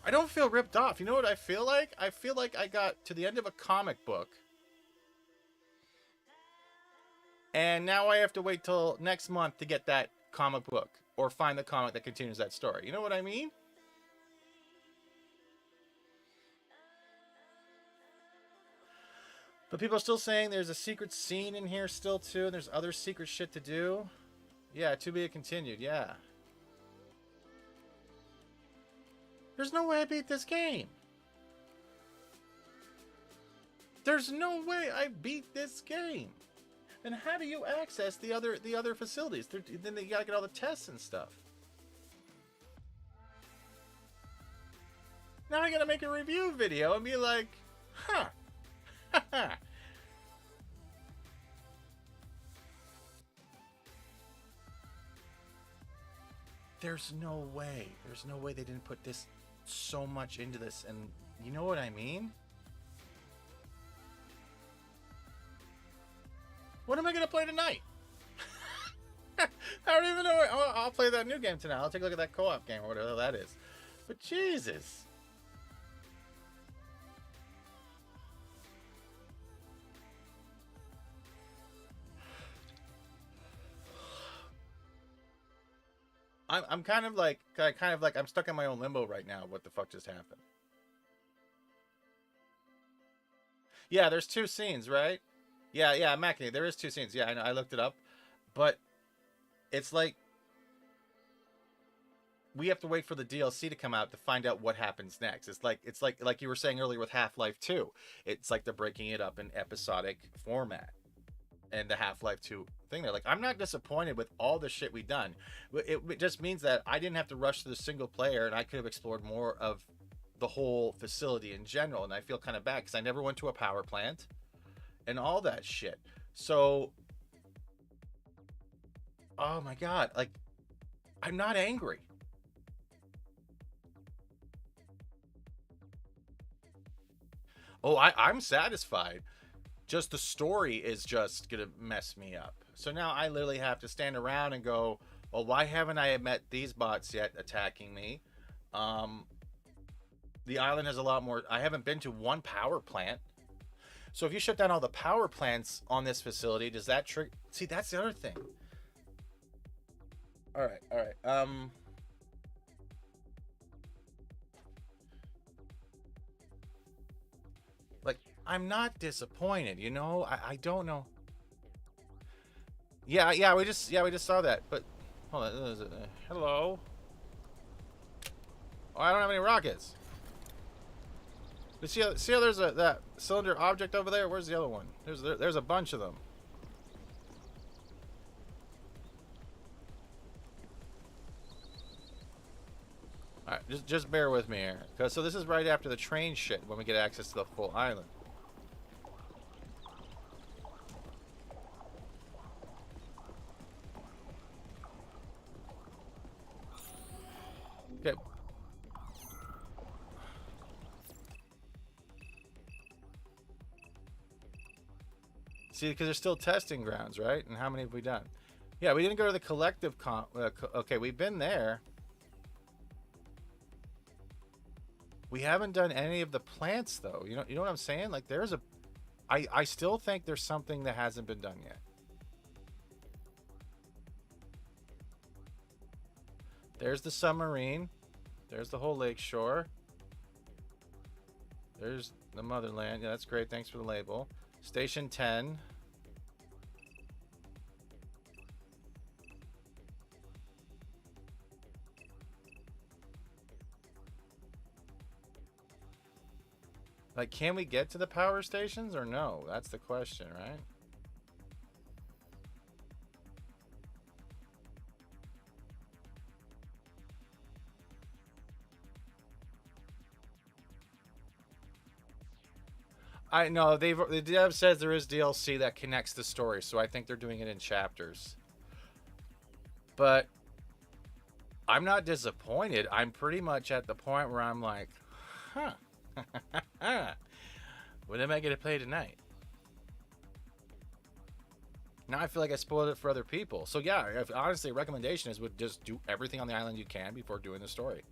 I don't feel ripped off. You know what I feel like? I feel like I got to the end of a comic book, and now I have to wait till next month to get that comic book or find the comic that continues that story. You know what I mean? But people are still saying there's a secret scene in here still too, and there's other secret shit to do. Yeah, to be continued, yeah. There's no way I beat this game. There's no way I beat this game. And how do you access the other facilities? Then you gotta get all the tests and stuff. Now I gotta make a review video and be like, huh. There's no way. There's no way they didn't put this so much into this. And you know what I mean? What am I going to play tonight? I don't even know. I'll play that new game tonight. I'll take a look at that co-op game or whatever that is. But Jesus. I'm kind of like I'm stuck in my own limbo right now. What the fuck just happened? Yeah, there's 2 scenes, right? Yeah, Mackie, there is 2 scenes. Yeah, I know. I looked it up, but it's like we have to wait for the DLC to come out to find out what happens next. It's like you were saying earlier with Half-Life 2. It's like they're breaking it up in episodic format. And the Half-Life 2 thing there. Like, I'm not disappointed with all the shit we've done. It just means that I didn't have to rush to the single player, and I could have explored more of the whole facility in general. And I feel kind of bad because I never went to a power plant and all that shit. So, oh my God, like, I'm not angry. Oh, I'm satisfied. Just the story is just gonna mess me up. So now I literally have to stand around and go, well, why haven't I met these bots yet attacking me? The island has a lot more. I haven't been to one power plant. So if you shut down all the power plants on this facility, does that trigger? See, that's the other thing. All right. Like, I'm not disappointed, you know. I don't know. Yeah, we just saw that. But hold on, hello. Oh, I don't have any rockets. See how there's that cylinder object over there? Where's the other one? There's a bunch of them. just bear with me here. Cause so this is right after the train shit when we get access to the full island. Okay. See, because there's still testing grounds, right? And how many have we done? Yeah, we didn't go to the collective okay, we've been there. We haven't done any of the plants, though. You know what I'm saying? Like, there's a... I still think there's something that hasn't been done yet. There's the submarine. There's the whole lake shore. There's the motherland. Yeah, that's great. Thanks for the label. Station 10. Like, can we get to the power stations or no? That's the question, right? I know the dev says there is DLC that connects the story, so I think they're doing it in chapters. But I'm not disappointed. I'm pretty much at the point where I'm like, huh. When am I going to play tonight? Now I feel like I spoiled it for other people. So yeah, honestly, a recommendation is would just do everything on the island you can before doing the story.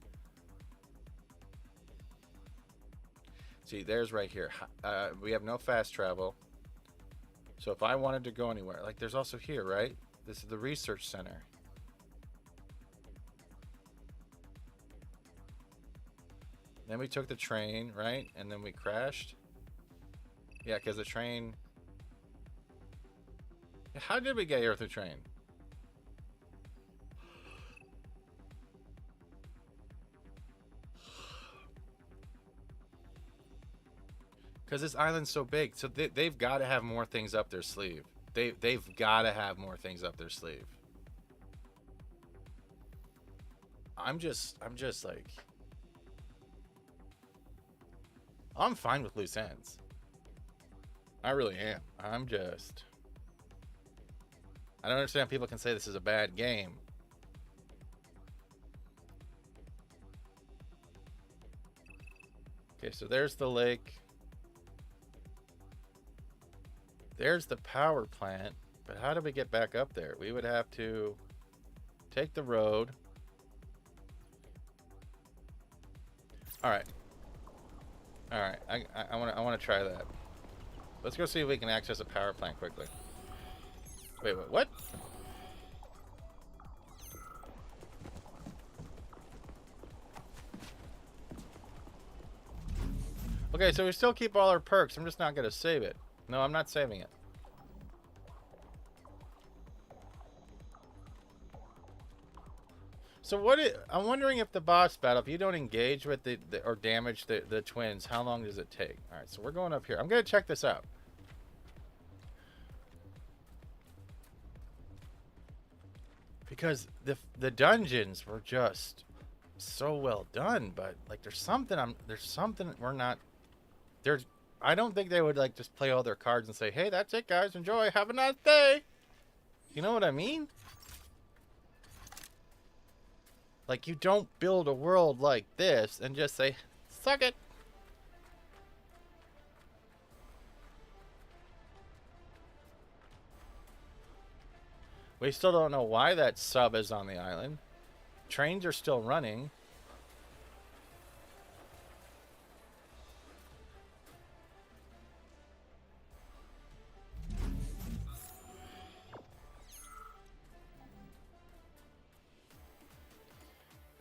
See, there's right here. We have no fast travel. So if I wanted to go anywhere, like there's also here, right? This is the research center. Then we took the train, right? And then we crashed. Yeah, because the train... How did we get here with the train? Because this island's so big. So they've got to have more things up their sleeve. They've got to have more things up their sleeve. I'm just like... I'm fine with loose ends. I really am. I don't understand how people can say this is a bad game. Okay, so there's the lake. There's the power plant. But how do we get back up there? We would have to take the road. All right. All right, I want to try that. Let's go see if we can access a power plant quickly. Wait, what? Okay, so we still keep all our perks. I'm just not going to save it. No, I'm not saving it. So I'm wondering if the boss battle, if you don't engage with or damage the twins, how long does it take? All right, so we're going up here. I'm going to check this out. Because the dungeons were just so well done, but like there's something we're not I don't think they would like just play all their cards and say, "Hey, that's it guys, enjoy, have a nice day." You know what I mean? Like, you don't build a world like this and just say, suck it. We still don't know why that sub is on the island. Trains are still running.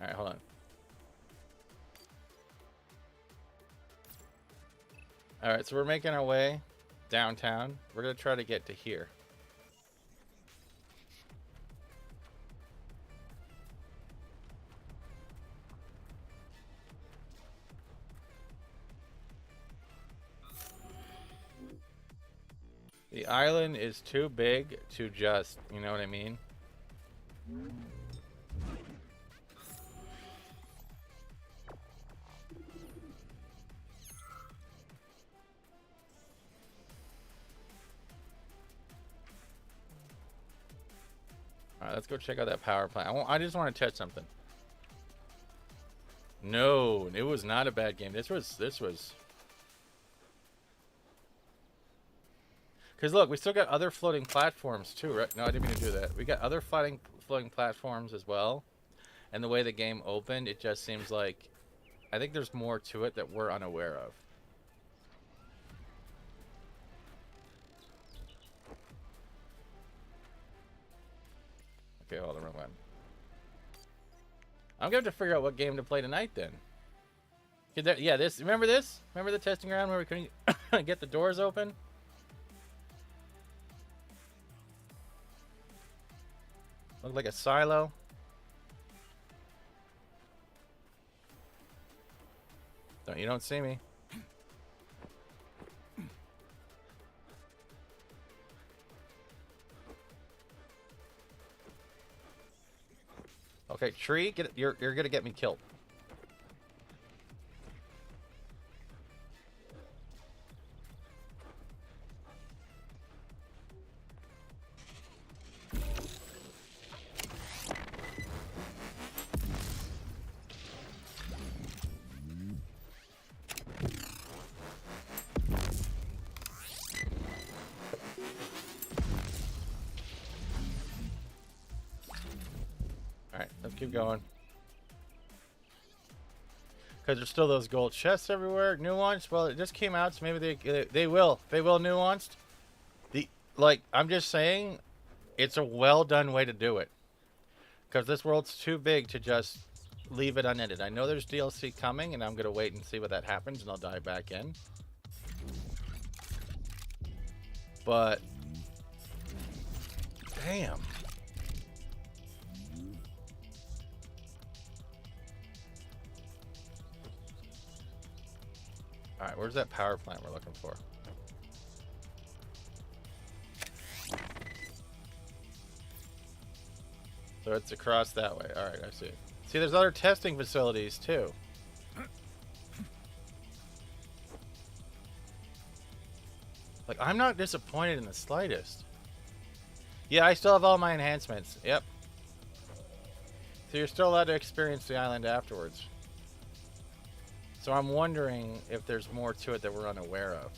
All right, hold on. All right, so we're making our way downtown. We're going to try to get to here. The island is too big to just, you know what I mean? All right, let's go check out that power plant. I just want to test something. No, it was not a bad game. This was. Because look, we still got other floating platforms too, right? No, I didn't mean to do that. We got other floating platforms as well. And the way the game opened, it just seems like, I think there's more to it that we're unaware of. Okay, hold on, wrong one. I'm going to have to figure out what game to play tonight then. Yeah, this. Remember this? Remember the testing ground where we couldn't get the doors open? Looked like a silo. You don't see me. Okay, tree, get it. You're gonna get me killed. Keep going. Because there's still those gold chests everywhere. Nuanced. Well, it just came out, so maybe they will nuanced. I'm just saying, it's a well done way to do it. Because this world's too big to just leave it unended. I know there's DLC coming, and I'm gonna wait and see what that happens, and I'll dive back in. But damn. Alright, where's that power plant we're looking for? So it's across that way. Alright, I see. See, there's other testing facilities, too. Like, I'm not disappointed in the slightest. Yeah, I still have all my enhancements. Yep. So you're still allowed to experience the island afterwards. So I'm wondering if there's more to it that we're unaware of.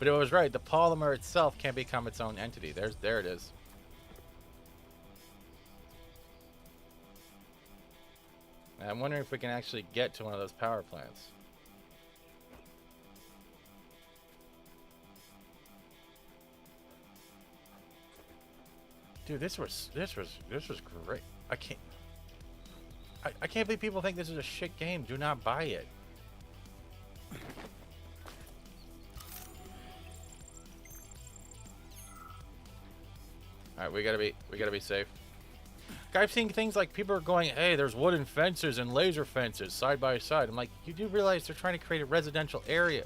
But it was right. The polymer itself can't become its own entity. There it is. And I'm wondering if we can actually get to one of those power plants. Dude, this was great. I can't believe people think this is a shit game. Do not buy it. All right, we gotta be safe. I've seen things like people are going, "Hey, there's wooden fences and laser fences side by side." I'm like, you do realize they're trying to create a residential area.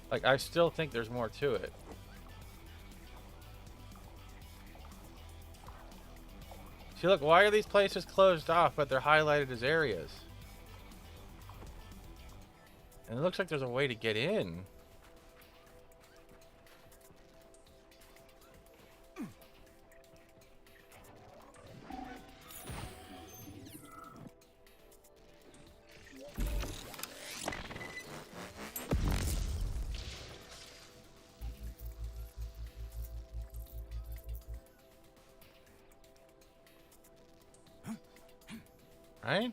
Like, I still think there's more to it. See, look, why are these places closed off, but they're highlighted as areas? And it looks like there's a way to get in. Right?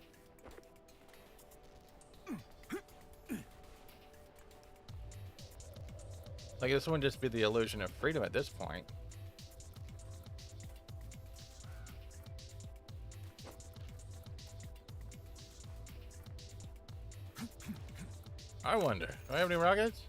Like, this wouldn't just be the illusion of freedom at this point. I wonder, do I have any rockets?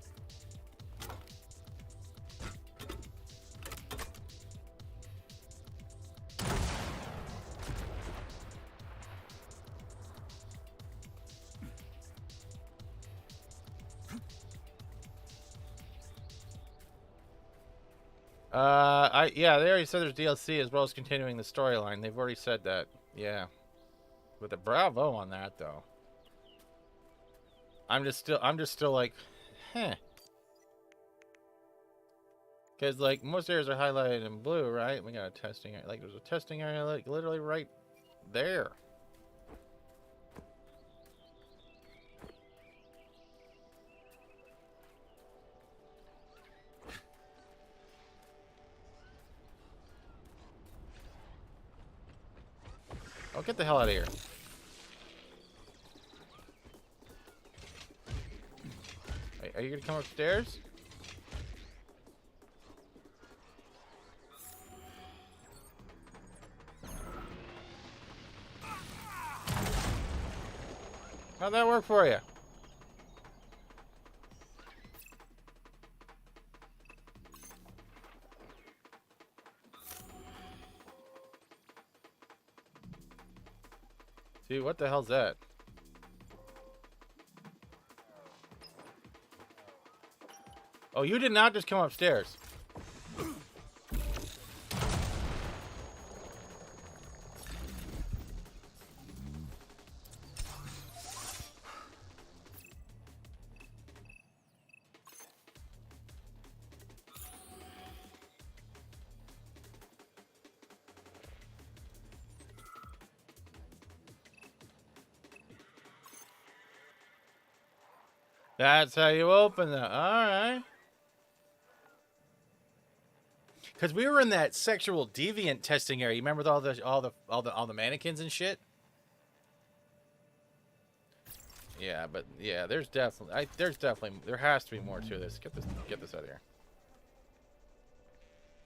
Yeah, they already said there's DLC as well as continuing the storyline. They've already said that. Yeah. With a bravo on that though. I'm just still like, huh. Cause like most areas are highlighted in blue, right? We got a testing area. Like there's a testing area like literally right there. Oh, get the hell out of here. Are you gonna come upstairs? How'd that work for you? Dude, what the hell's that? Oh, you did not just come upstairs. That's how you open that. All right. Because we were in that sexual deviant testing area. You remember with all the mannequins and shit? Yeah, but yeah, there has to be more to this. Get this out of here.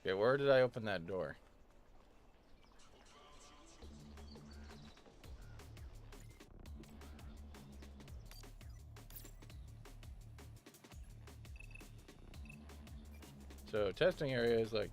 Okay, where did I open that door? So testing area is like.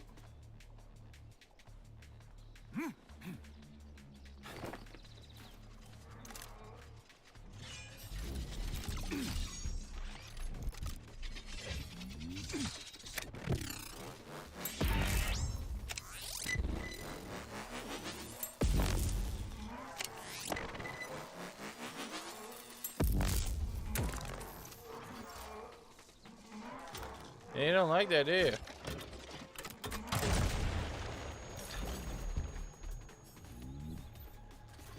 You don't like that, do you?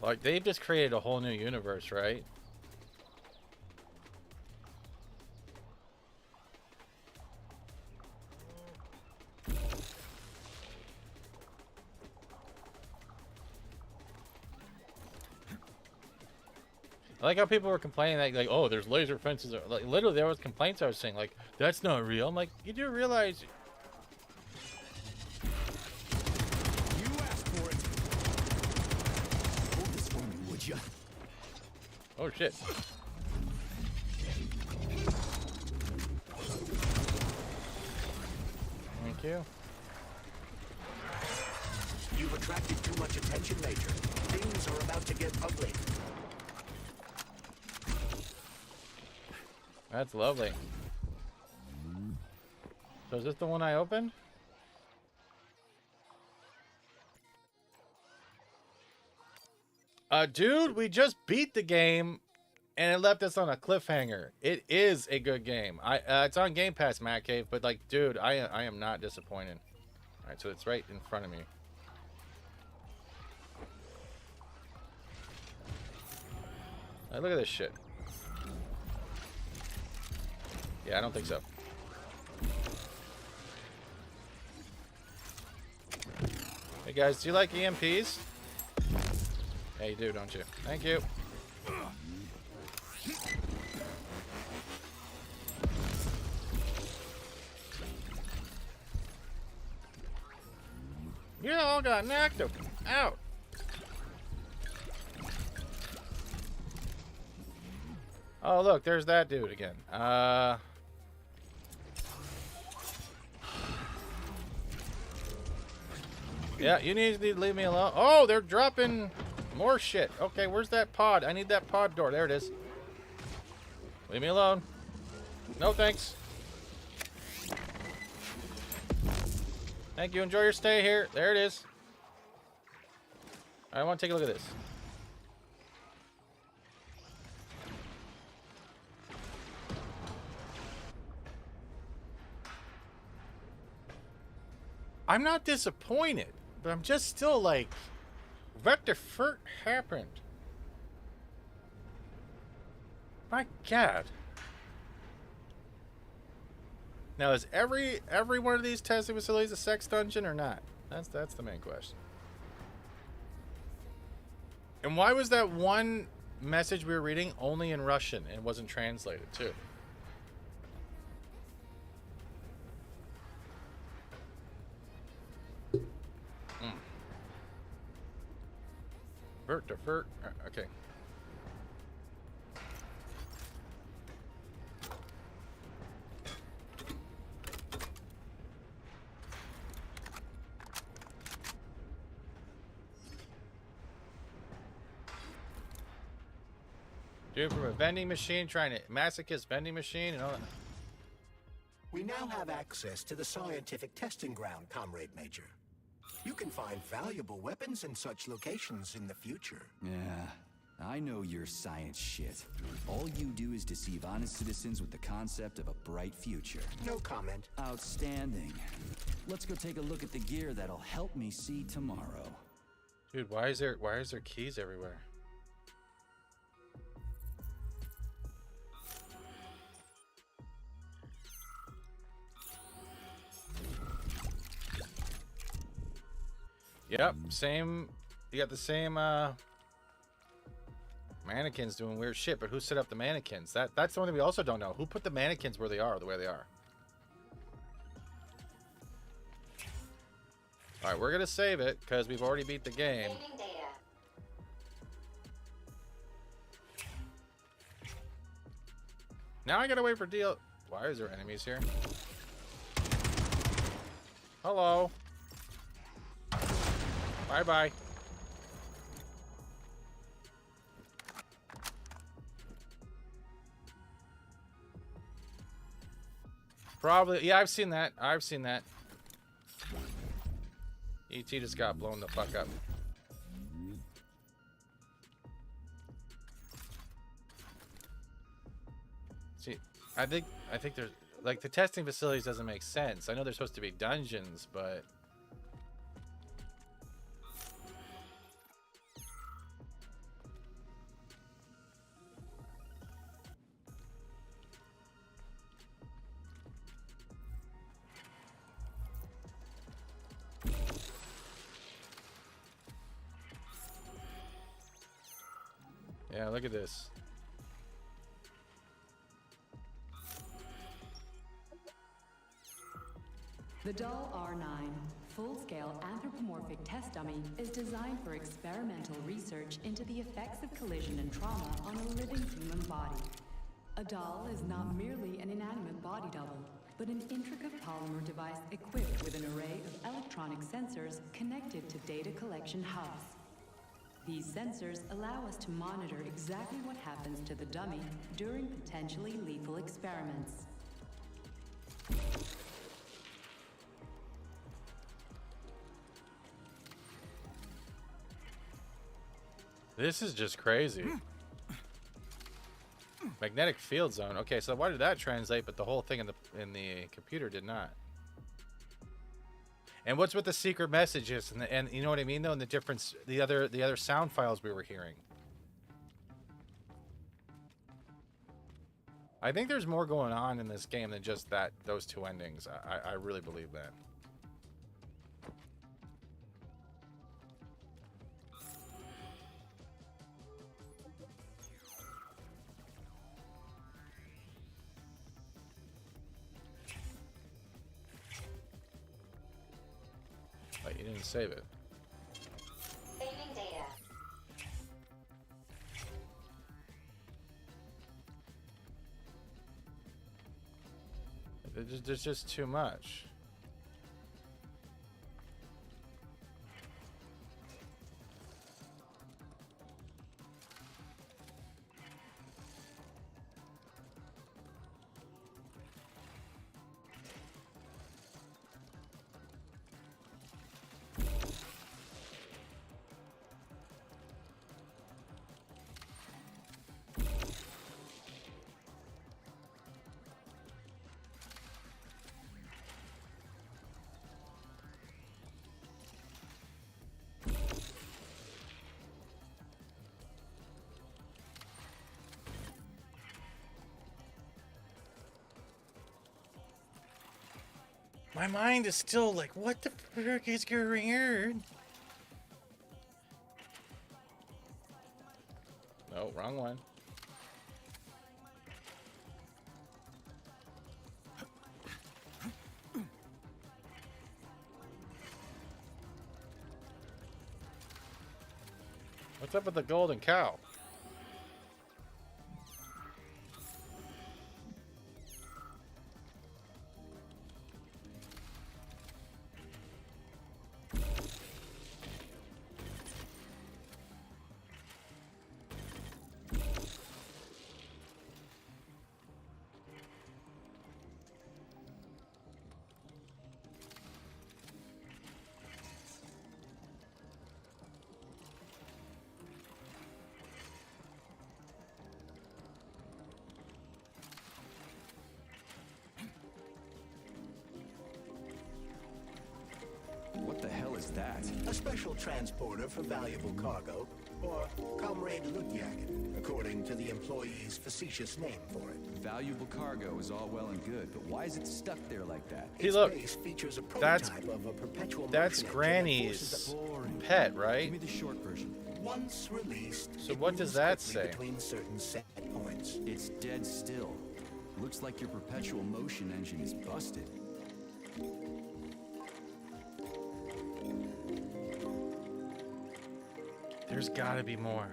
Like, they've just created a whole new universe, right? I like how people were complaining like, oh, there's laser fences. Like, literally, there was complaints I was saying, like, that's not real. I'm like, you do realize... You asked for it. Hold this for me, would ya? Oh, shit. Thank you. You've attracted too much attention, Major. Things are about to get ugly. That's lovely. So is this the one I opened? Dude, we just beat the game and it left us on a cliffhanger. It is a good game. It's on Game Pass, Matt Cave, but like, dude, I am not disappointed. All right, so it's right in front of me. All right, look at this shit. Yeah, I don't think so. Hey guys, do you like EMPs? Yeah, you do, don't you? Thank you. You all got knocked out. Oh, look, there's that dude again. Yeah, you need to leave me alone. Oh, they're dropping more shit. Okay, where's that pod? I need that pod door. There it is. Leave me alone. No, thanks. Thank you. Enjoy your stay here. There it is. I want to take a look at this. I'm not disappointed, but I'm just still like, what the fuck happened? My God. Now, is every one of these testing facilities a sex dungeon or not? That's the main question. And why was that one message we were reading only in Russian and wasn't translated too? Vert to vert. Okay. Dude from a vending machine trying to masochist vending machine and all that. We now have access to the scientific testing ground, Comrade Major. You can find valuable weapons in such locations in the future. Yeah, I know your science shit. All you do is deceive honest citizens with the concept of a bright future. No comment. Outstanding. Let's go take a look at the gear that'll help me see tomorrow. Dude, why is there keys everywhere? Yep, same. You got the same mannequins doing weird shit, but who set up the mannequins? That's the one thing we also don't know. Who put the mannequins where they are, the way they are? All right, we're gonna save it because we've already beat the game. Now I gotta wait for deal. Why is there enemies here? Hello. Bye-bye. Probably, yeah, I've seen that. I've seen that. ET just got blown the fuck up. See, I think there's, like, the testing facilities doesn't make sense. I know they're supposed to be dungeons, but... Yeah, look at this. The Doll R9, full-scale anthropomorphic test dummy, is designed for experimental research into the effects of collision and trauma on a living human body. A doll is not merely an inanimate body double, but an intricate polymer device equipped with an array of electronic sensors connected to data collection hubs. These sensors allow us to monitor exactly what happens to the dummy during potentially lethal experiments. This is just crazy. Magnetic field zone. Okay, so why did that translate, but the whole thing in the computer did not? And what's with the secret messages and you know what I mean though, and the difference, the other sound files we were hearing. I think there's more going on in this game than just those two endings. I really believe that. But you didn't save it. Saving data. There's just too much. My mind is still like, what the frick is going on? No, wrong one. What's up with the golden cow? What the hell is that? A special transporter for valuable cargo, or Comrade Lootjagen, according to the employee's facetious name for it. Valuable cargo is all well and good, but why is it stuck there like that? Hey, Its look. base features a That's prototype of a perpetual that's motion engine that Granny's forces pet, right? Give me the short version. Once released, So it what does moves that quickly say? between certain set points. It's dead still. Looks like your perpetual motion engine is busted. There's gotta be more.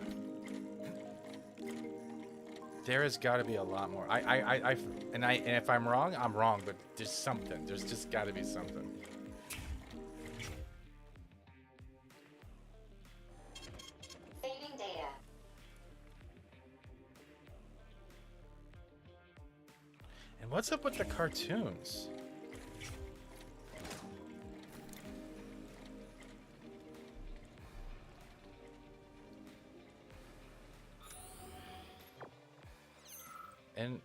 There has gotta be a lot more. And if I'm wrong, I'm wrong, but there's something. There's just gotta be something. Saving data. And what's up with the cartoons? And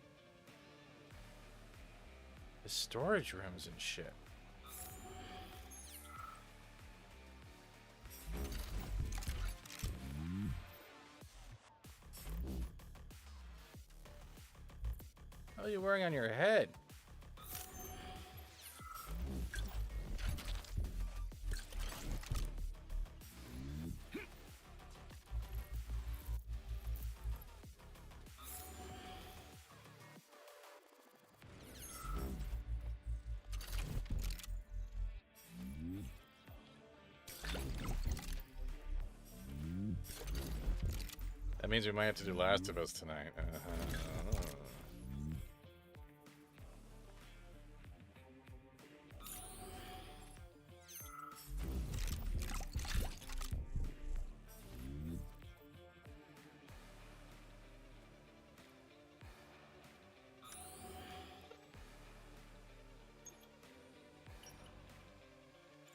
the storage rooms and shit. What are you wearing on your head? That means we might have to do Last of Us tonight.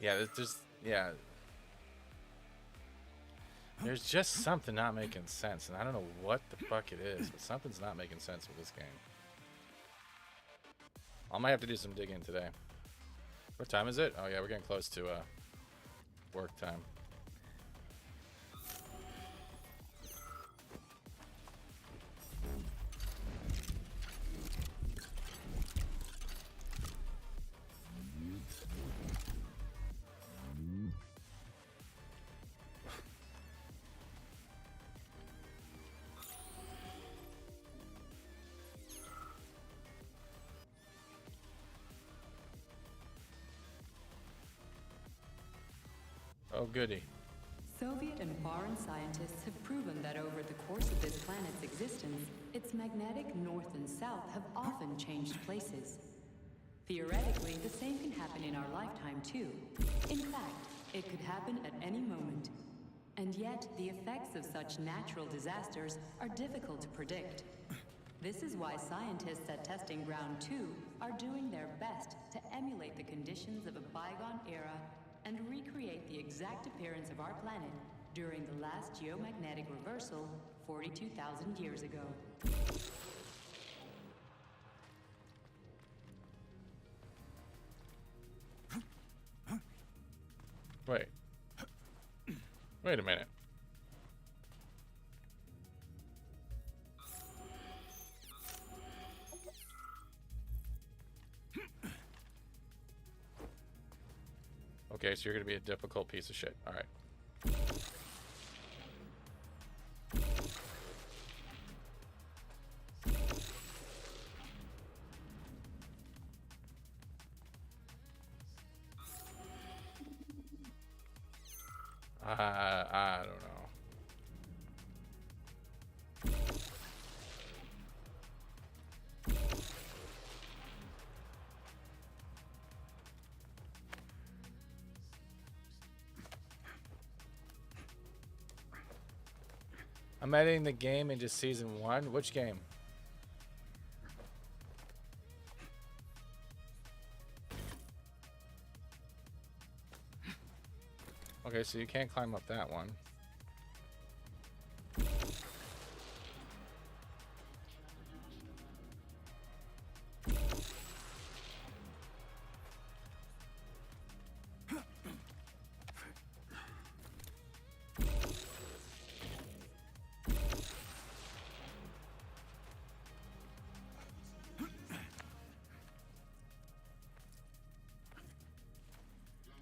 Yeah, there's just something not making sense, and I don't know what the fuck it is, but something's not making sense with this game. I might have to do some digging today. What time is it? Oh yeah, we're getting close to work time. Oh, goody. Soviet and foreign scientists have proven that over the course of this planet's existence, its magnetic north and south have often changed places. Theoretically, the same can happen in our lifetime too. In fact, it could happen at any moment. And yet, the effects of such natural disasters are difficult to predict. This is why scientists at Testing Ground 2 are doing their best to emulate the conditions of a bygone era and recreate the exact appearance of our planet during the last geomagnetic reversal 42,000 years ago. Wait. Wait a minute. Okay, so you're gonna be a difficult piece of shit. All right. I don't know. I'm editing the game into season 1. Which game? Okay, so you can't climb up that one.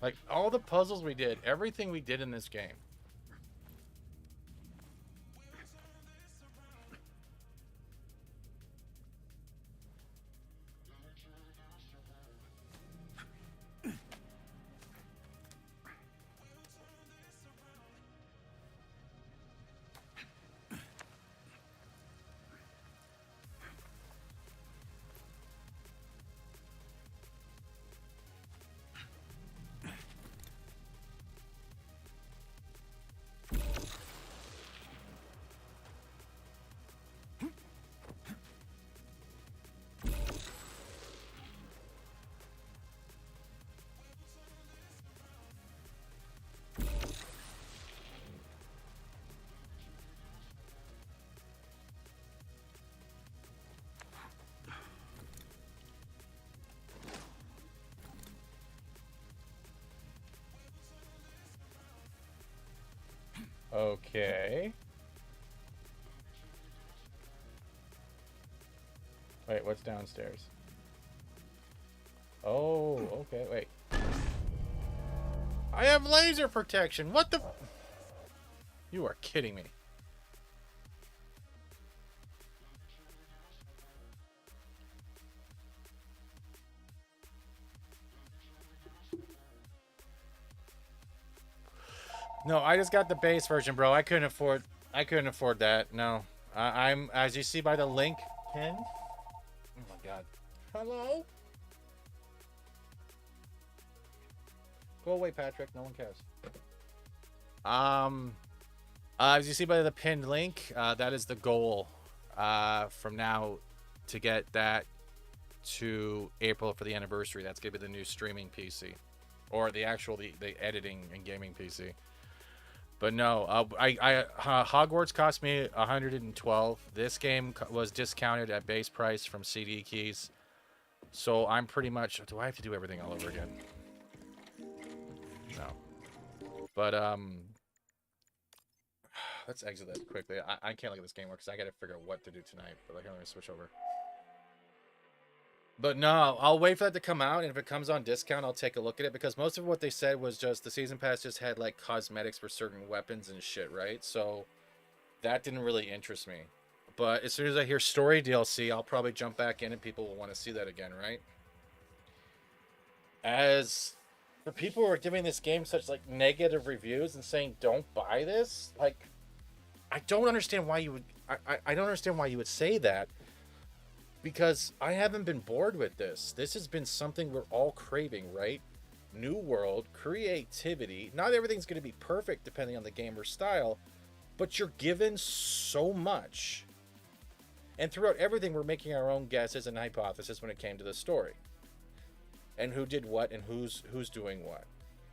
Like, all the puzzles we did, everything we did in this game. Okay. Wait, what's downstairs? Oh, okay, wait. I have laser protection. What the? You are kidding me. No, I just got the base version, bro. I couldn't afford that. No. I'm, as you see by the link pinned. Oh my god. Hello? Go away, Patrick. No one cares. As you see by the pinned link, that is the goal from now to get that to April for the anniversary. That's gonna be the new streaming PC, or the actual the editing and gaming PC. But no, Hogwarts cost me $112. This game was discounted at base price from CD keys, so I'm pretty much. Do I have to do everything all over again? No. But let's exit that quickly. I can't look at this game because I got to figure out what to do tonight. But like, I'm gonna switch over. But no, I'll wait for that to come out, and if it comes on discount, I'll take a look at it, because most of what they said was just the season pass just had like cosmetics for certain weapons and shit, right? So that didn't really interest me. But as soon as I hear story DLC, I'll probably jump back in, and people will want to see that again, right? As the people who are giving this game such like negative reviews and saying don't buy this, like, I don't understand why you would. I don't understand why you would say that. Because I haven't been bored with this. This has been something we're all craving, right? New world, creativity. Not everything's going to be perfect depending on the gamer style, but you're given so much. And throughout everything, we're making our own guesses and hypotheses when it came to the story. And who did what and who's doing what.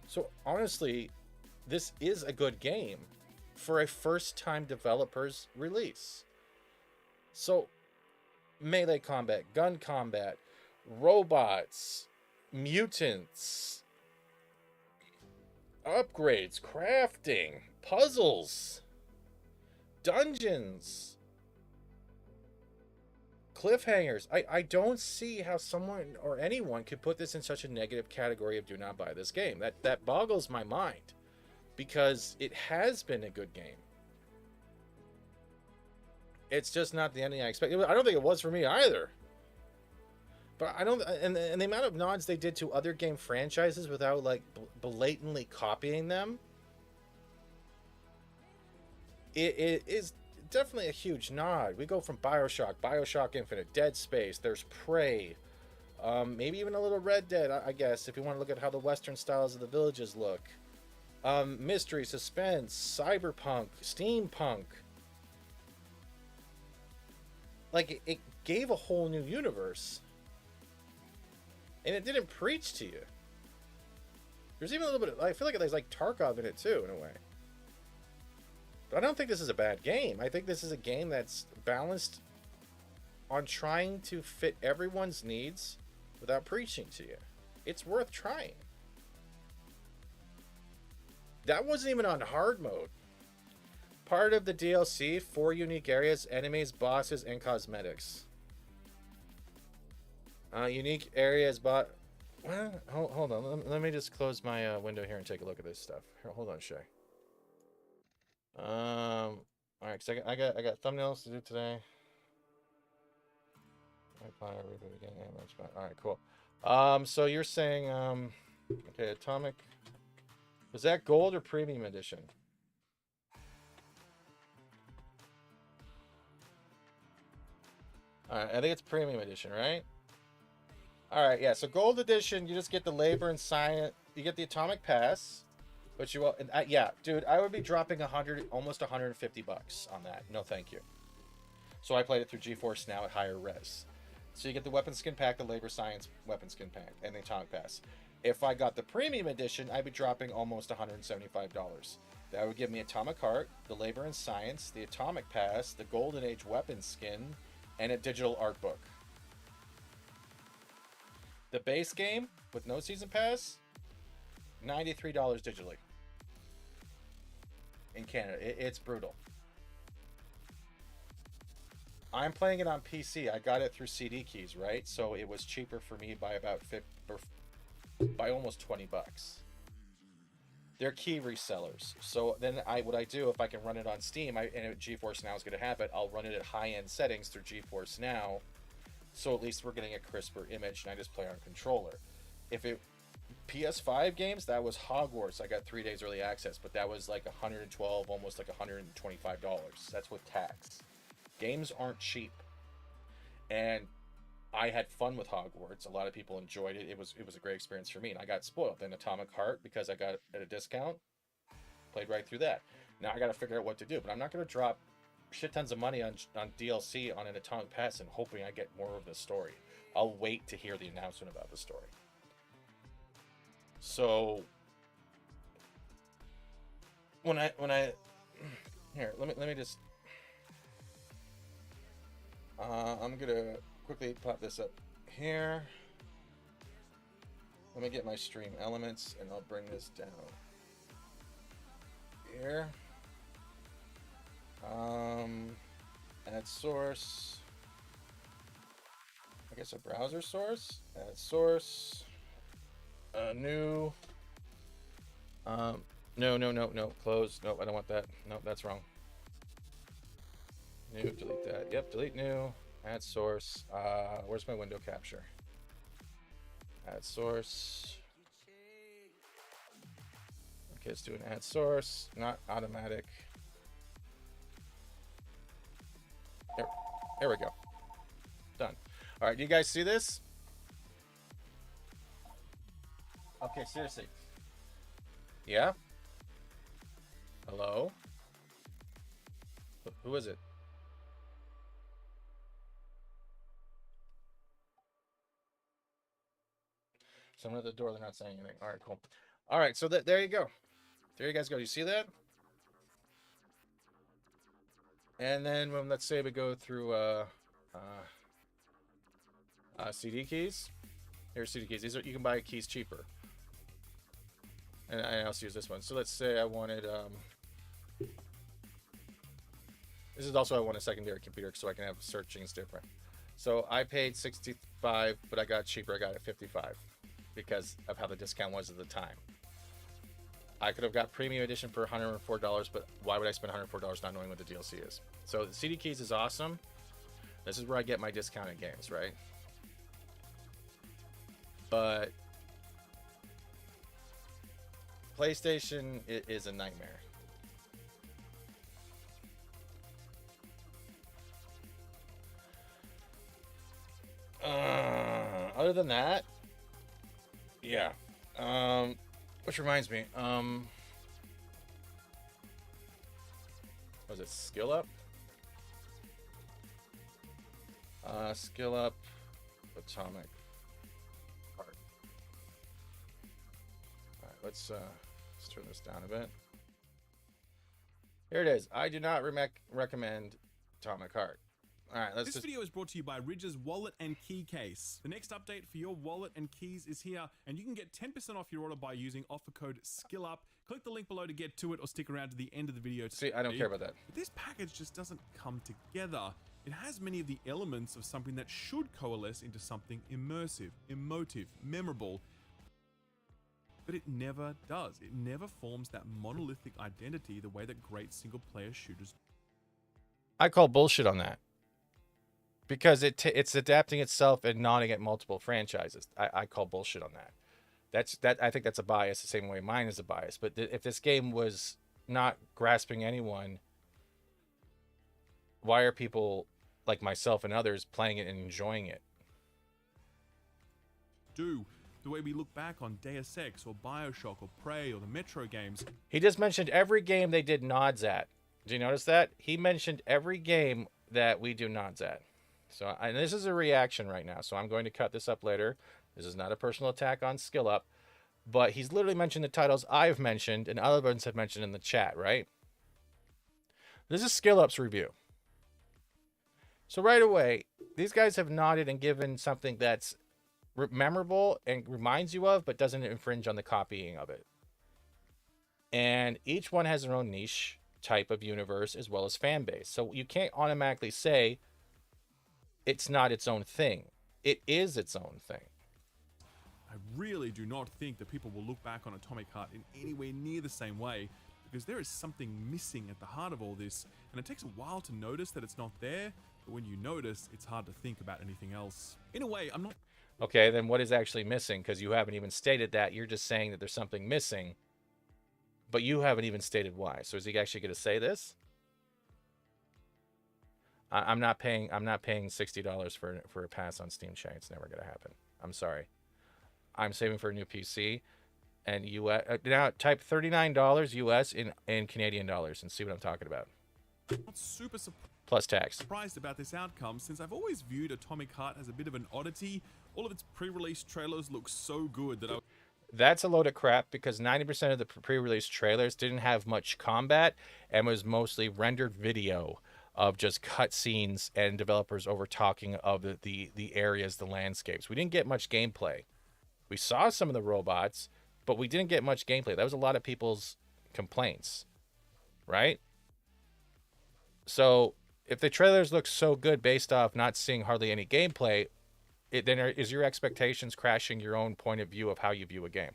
So honestly, this is a good game for a first-time developer's release. So melee combat, gun combat, robots, mutants, upgrades, crafting, puzzles, dungeons, cliffhangers. I don't see how someone or anyone could put this in such a negative category of do not buy this game. That boggles my mind, because it has been a good game. It's just not the ending I expected. I don't think it was for me either. But I don't, and the amount of nods they did to other game franchises without like blatantly copying them, it is definitely a huge nod. We go from Bioshock Infinite, Dead Space, there's Prey, maybe even a little Red Dead, I guess, if you want to look at how the Western styles of the villages look. Mystery, suspense, cyberpunk, steampunk. Like, it gave a whole new universe. And it didn't preach to you. There's even a little bit of, I feel like there's like Tarkov in it too, in a way. But I don't think this is a bad game. I think this is a game that's balanced on trying to fit everyone's needs without preaching to you. It's worth trying. That wasn't even on hard mode. Part of the DLC, 4 unique areas, enemies, bosses, and cosmetics. Unique areas, well, hold on. Let me just close my window here and take a look at this stuff. Here, hold on, Shay. All right, cause I got thumbnails to do today. All right, cool. So you're saying, okay, Atomic. Was that gold or premium edition? All right, I think it's premium edition, right? All right, yeah. So gold edition, you just get the labor and science. You get the Atomic Pass, but you will. Yeah, dude, I would be dropping almost 150 bucks on that. No, thank you. So I played it through GeForce Now at higher res. So you get the weapon skin pack, the labor science weapon skin pack, and the Atomic Pass. If I got the premium edition, I'd be dropping almost $175. That would give me Atomic Heart, the labor and science, the Atomic Pass, the Golden Age weapon skin, and a digital art book. The base game with no season pass, $93 digitally. In Canada, it's brutal. I'm playing it on PC. I got it through CD keys, right? So it was cheaper for me by about by almost 20 bucks. They're key resellers. So then what I do, if I can run it on Steam, and GeForce Now is going to have it, I'll run it at high-end settings through GeForce Now. So at least we're getting a crisper image, and I just play on controller. If it PS5 games, that was Hogwarts. I got 3 days early access, but that was like $112, almost like $125. That's with tax. Games aren't cheap, and I had fun with Hogwarts. A lot of people enjoyed it. It was a great experience for me, and I got spoiled. Then Atomic Heart, because I got it at a discount, played right through that. Now I got to figure out what to do, but I'm not going to drop shit tons of money on DLC on an Atomic Pass and hoping I get more of the story. I'll wait to hear the announcement about the story. So when I here, let me just I'm gonna quickly pop this up here. Let me get my stream elements and I'll bring this down here. Add source. I guess a browser source. Add source. New. No. Close. Nope, I don't want that. Nope, that's wrong. New, delete that. Yep, delete new. Add source. Where's my window capture? Add source. Okay, let's do an add source. Not automatic. There we go. Done. All right, do you guys see this? Okay, seriously. Yeah? Hello? Who is it? Someone at the door, they're not saying anything. All right, cool. All right, so there you go. There you guys go. You see that? And then when, let's say we go through CD keys. Here's CD keys. These are, you can buy keys cheaper. And I also use this one. So let's say I wanted this is also I want a secondary computer so I can have searching is different. So I paid 65, but I got cheaper. I got it 55 because of how the discount was at the time. I could have got premium edition for $104, but why would I spend $104 not knowing what the DLC is? So the CD keys is awesome. This is where I get my discounted games, right? But PlayStation is a nightmare. Other than that, yeah. Which reminds me, was it Skill Up? Skill Up, Atomic Heart. All right, let's turn this down a bit. Here it is. I do not recommend Atomic Heart. All right, This video is brought to you by Ridge's Wallet and Key Case. The next update for your wallet and keys is here, and you can get 10% off your order by using offer code SKILLUP. Click the link below to get to it, or stick around to the end of the video to see. I don't care about that. But this package just doesn't come together. It has many of the elements of something that should coalesce into something immersive, emotive, memorable, but it never does. It never forms that monolithic identity the way that great single-player shooters. I call bullshit on that. Because it's adapting itself and nodding at multiple franchises. I call bullshit on that. I think that's a bias, the same way mine is a bias. But if this game was not grasping anyone, why are people like myself and others playing it and enjoying it? The way we look back on Deus Ex or Bioshock or Prey or the Metro games. He just mentioned every game they did nods at. Did you notice that? He mentioned every game that we do nods at. So, and this is a reaction right now, so I'm going to cut this up later. This is not a personal attack on Skill Up, but he's literally mentioned the titles I've mentioned and other ones have mentioned in the chat, right? This is Skill Up's review. So right away, these guys have nodded and given something that's memorable and reminds you of, but doesn't infringe on the copying of it. And each one has their own niche type of universe as well as fan base. So you can't automatically say it's not its own thing. It is its own thing. I really do not think that people will look back on Atomic Heart in anywhere near the same way, because there is something missing at the heart of all this, and it takes a while to notice that it's not there, but when you notice, it's hard to think about anything else. In a way, I'm not... Okay, then what is actually missing? Because you haven't even stated that. You're just saying that there's something missing, but you haven't even stated why. So is he actually going to say this? I'm not paying $60 for a pass on Steam Chain. It's never going to happen. I'm sorry. I'm saving for a new PC, and US now type $39 US in Canadian dollars and see what I'm talking about. Not super plus tax. Surprised about this outcome, since I've always viewed Atomic Heart as a bit of an oddity. All of its pre-release trailers look so good that That's a load of crap, because 90% of the pre-release trailers didn't have much combat and was mostly rendered video of just cutscenes and developers over talking of the areas, the landscapes. We didn't get much gameplay. We saw some of the robots, but we didn't get much gameplay. That was a lot of people's complaints, right? So if the trailers look so good based off not seeing hardly any gameplay, then is your expectations crashing your own point of view of how you view a game?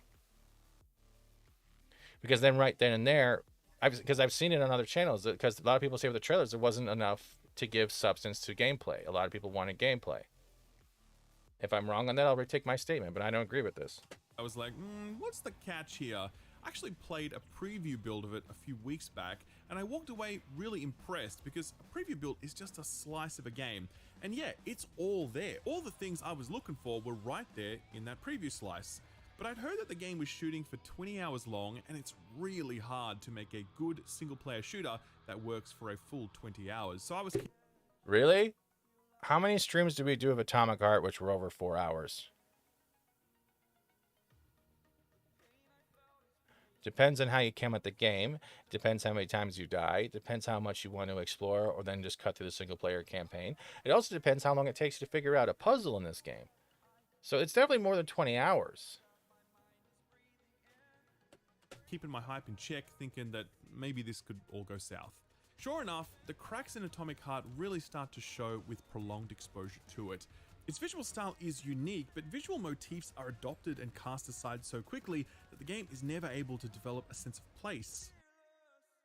Because then right then and there, because I've seen it on other channels, because a lot of people say with the trailers there wasn't enough to give substance to gameplay. A lot of people wanted gameplay. If I'm wrong on that, I'll retake my statement, but I don't agree with this. I was like, what's the catch here? I actually played a preview build of it a few weeks back, and I walked away really impressed, because a preview build is just a slice of a game. And yeah, it's all there. All the things I was looking for were right there in that preview slice. But I'd heard that the game was shooting for 20 hours long, and it's really hard to make a good single-player shooter that works for a full 20 hours. So I was... Really? How many streams did we do of Atomic Heart which were over 4 hours? Depends on how you came at the game. Depends how many times you die. Depends how much you want to explore or then just cut through the single-player campaign. It also depends how long it takes you to figure out a puzzle in this game. So it's definitely more than 20 hours. Keeping my hype in check, thinking that maybe this could all go south. Sure enough, the cracks in Atomic Heart really start to show with prolonged exposure to it. Its visual style is unique, but visual motifs are adopted and cast aside so quickly that the game is never able to develop a sense of place.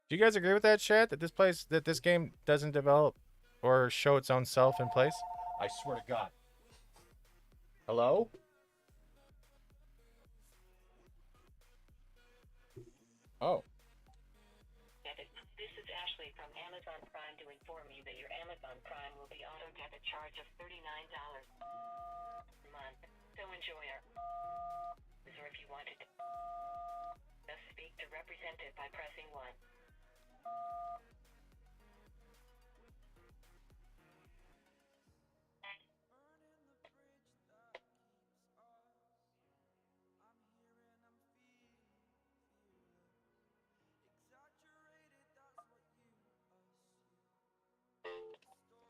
Do you guys agree with that, chat? That this game doesn't develop or show its own self in place? I swear to God. Hello? Oh. This is Ashley from Amazon Prime to inform you that your Amazon Prime will be auto debit charge of $39 a month. So enjoy our or if you wanted to just speak to representative by pressing 1.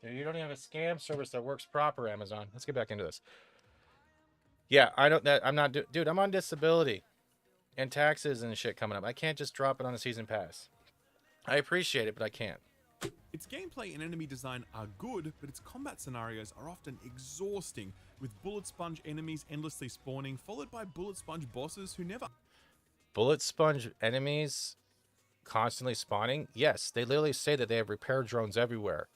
Dude, you don't even have a scam service that works proper, Amazon. Let's get back into this. Yeah, I'm not, dude, I'm on disability and taxes and shit coming up. I can't just drop it on a season pass. I appreciate it, but I can't. Its gameplay and enemy design are good, but its combat scenarios are often exhausting, with bullet sponge enemies endlessly spawning, followed by bullet sponge bosses who never... Bullet sponge enemies constantly spawning? Yes, they literally say that they have repair drones everywhere.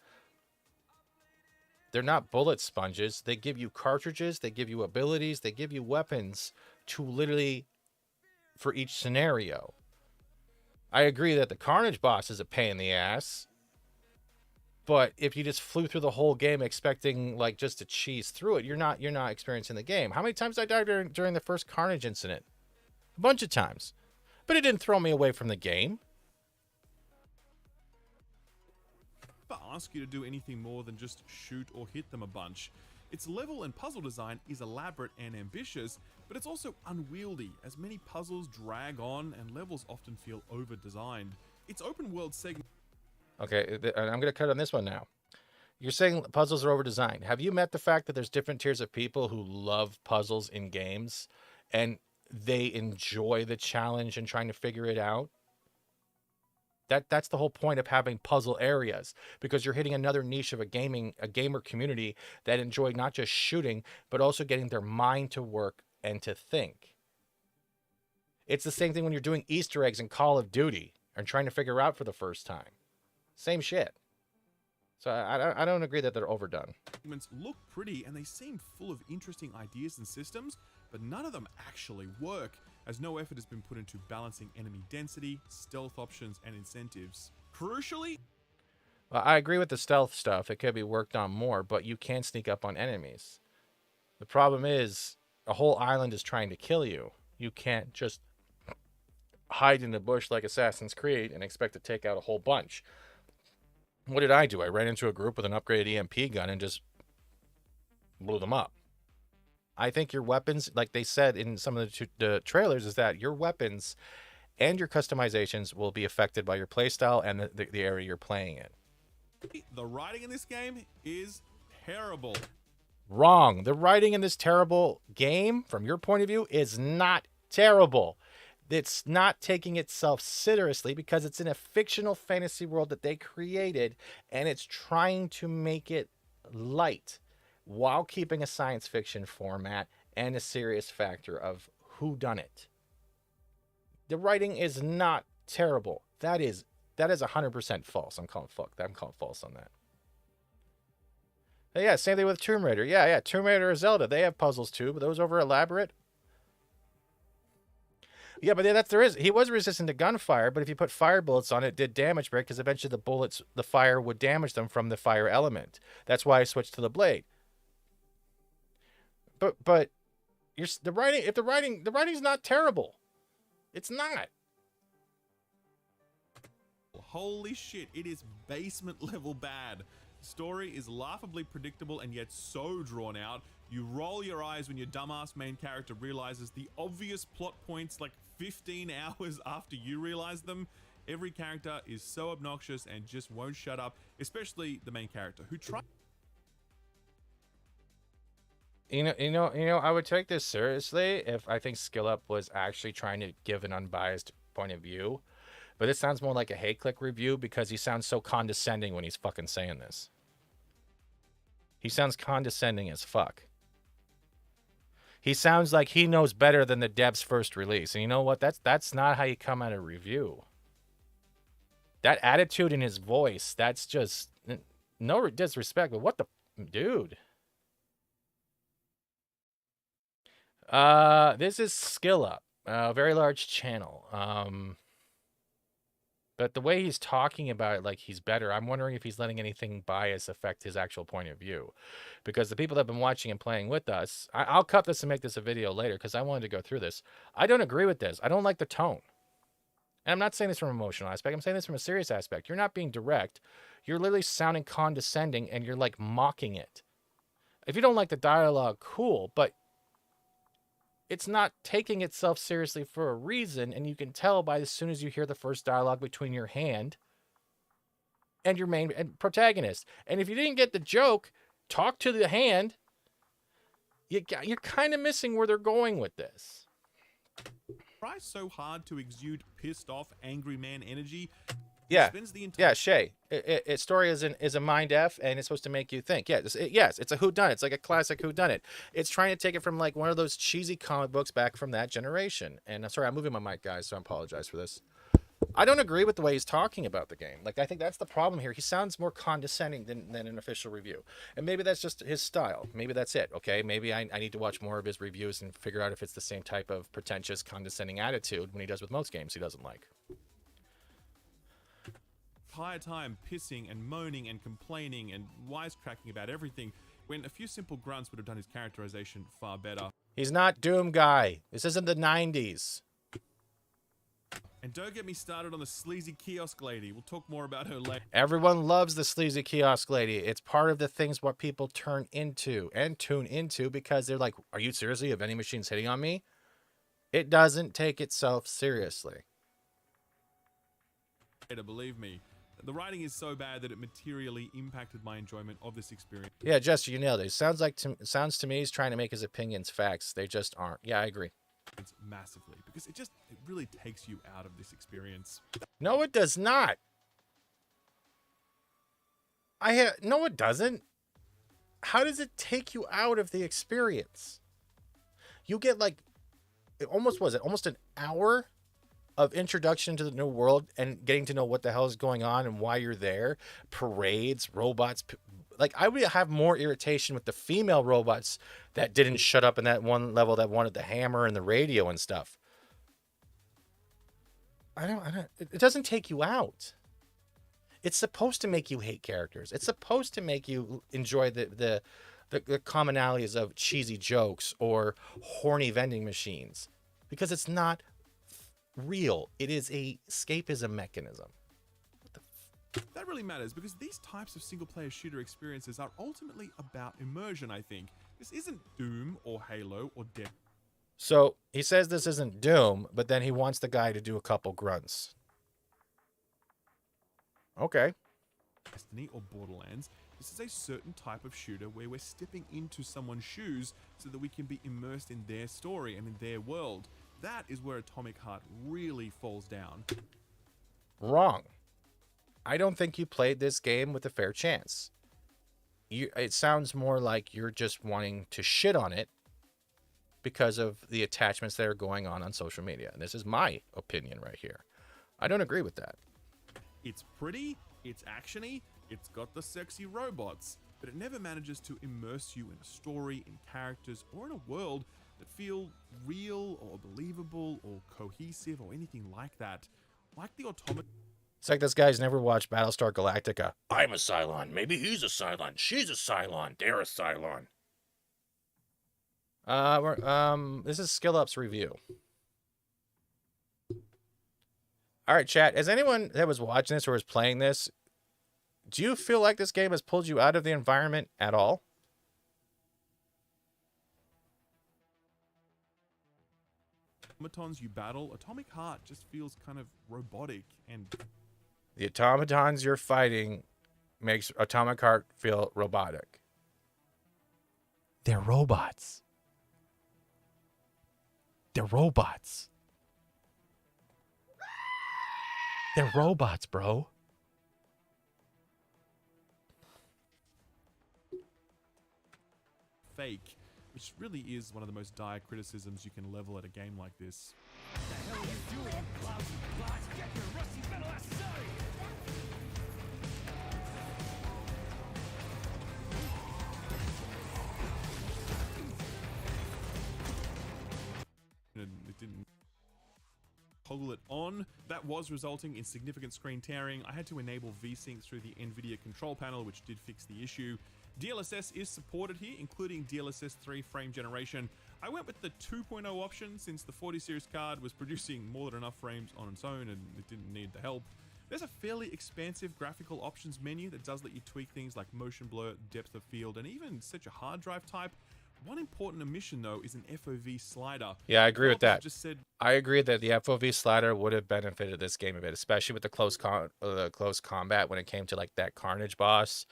They're not bullet sponges. They give you cartridges, they give you abilities, they give you weapons to literally for each scenario. I agree that the Carnage boss is a pain in the ass, but if you just flew through the whole game expecting like just to cheese through it, you're not experiencing the game. How many times did I die during the first Carnage incident? A bunch of times. But it didn't throw me away from the game. ask you to do anything more than just shoot or hit them a bunch. Its level and puzzle design is elaborate and ambitious, but it's also unwieldy, as many puzzles drag on and levels often feel over-designed. Its open world segment... Okay, I'm going to cut on this one now. You're saying puzzles are over-designed. Have you met the fact that there's different tiers of people who love puzzles in games, and they enjoy the challenge and trying to figure it out? That's the whole point of having puzzle areas, because you're hitting another niche of a gamer community that enjoy not just shooting, but also getting their mind to work and to think. It's the same thing when you're doing Easter eggs in Call of Duty and trying to figure out for the first time. Same shit. So I don't agree that they're overdone. Segments look pretty and they seem full of interesting ideas and systems, but none of them actually work, as no effort has been put into balancing enemy density, stealth options, and incentives. Crucially... Well, I agree with the stealth stuff. It could be worked on more, but you can sneak up on enemies. The problem is, a whole island is trying to kill you. You can't just hide in the bush like Assassin's Creed and expect to take out a whole bunch. What did I do? I ran into a group with an upgraded EMP gun and just blew them up. I think your weapons, like they said in some of the trailers, is that your weapons and your customizations will be affected by your playstyle and the area you're playing in. The writing in this game is terrible. Wrong. The writing in this terrible game, from your point of view, is not terrible. It's not taking itself seriously because it's in a fictional fantasy world that they created, and it's trying to make it light while keeping a science fiction format and a serious factor of who done it. The writing is not terrible. That is 100% false. I'm calling false on that. But yeah, same thing with Tomb Raider. Yeah, Tomb Raider or Zelda, they have puzzles too, but those over elaborate. Yeah, but he was resistant to gunfire, but if you put fire bullets on it, it did damage break because eventually the fire would damage them from the fire element. That's why I switched to the blade. But the writing's not terrible. It's not. Holy shit, it is basement level bad. The story is laughably predictable and yet so drawn out. You roll your eyes when your dumbass main character realizes the obvious plot points like 15 hours after you realize them. Every character is so obnoxious and just won't shut up, especially the main character who tries. You know, I would take this seriously if I think Skill Up was actually trying to give an unbiased point of view. But this sounds more like a Hey Click review because he sounds so condescending when he's fucking saying this. He sounds condescending as fuck. He sounds like he knows better than the dev's first release. And you know what? That's not how you come at a review. That attitude in his voice, that's just no disrespect, but what the dude? This is Skill Up, a very large channel. But the way he's talking about it like he's better, I'm wondering if he's letting anything bias affect his actual point of view. Because the people that have been watching and playing with us, I'll cut this and make this a video later because I wanted to go through this. I don't agree with this. I don't like the tone. And I'm not saying this from an emotional aspect. I'm saying this from a serious aspect. You're not being direct. You're literally sounding condescending and you're like mocking it. If you don't like the dialogue, cool, but it's not taking itself seriously for a reason, and you can tell by as soon as you hear the first dialogue between your hand and your main protagonist. And if you didn't get the joke, talk to the hand. You're kind of missing where they're going with this. Try so hard to exude pissed off, angry man energy. Yeah, Shay. Story is a mind F, and it's supposed to make you think. Yes, it's a whodunit. It's like a classic whodunit. It's trying to take it from like one of those cheesy comic books back from that generation. And sorry, I'm moving my mic, guys, so I apologize for this. I don't agree with the way he's talking about the game. Like, I think that's the problem here. He sounds more condescending than an official review. And maybe that's just his style. Maybe that's it, okay? Maybe I need to watch more of his reviews and figure out if it's the same type of pretentious, condescending attitude when he does with most games he doesn't like. Entire time pissing and moaning and complaining and wisecracking about everything when a few simple grunts would have done his characterization far better. He's not Doom Guy. This isn't the 90s. And don't get me started on the sleazy kiosk lady. We'll talk more about her later. Everyone loves the sleazy kiosk lady. It's part of the things what people turn into and tune into because they're like, are you seriously a vending machine's hitting on me? It doesn't take itself seriously. Believe me. The writing is so bad that it materially impacted my enjoyment of this experience. Yeah, Jester, you nailed it. It sounds to me he's trying to make his opinions facts. They just aren't. Yeah, I agree. It's massively because it really takes you out of this experience. No, it does not. No, it doesn't. How does it take you out of the experience? You get like, almost an hour of introduction to the new world and getting to know what the hell is going on and why you're there. Parades, robots. Like, I would have more irritation with the female robots that didn't shut up in that one level that wanted the hammer and the radio and stuff. It doesn't take you out. It's supposed to make you hate characters. It's supposed to make you enjoy the commonalities of cheesy jokes or horny vending machines because it's not real. It is a escapism mechanism. That really matters because these types of single-player shooter experiences are ultimately about immersion, I think. This isn't Doom or Halo or Death. So he says this isn't Doom, but then he wants the guy to do a couple grunts. Okay. Destiny or Borderlands. This is a certain type of shooter where we're stepping into someone's shoes so that we can be immersed in their story and in their world. That is where Atomic Heart really falls down. Wrong. I don't think you played this game with a fair chance. It sounds more like you're just wanting to shit on it because of the attachments that are going on social media. And this is my opinion right here. I don't agree with that. It's pretty, it's actiony, it's got the sexy robots, but it never manages to immerse you in a story, in characters, or in a world that feel real or believable or cohesive or anything like that. Like the Atomic... It's like this guy's never watched Battlestar Galactica. I'm a Cylon. Maybe he's a Cylon. She's a Cylon. They're a Cylon. This is Skill Up's review. All right, chat. As anyone that was watching this or was playing this, do you feel like this game has pulled you out of the environment at all? Automatons you battle, Atomic Heart just feels kind of robotic and... The automatons you're fighting makes Atomic Heart feel robotic. They're robots. They're robots. They're robots, bro. Fake, which really is one of the most dire criticisms you can level at a game like this. And it didn't toggle it on. That was resulting in significant screen tearing. I had to enable VSync through the NVIDIA control panel, which did fix the issue. DLSS is supported here, including DLSS 3 frame generation. I went with the 2.0 option since the 40 series card was producing more than enough frames on its own and it didn't need the help. There's a fairly expansive graphical options menu that does let you tweak things like motion blur, depth of field, and even set your hard drive type. One important omission, though, is an FOV slider. Yeah, I agree with that. Just said, I agree that the FOV slider would have benefited this game a bit, especially with the close combat when it came to like that Carnage boss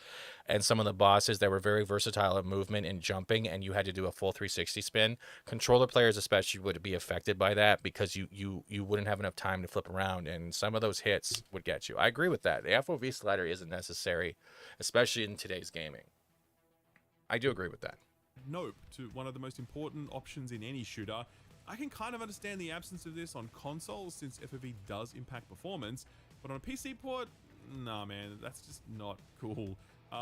and some of the bosses that were very versatile in movement and jumping, and you had to do a full 360 spin. Controller players especially would be affected by that because you wouldn't have enough time to flip around, and some of those hits would get you. I agree with that. The FOV slider isn't necessary, especially in today's gaming. I do agree with that. nope to one of the most important options in any shooter. I can kind of understand the absence of this on consoles since FOV does impact performance, but on a PC port, nah man, that's just not cool.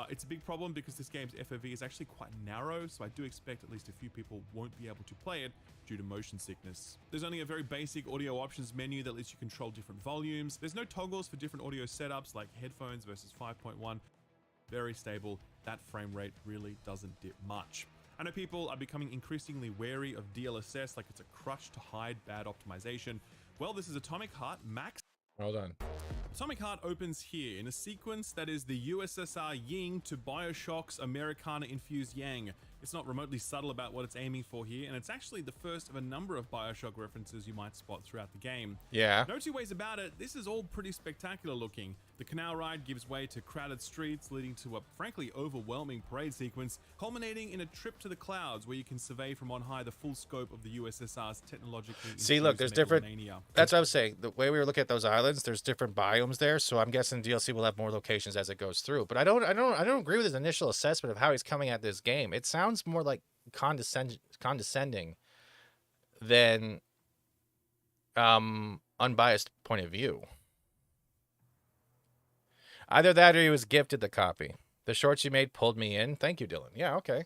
It's a big problem because this game's FOV is actually quite narrow, so I do expect at least a few people won't be able to play it due to motion sickness. There's only a very basic audio options menu that lets you control different volumes. There's no toggles for different audio setups like headphones versus 5.1. Very stable. That frame rate really doesn't dip much. I know people are becoming increasingly wary of DLSS like it's a crutch to hide bad optimization. Well, this is Atomic Heart Max. Hold on. Atomic Heart opens here in a sequence that is the USSR Ying to Bioshock's Americana-infused Yang. It's not remotely subtle about what it's aiming for here, and it's actually the first of a number of Bioshock references you might spot throughout the game. Yeah. No two ways about it, this is all pretty spectacular looking. The canal ride gives way to crowded streets, leading to a frankly overwhelming parade sequence, culminating in a trip to the clouds where you can survey from on high the full scope of the USSR's technologically See, look, there's different. megalomania. That's what I was saying. The way we were looking at those islands, there's different biomes there. So I'm guessing DLC will have more locations as it goes through. But I don't agree with his initial assessment of how he's coming at this game. It sounds more like condescending than unbiased point of view. Either that or he was gifted the copy. The shorts you made pulled me in. Thank you, Dylan. Yeah, okay.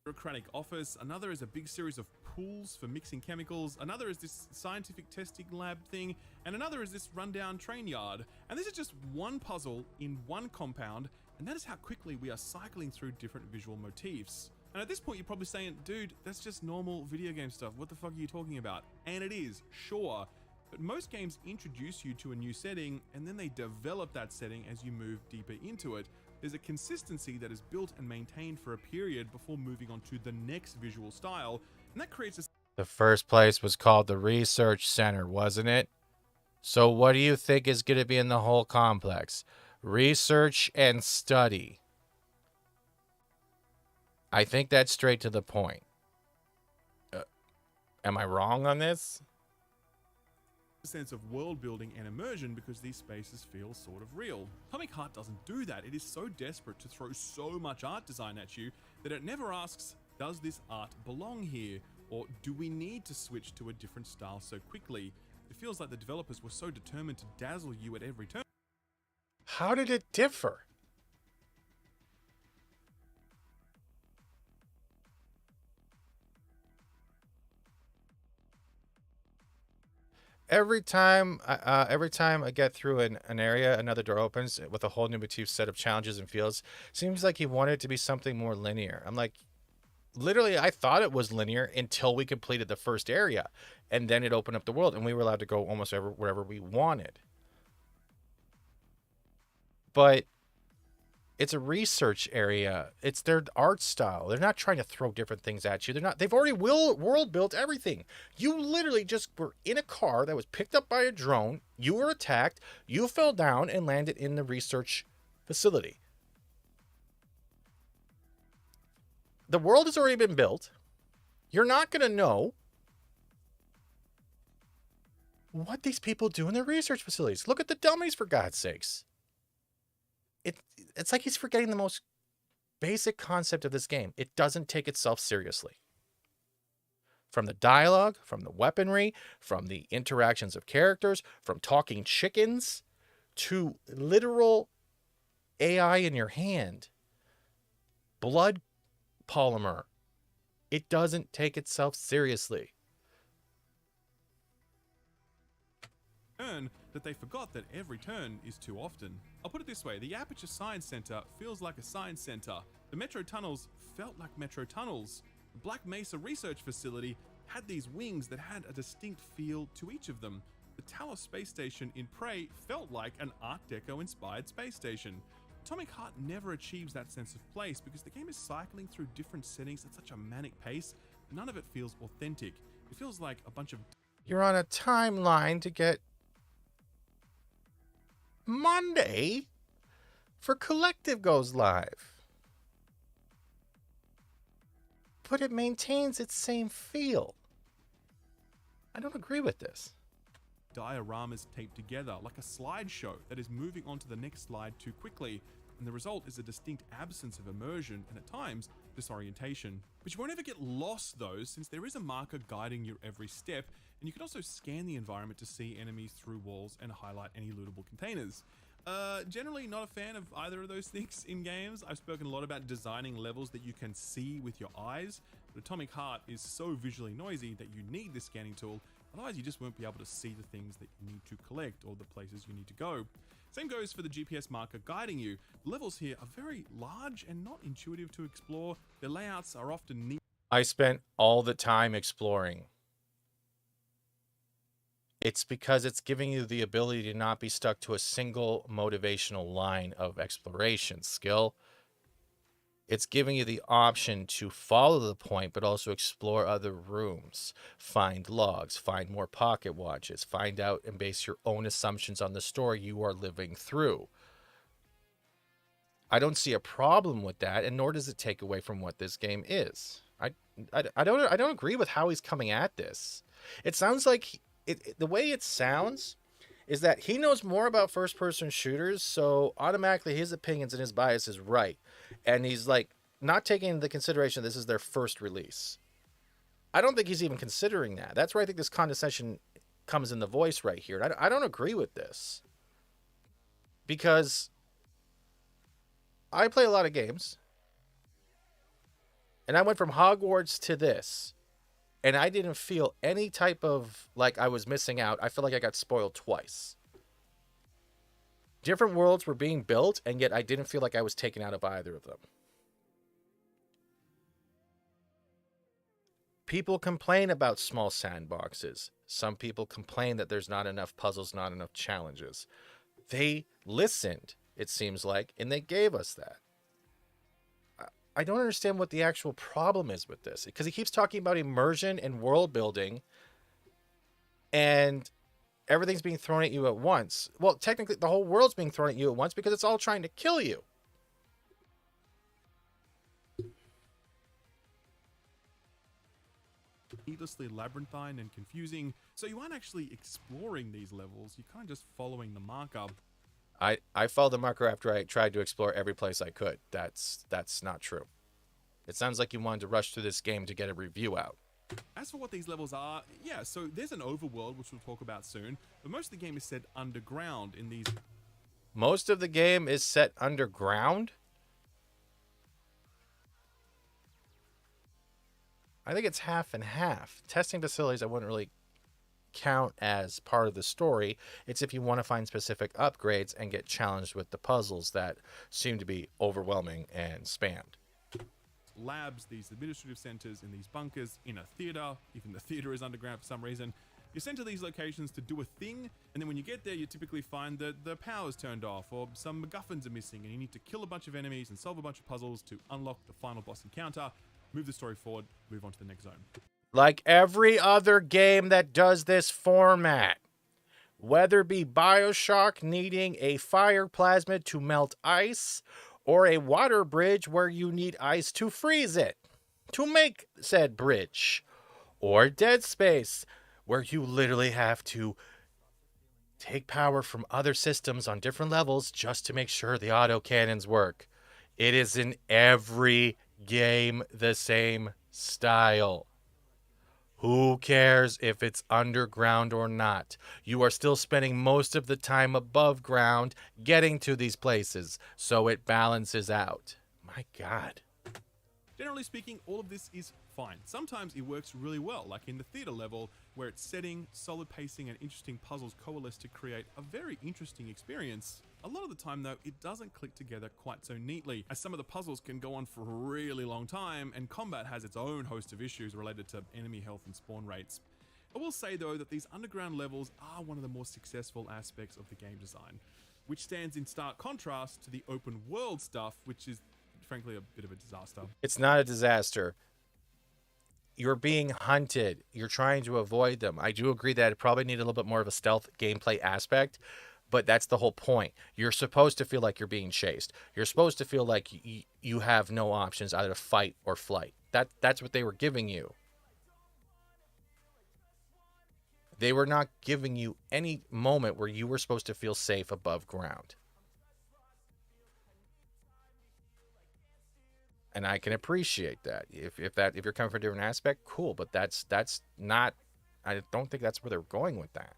Bureaucratic office. Another is a big series of pools for mixing chemicals. Another is this scientific testing lab thing. And another is this rundown train yard. And this is just one puzzle in one compound. And that is how quickly we are cycling through different visual motifs. And at this point, you're probably saying, dude, that's just normal video game stuff. What the fuck are you talking about? And it is, sure. But most games introduce you to a new setting, and then they develop that setting as you move deeper into it. There's a consistency that is built and maintained for a period before moving on to the next visual style, and that creates a... The first place was called the Research Center, wasn't it? So what do you think is going to be in the whole complex? Research and study. I think that's straight to the point. Am I wrong on this? sense of world building and immersion because these spaces feel sort of real. Atomic Heart doesn't do that. It is so desperate to throw so much art design at you that it never asks, does this art belong here? Or do we need to switch to a different style so quickly? It feels like the developers were so determined to dazzle you at every turn. How did it differ? Every time I get through an area, another door opens with a whole new motif set of challenges and fields. Seems like he wanted it to be something more linear. I'm like, literally, I thought it was linear until we completed the first area, and then it opened up the world, and we were allowed to go almost wherever we wanted. But it's a research area. It's their art style. They're not trying to throw different things at you. They've already world built everything. You literally just were in a car that was picked up by a drone. You were attacked. You fell down and landed in the research facility. The world has already been built. You're not going to know what these people do in their research facilities. Look at the dummies, for God's sakes. It's like he's forgetting the most basic concept of this game. It doesn't take itself seriously. From the dialogue, from the weaponry, from the interactions of characters, from talking chickens, to literal AI in your hand. Blood polymer. It doesn't take itself seriously. That they forgot that every turn is too often. I'll put it this way, the Aperture Science Center feels like a science center. The Metro Tunnels felt like Metro Tunnels. The Black Mesa Research Facility had these wings that had a distinct feel to each of them. The Talos Space Station in Prey felt like an Art Deco inspired space station. Atomic Heart never achieves that sense of place because the game is cycling through different settings at such a manic pace, none of it feels authentic. It feels like a bunch of... You're on a timeline to get Monday for Collective goes live. But it maintains its same feel. I don't agree with this. Dioramas taped together like a slideshow that is moving on to the next slide too quickly, and the result is a distinct absence of immersion and at times disorientation. But you won't ever get lost though, since there is a marker guiding your every step, and you can also scan the environment to see enemies through walls and highlight any lootable containers. Generally not a fan of either of those things in games. I've spoken a lot about designing levels that you can see with your eyes, but Atomic Heart is so visually noisy that you need this scanning tool, otherwise you just won't be able to see the things that you need to collect or the places you need to go. Same goes for the GPS marker guiding you. The levels here are very large and not intuitive to explore. Their layouts are often neat. I spent all the time exploring. It's because it's giving you the ability to not be stuck to a single motivational line of exploration skill. It's giving you the option to follow the point, but also explore other rooms, find logs, find more pocket watches, find out and base your own assumptions on the story you are living through. I don't see a problem with that, and nor does it take away from what this game is. I don't agree with how he's coming at this. It sounds like the way it sounds is that he knows more about first-person shooters, so automatically his opinions and his bias is right. And he's like not taking into consideration this is their first release. I don't think he's even considering that. That's where I think this condescension comes in the voice right here. I don't agree with this. Because I play a lot of games. And I went from Hogwarts to this. And I didn't feel any type of like I was missing out. I feel like I got spoiled twice. Different worlds were being built, and yet I didn't feel like I was taken out of either of them. People complain about small sandboxes. Some people complain that there's not enough puzzles, not enough challenges. They listened, it seems like, and they gave us that. I don't understand what the actual problem is with this, because he keeps talking about immersion and world building and everything's being thrown at you at once. Well, technically the whole world's being thrown at you at once because it's all trying to kill you. Needlessly labyrinthine and confusing, so you aren't actually exploring these levels, you're kind of just following the marker. I followed the marker after I tried to explore every place I could. That's not true. It sounds like you wanted to rush through this game to get a review out. As for what these levels are, yeah, so there's an overworld, which we'll talk about soon, but most of the game is set underground in these... Most of the game is set underground? I think it's half and half. Testing facilities I wouldn't really count as part of the story. It's if you want to find specific upgrades and get challenged with the puzzles that seem to be overwhelming and spammed. Labs, these administrative centers, in these bunkers, in a theater. Even the theater is underground for some reason. You're sent to these locations to do a thing, and then when you get there, you typically find that the power's turned off, or some MacGuffins are missing, and you need to kill a bunch of enemies and solve a bunch of puzzles to unlock the final boss encounter, move the story forward, move on to the next zone. Like every other game that does this format. Whether it be BioShock needing a fire plasmid to melt ice, or a water bridge where you need ice to freeze it, to make said bridge. Or Dead Space, where you literally have to take power from other systems on different levels just to make sure the autocannons work. It is in every game the same style. Who cares if it's underground or not? You are still spending most of the time above ground getting to these places, so it balances out. My God. Generally speaking, all of this is fine. Sometimes it works really well, like in the theater level, where its setting, solid pacing, and interesting puzzles coalesce to create a very interesting experience. A lot of the time, though, it doesn't click together quite so neatly, as some of the puzzles can go on for a really long time, and combat has its own host of issues related to enemy health and spawn rates. I will say, though, that these underground levels are one of the more successful aspects of the game design, which stands in stark contrast to the open world stuff, which is frankly a bit of a disaster. It's not a disaster. You're being hunted. You're trying to avoid them. I do agree that it probably needed a little bit more of a stealth gameplay aspect, but that's the whole point. You're supposed to feel like you're being chased. You're supposed to feel like you have no options, either to fight or flight. That's what they were giving you. They were not giving you any moment where you were supposed to feel safe above ground. And I can appreciate that. If you're coming from a different aspect, cool. But that's not. I don't think that's where they're going with that.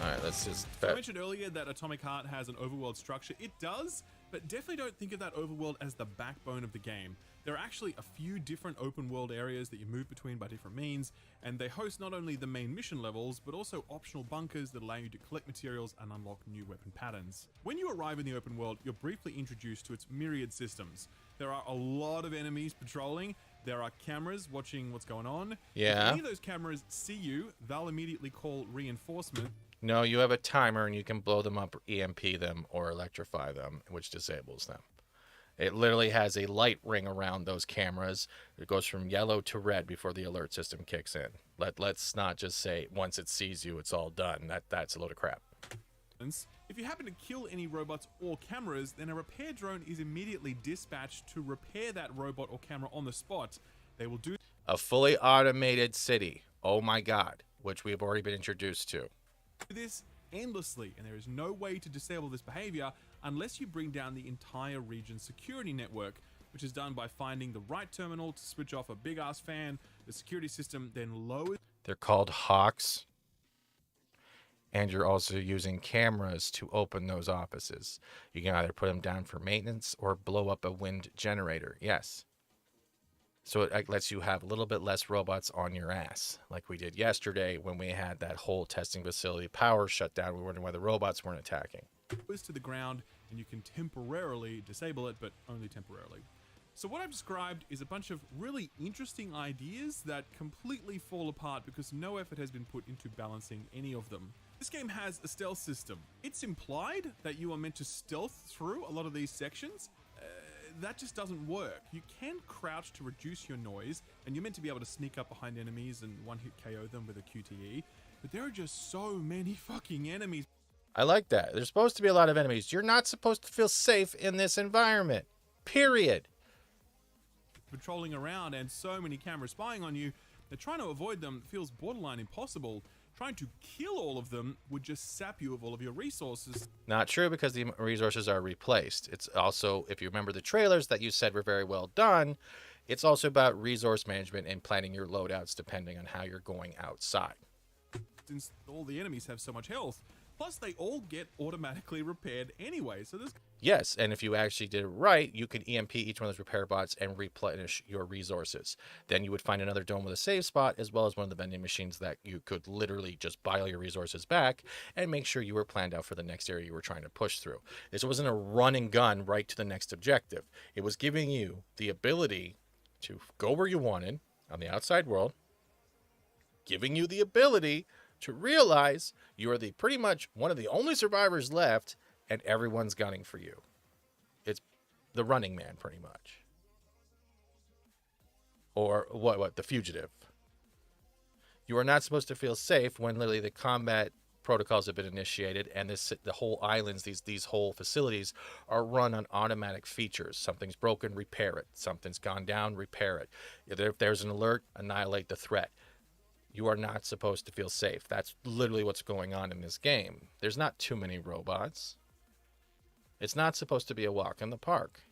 All right, let's just. I mentioned earlier that Atomic Heart has an overworld structure. It does, but definitely don't think of that overworld as the backbone of the game. There are actually a few different open world areas that you move between by different means, and they host not only the main mission levels, but also optional bunkers that allow you to collect materials and unlock new weapon patterns. When you arrive in the open world, you're briefly introduced to its myriad systems. There are a lot of enemies patrolling. There are cameras watching what's going on. Yeah. If any of those cameras see you, they'll immediately call reinforcement. No, you have a timer and you can blow them up, EMP them, or electrify them, which disables them. It literally has a light ring around those cameras. It goes from yellow to red before the alert system kicks in. Let's not just say once it sees you, it's all done. That's a load of crap. If you happen to kill any robots or cameras, then a repair drone is immediately dispatched to repair that robot or camera on the spot. They will do A fully automated city. Oh my God, which we have already been introduced to. this endlessly, and there is no way to disable this behavior unless you bring down the entire region's security network, which is done by finding the right terminal to switch off a big ass fan. The security system then lowers. They're called Hawks. And you're also using cameras to open those offices. You can either put them down for maintenance or blow up a wind generator. Yes. So it lets you have a little bit less robots on your ass, like we did yesterday when we had that whole testing facility power shut down. We were wondering why the robots weren't attacking. To the ground, and you can temporarily disable it, but only temporarily. So what I've described is a bunch of really interesting ideas that completely fall apart because no effort has been put into balancing any of them. This game has a stealth system. It's implied that you are meant to stealth through a lot of these sections. That just doesn't work. You can crouch to reduce your noise, and you're meant to be able to sneak up behind enemies and one-hit KO them with a QTE, but there are just so many fucking enemies. I like that. There's supposed to be a lot of enemies. You're not supposed to feel safe in this environment. Period. Patrolling around and so many cameras spying on you that trying to avoid them feels borderline impossible. Trying to kill all of them would just sap you of all of your resources. Not true, because the resources are replaced. It's also, if you remember the trailers that you said were very well done, it's also about resource management and planning your loadouts depending on how you're going outside. Since all the enemies have so much health, plus they all get automatically repaired anyway, so there's... Yes, and if you actually did it right, you could EMP each one of those repair bots and replenish your resources. Then you would find another dome with a save spot, as well as one of the vending machines that you could literally just buy all your resources back and make sure you were planned out for the next area you were trying to push through. This wasn't a run and gun right to the next objective. It was giving you the ability to go where you wanted on the outside world, giving you the ability to realize you are the pretty much one of the only survivors left, and everyone's gunning for you. It's the Running Man, pretty much. Or what? The Fugitive. You are not supposed to feel safe when literally the combat protocols have been initiated, and the whole islands, these whole facilities are run on automatic features. Something's broken, repair it. Something's gone down, repair it. If there's an alert, annihilate the threat. You are not supposed to feel safe. That's literally what's going on in this game. There's not too many robots. It's not supposed to be a walk in the park.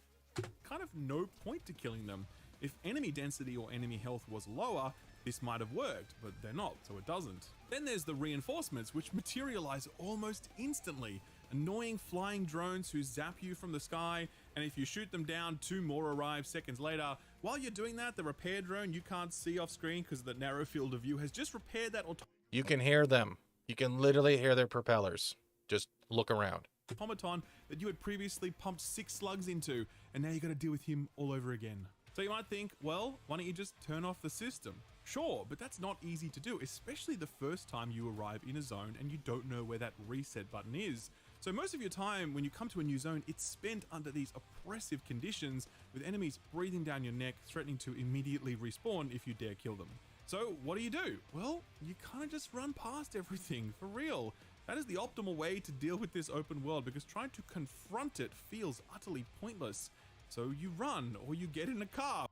Kind of no point to killing them. If enemy density or enemy health was lower, this might have worked, but they're not, so it doesn't. Then there's the reinforcements, which materialize almost instantly. Annoying flying drones who zap you from the sky, and if you shoot them down, 2 more arrive seconds later. While you're doing that, the repair drone you can't see off screen because of the narrow field of view has just repaired that You can hear them. You can literally hear their propellers. Just look around. automaton that you had previously pumped 6 slugs into, and now you got to deal with him all over again. So you might think, well, why don't you just turn off the system? Sure, but that's not easy to do, especially the first time you arrive in a zone and you don't know where that reset button is. So most of your time when you come to a new zone, it's spent under these oppressive conditions with enemies breathing down your neck, threatening to immediately respawn if you dare kill them. So what do? Well, you kind of just run past everything, for real. That is the optimal way to deal with this open world, because trying to confront it feels utterly pointless. So you run, or you get in a car.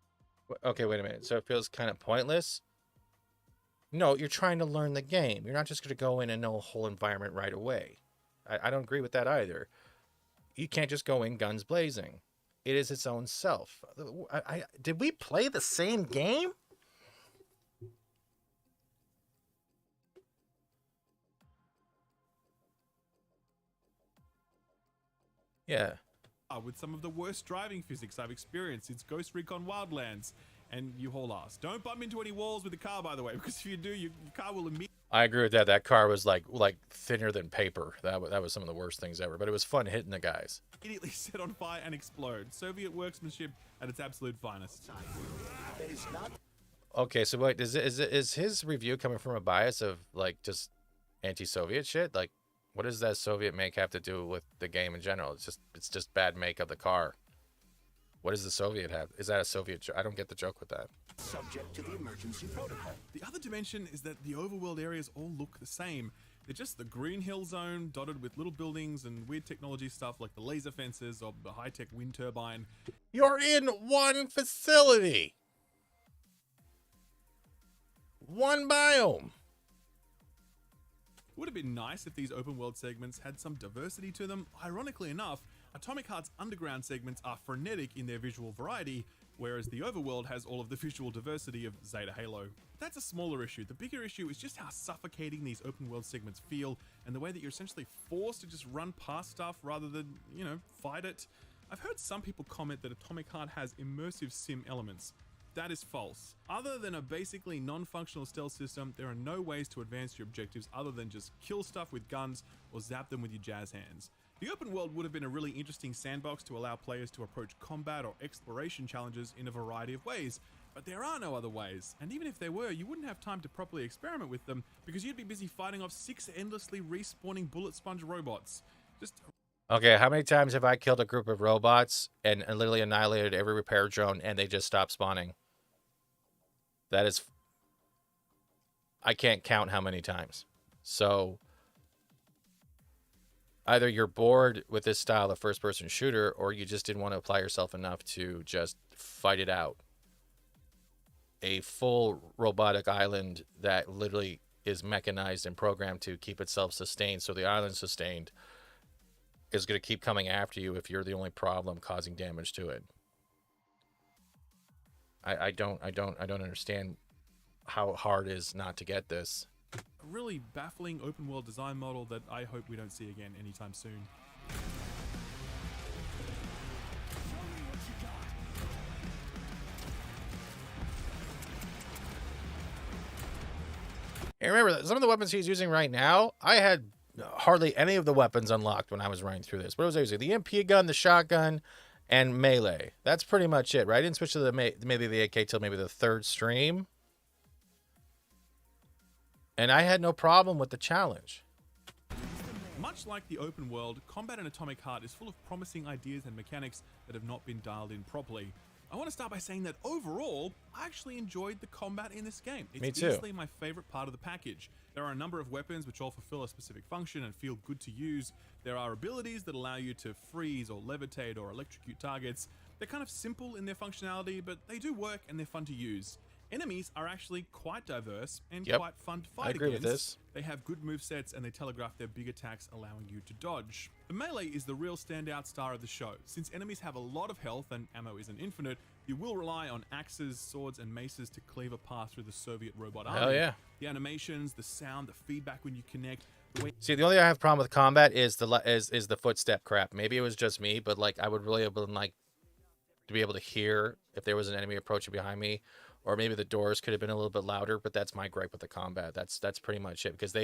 Okay, wait a minute. So it feels kind of pointless? No, you're trying to learn the game. You're not just going to go in and know a whole environment right away. I don't agree with that either. You can't just go in guns blazing. It is its own self. Did we play the same game? Yeah. With some of the worst driving physics I've experienced since Ghost Recon Wildlands. And you haul ass. Don't bump into any walls with the car, by the way, because if you do, your car will immediately... I agree with that. That car was like thinner than paper. That was some of the worst things ever. But it was fun hitting the guys. Immediately set on fire and explode. Soviet workmanship at its absolute finest. Okay, so wait, is his review coming from a bias of like just anti-Soviet shit? Like, what does that Soviet make have to do with the game in general? It's just bad make of the car. What does the Soviet have? Is that a Soviet? I don't get the joke with that. Subject to the emergency protocol. The other dimension is that the overworld areas all look the same. They're just the green hill zone dotted with little buildings and weird technology stuff like the laser fences or the high-tech wind turbine. You're in one facility. One biome. Would have been nice if these open world segments had some diversity to them. Ironically enough, Atomic Heart's underground segments are frenetic in their visual variety, whereas the overworld has all of the visual diversity of Zeta Halo. That's a smaller issue. The bigger issue is just how suffocating these open world segments feel, and the way that you're essentially forced to just run past stuff rather than, fight it. I've heard some people comment that Atomic Heart has immersive sim elements. That is false. Other than a basically non-functional stealth system, there are no ways to advance your objectives other than just kill stuff with guns or zap them with your jazz hands. The open world would have been a really interesting sandbox to allow players to approach combat or exploration challenges in a variety of ways, but there are no other ways, and even if there were, you wouldn't have time to properly experiment with them because you'd be busy fighting off 6 endlessly respawning bullet sponge robots. Okay, how many times have I killed a group of robots and literally annihilated every repair drone and they just stopped spawning? That is... I can't count how many times. So... either you're bored with this style of first-person shooter, or you just didn't want to apply yourself enough to just fight it out. A full robotic island that literally is mechanized and programmed to keep itself sustained, so the island's sustained, is going to keep coming after you if you're the only problem causing damage to it. I don't understand how hard it is not to get this. A really baffling open world design model that I hope we don't see again anytime soon. And remember, some of the weapons he's using right now, I had hardly any of the weapons unlocked when I was running through this. What was I using? The MP gun, the shotgun, and melee. That's pretty much it, right? I didn't switch to maybe the AK till maybe the 3rd stream. And I had no problem with the challenge. Much like the open world, combat in Atomic Heart is full of promising ideas and mechanics that have not been dialed in properly. I want to start by saying that overall, I actually enjoyed the combat in this game. It's Me too. easily my favorite part of the package. There are a number of weapons which all fulfill a specific function and feel good to use. There are abilities that allow you to freeze or levitate or electrocute targets. They're kind of simple in their functionality, but they do work and they're fun to use. Enemies are actually quite diverse and quite fun to fight I agree against. with this. They have good movesets and they telegraph their big attacks, allowing you to dodge. The melee is the real standout star of the show. Since enemies have a lot of health and ammo isn't infinite, you will rely on axes, swords, and maces to cleave a path through the Soviet robot army. Hell yeah. The animations, the sound, the feedback when you connect. See, the only thing I have a problem with combat is the footstep crap. Maybe it was just me, but like I would really have been like to be able to hear if there was an enemy approaching behind me, or maybe the doors could have been a little bit louder. But that's my gripe with the combat. That's pretty much it, because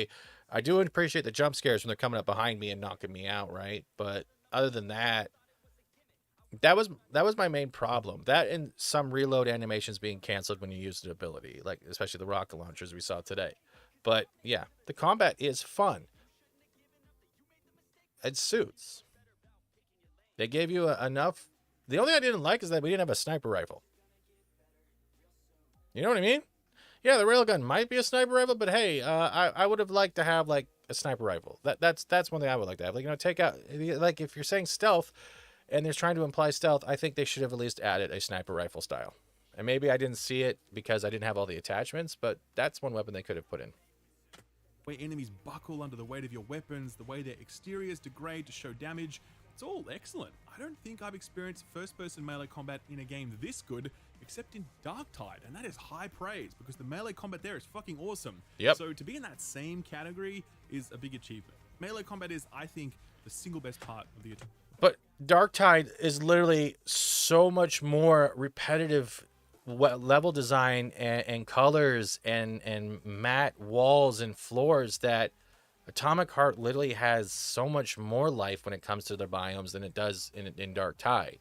I do appreciate the jump scares when they're coming up behind me and knocking me out, right? But other than that, that was my main problem. That and some reload animations being canceled when you use the ability, like especially the rocket launchers we saw today. But yeah, the combat is fun. It suits. They gave you enough. The only thing I didn't like is that we didn't have a sniper rifle. You know what I mean? Yeah, the railgun might be a sniper rifle, but hey, I would have liked to have like a sniper rifle. That's one thing I would like to have. Like, take out, like, if you're saying stealth and they're trying to imply stealth, I think they should have at least added a sniper rifle style. And maybe I didn't see it because I didn't have all the attachments, but that's one weapon they could have put in. Where enemies buckle under the weight of your weapons, the way their exteriors degrade to show damage, it's all excellent. I don't think I've experienced first-person melee combat in a game this good, except in Darktide, and that is high praise, because the melee combat there is fucking awesome. Yep. So to be in that same category is a big achievement. Melee combat is, I think, the single best part of the achievement. But Darktide is literally so much more repetitive level design and colors and matte walls and floors that Atomic Heart literally has so much more life when it comes to their biomes than it does in Darktide.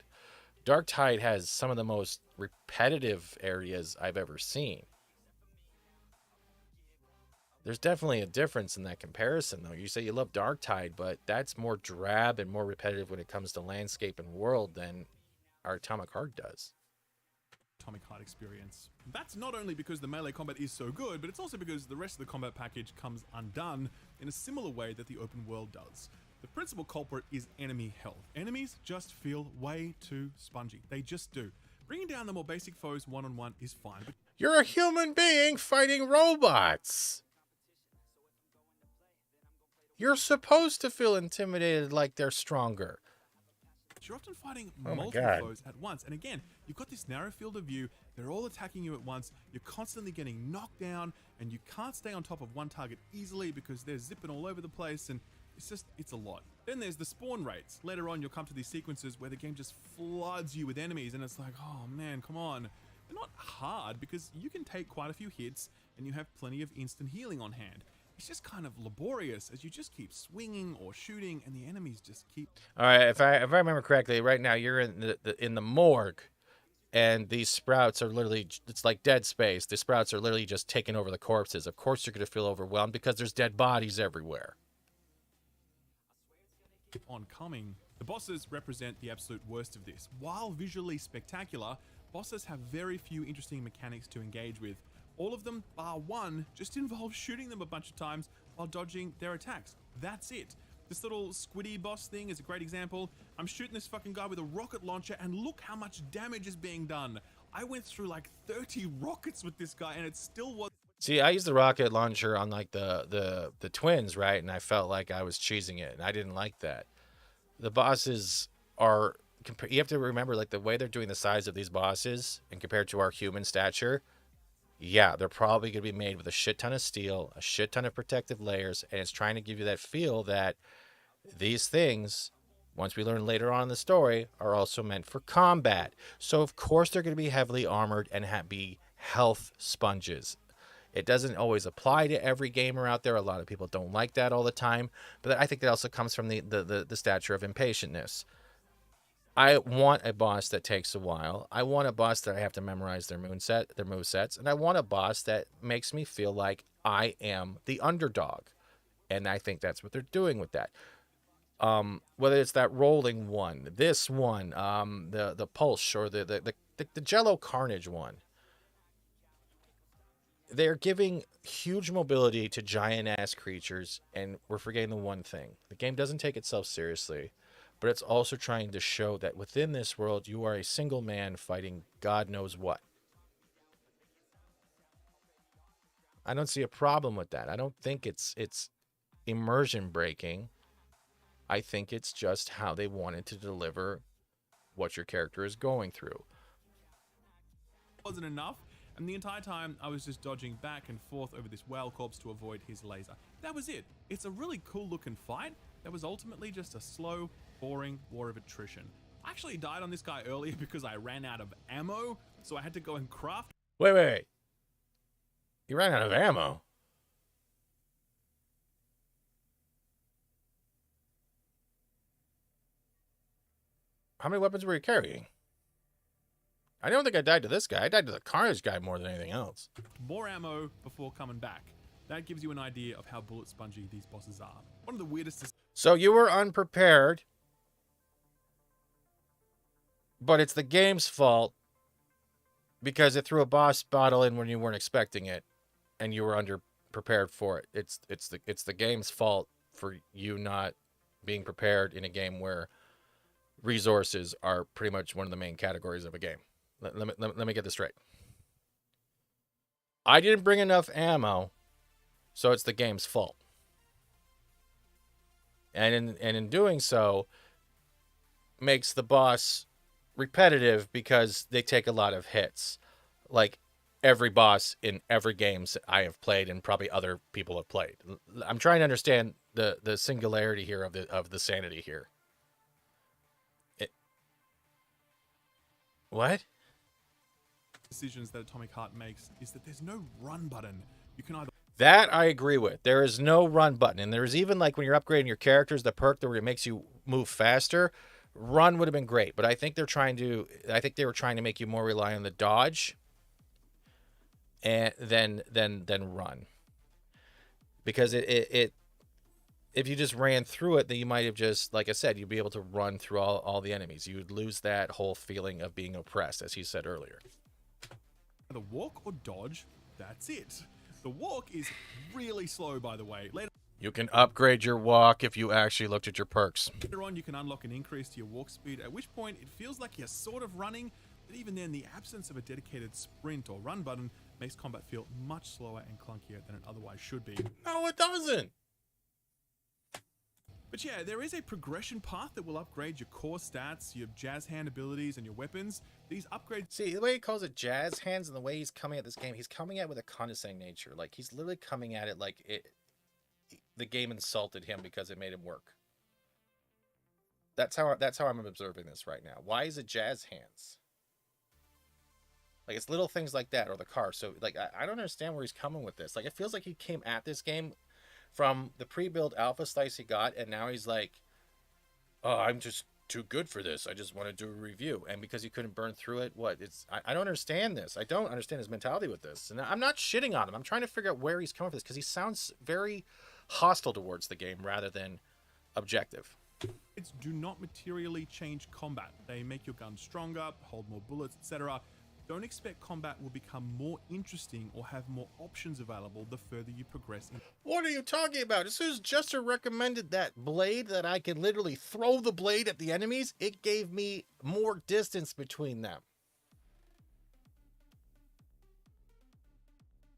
Darktide has some of the most repetitive areas I've ever seen. There's definitely a difference in that comparison, though. You say you love Darktide, but that's more drab and more repetitive when it comes to landscape and world than our Atomic Heart does. Atomic Heart experience. That's not only because the melee combat is so good, but it's also because the rest of the combat package comes undone in a similar way that the open world does. The principal culprit is enemy health. Enemies just feel way too spongy. They just do. Bringing down the more basic foes one-on-one is fine, but you're a human being fighting robots. You're supposed to feel intimidated like they're stronger. You're often fighting multiple foes at once. And again, you've got this narrow field of view. They're all attacking you at once. You're constantly getting knocked down, and you can't stay on top of one target easily because they're zipping all over the place, and it's a lot. Then there's the spawn rates. Later on, you'll come to these sequences where the game just floods you with enemies, and it's like, oh man, come on. They're not hard because you can take quite a few hits, and you have plenty of instant healing on hand. It's just kind of laborious as you just keep swinging or shooting, and the enemies just keep. All right, if I remember correctly, right now you're in the morgue, and these sprouts are literally, it's like Dead Space. The sprouts are literally just taking over the corpses. Of course, you're going to feel overwhelmed because there's dead bodies everywhere. Oncoming, the bosses represent the absolute worst of this. While visually spectacular, bosses have very few interesting mechanics to engage with. All of them, bar one, just involve shooting them a bunch of times while dodging their attacks. That's it. This little squiddy boss thing is a great example. I'm shooting this fucking guy with a rocket launcher, and look how much damage is being done. I went through like 30 rockets with this guy, and it still was. See, I used the rocket launcher on like the twins, right? And I felt like I was cheesing it, and I didn't like that. The bosses are, you have to remember, like, the way they're doing the size of these bosses and compared to our human stature. Yeah, they're probably going to be made with a shit ton of steel, a shit ton of protective layers, and it's trying to give you that feel that these things, once we learn later on in the story, are also meant for combat. So, of course, they're going to be heavily armored and be health sponges. It doesn't always apply to every gamer out there. A lot of people don't like that all the time, but I think that also comes from the stature of impatientness. I want a boss that takes a while. I want a boss that I have to memorize their movesets, and I want a boss that makes me feel like I am the underdog. And I think that's what they're doing with that. Whether it's that rolling one, this one, the pulse, or the the Jello Carnage one. They're giving huge mobility to giant-ass creatures, and we're forgetting the one thing. The game doesn't take itself seriously, but it's also trying to show that within this world, you are a single man fighting God knows what. I don't see a problem with that. I don't think it's immersion breaking. I think it's just how they wanted to deliver what your character is going through. Wasn't enough, and the entire time I was just dodging back and forth over this whale corpse to avoid his laser. That was it. It's a really cool looking fight that was ultimately just a slow, boring war of attrition. I actually died on this guy earlier because I ran out of ammo, so I had to go and craft. Wait. You ran out of ammo? How many weapons were you carrying? I don't think I died to this guy. I died to the Carnage guy more than anything else. More ammo before coming back. That gives you an idea of how bullet spongy these bosses are. One of the weirdest... So you were unprepared, but it's the game's fault because it threw a boss battle in when you weren't expecting it, and you were underprepared for it. It's the game's fault for you not being prepared in a game where resources are pretty much one of the main categories of a game. Let me get this straight. I didn't bring enough ammo, so it's the game's fault. And in doing so, makes the boss repetitive because they take a lot of hits. Like every boss in every game I have played and probably other people have played. I'm trying to understand the singularity here of the sanity here. What? Decisions that Atomic Heart makes is that there's no run button. You can either... That I agree with. There is no run button. And there's even like when you're upgrading your characters, the perk that it makes you move faster. Run would have been great, but I think they were trying to make you more rely on the dodge and then run. Because it if you just ran through it, then you might have just, like I said, you'd be able to run through all the enemies. You would lose that whole feeling of being oppressed, as he said earlier. The walk or dodge, that's it. The walk is really slow, by the way. You can upgrade your walk if you actually looked at your perks. Later on, you can unlock an increase to your walk speed, at which point it feels like you're sort of running, but even then, the absence of a dedicated sprint or run button makes combat feel much slower and clunkier than it otherwise should be. No, it doesn't. But yeah, there is a progression path that will upgrade your core stats, your jazz hand abilities, and your weapons. These upgrades... See, the way he calls it jazz hands and the way he's coming at this game, he's coming at it with a condescending nature. Like, he's literally coming at it like the game insulted him because it made him work. That's how I'm observing this right now. Why is it jazz hands? Like, it's little things like that, or the car. So, like, I don't understand where he's coming with this. Like, it feels like he came at this game from the pre-built alpha slice he got, and now he's like, oh, I'm just too good for this. I just want to do a review. And because he couldn't burn through it, I don't understand this. I don't understand his mentality with this. And I'm not shitting on him. I'm trying to figure out where he's coming from this, because he sounds very hostile towards the game rather than objective. It's do not materially change combat. They make your gun stronger, hold more bullets, etc. Don't expect combat will become more interesting or have more options available the further you progress. What are you talking about? As soon as Jester recommended that blade that I can literally throw the blade at the enemies, it gave me more distance between them.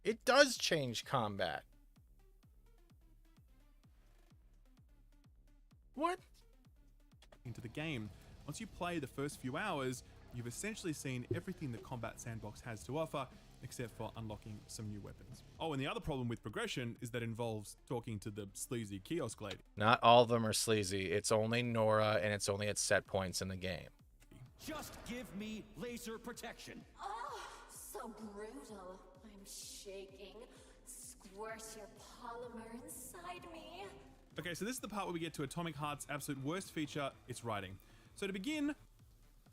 It does change combat. What? Into the game. Once you play the first few hours, you've essentially seen everything the Combat Sandbox has to offer, except for unlocking some new weapons. Oh, and the other problem with progression is that it involves talking to the sleazy kiosk lady. Not all of them are sleazy. It's only Nora, and it's only at set points in the game. Just give me laser protection. Oh, so brutal. I'm shaking. Squirt your polymer inside me. Okay, so this is the part where we get to Atomic Heart's absolute worst feature, its writing. So to begin...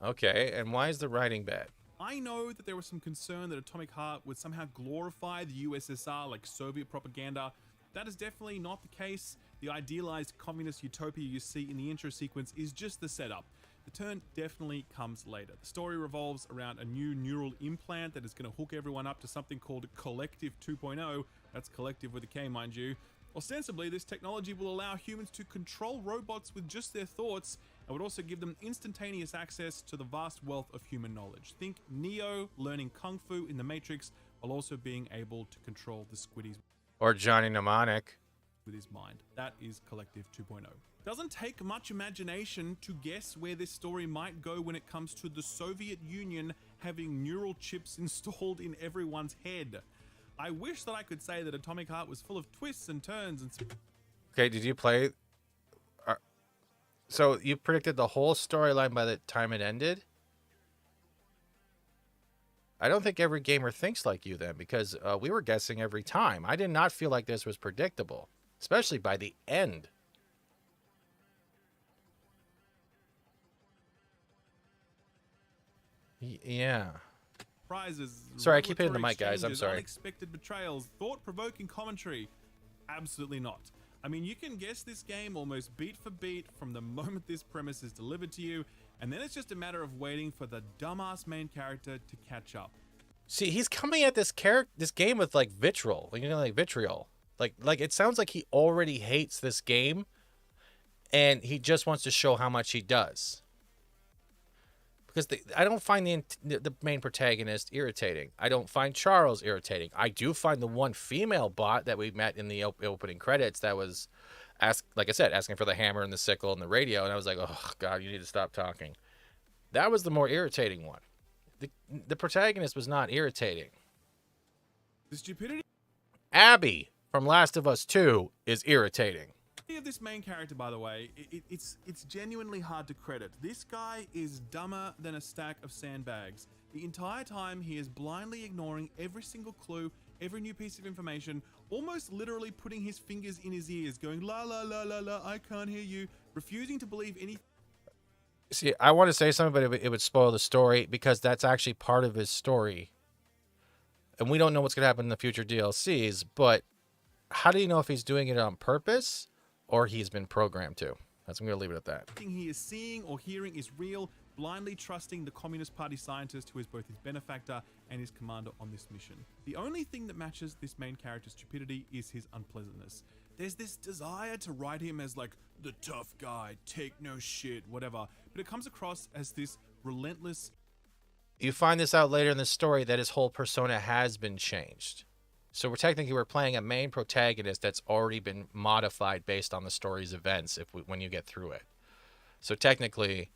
Okay, and why is the writing bad? I know that there was some concern that Atomic Heart would somehow glorify the USSR like Soviet propaganda. That is definitely not the case. The idealized communist utopia you see in the intro sequence is just the setup. The turn definitely comes later. The story revolves around a new neural implant that is going to hook everyone up to something called Collective 2.0. That's collective with a K, mind you. Ostensibly, this technology will allow humans to control robots with just their thoughts and would also give them instantaneous access to the vast wealth of human knowledge. Think Neo learning Kung Fu in the Matrix while also being able to control the Squiddies. Or Johnny Mnemonic. With his mind. That is Collective 2.0. Doesn't take much imagination to guess where this story might go when it comes to the Soviet Union having neural chips installed in everyone's head. I wish that I could say that Atomic Heart was full of twists and turns and... Okay, did you play... So you predicted the whole storyline by the time it ended? I don't think every gamer thinks like you then, because we were guessing every time. I did not feel like this was predictable, especially by the end. Yeah. Prizes. Sorry, I keep hitting the mic, guys. I'm exchanges, sorry. Unexpected betrayals, thought-provoking commentary. Absolutely not. I mean, you can guess this game almost beat for beat from the moment this premise is delivered to you, and then it's just a matter of waiting for the dumbass main character to catch up. See, he's coming at this game with like vitriol, like vitriol. Like it sounds like he already hates this game, and he just wants to show how much he does. Because I don't find the main protagonist irritating. I don't find Charles irritating. I do find the one female bot that we met in the opening credits that was, like I said, asking for the hammer and the sickle and the radio, and I was like, oh god, you need to stop talking. That was the more irritating one. The protagonist was not irritating. The stupidity Abby from Last of Us 2 is irritating. of this main character, by the way, it's genuinely hard to credit. This guy is dumber than a stack of sandbags. The entire time he is blindly ignoring every single clue, every new piece of information, almost literally putting his fingers in his ears, going la la la la la, I can't hear you, refusing to believe anything. See, I want to say something, but it would spoil the story because that's actually part of his story. And we don't know what's going to happen in the future DLCs, but how do you know if he's doing it on purpose or he's been programmed to? I'm going to leave it at that. Everything he is seeing or hearing is real, blindly trusting the Communist Party scientist who is both his benefactor and his commander on this mission. The only thing that matches this main character's stupidity is his unpleasantness. There's this desire to write him as like the tough guy, take no shit, whatever, but it comes across as this relentless... You find this out later in the story that his whole persona has been changed. So we're playing a main protagonist that's already been modified based on the story's events when you get through it. So technically,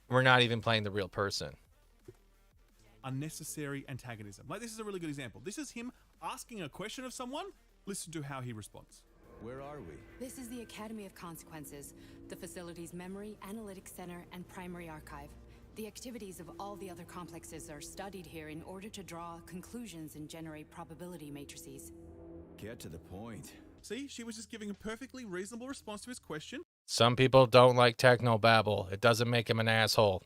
we're not even playing the real person. Unnecessary antagonism. Like, this is a really good example. This is him asking a question of someone. Listen to how he responds. Where are we? This is the Academy of Consequences, the facility's memory, analytics center, and primary archive. The activities of all the other complexes are studied here in order to draw conclusions and generate probability matrices. Get to the point. See, she was just giving a perfectly reasonable response to his question. Some people don't like technobabble. It doesn't make him an asshole.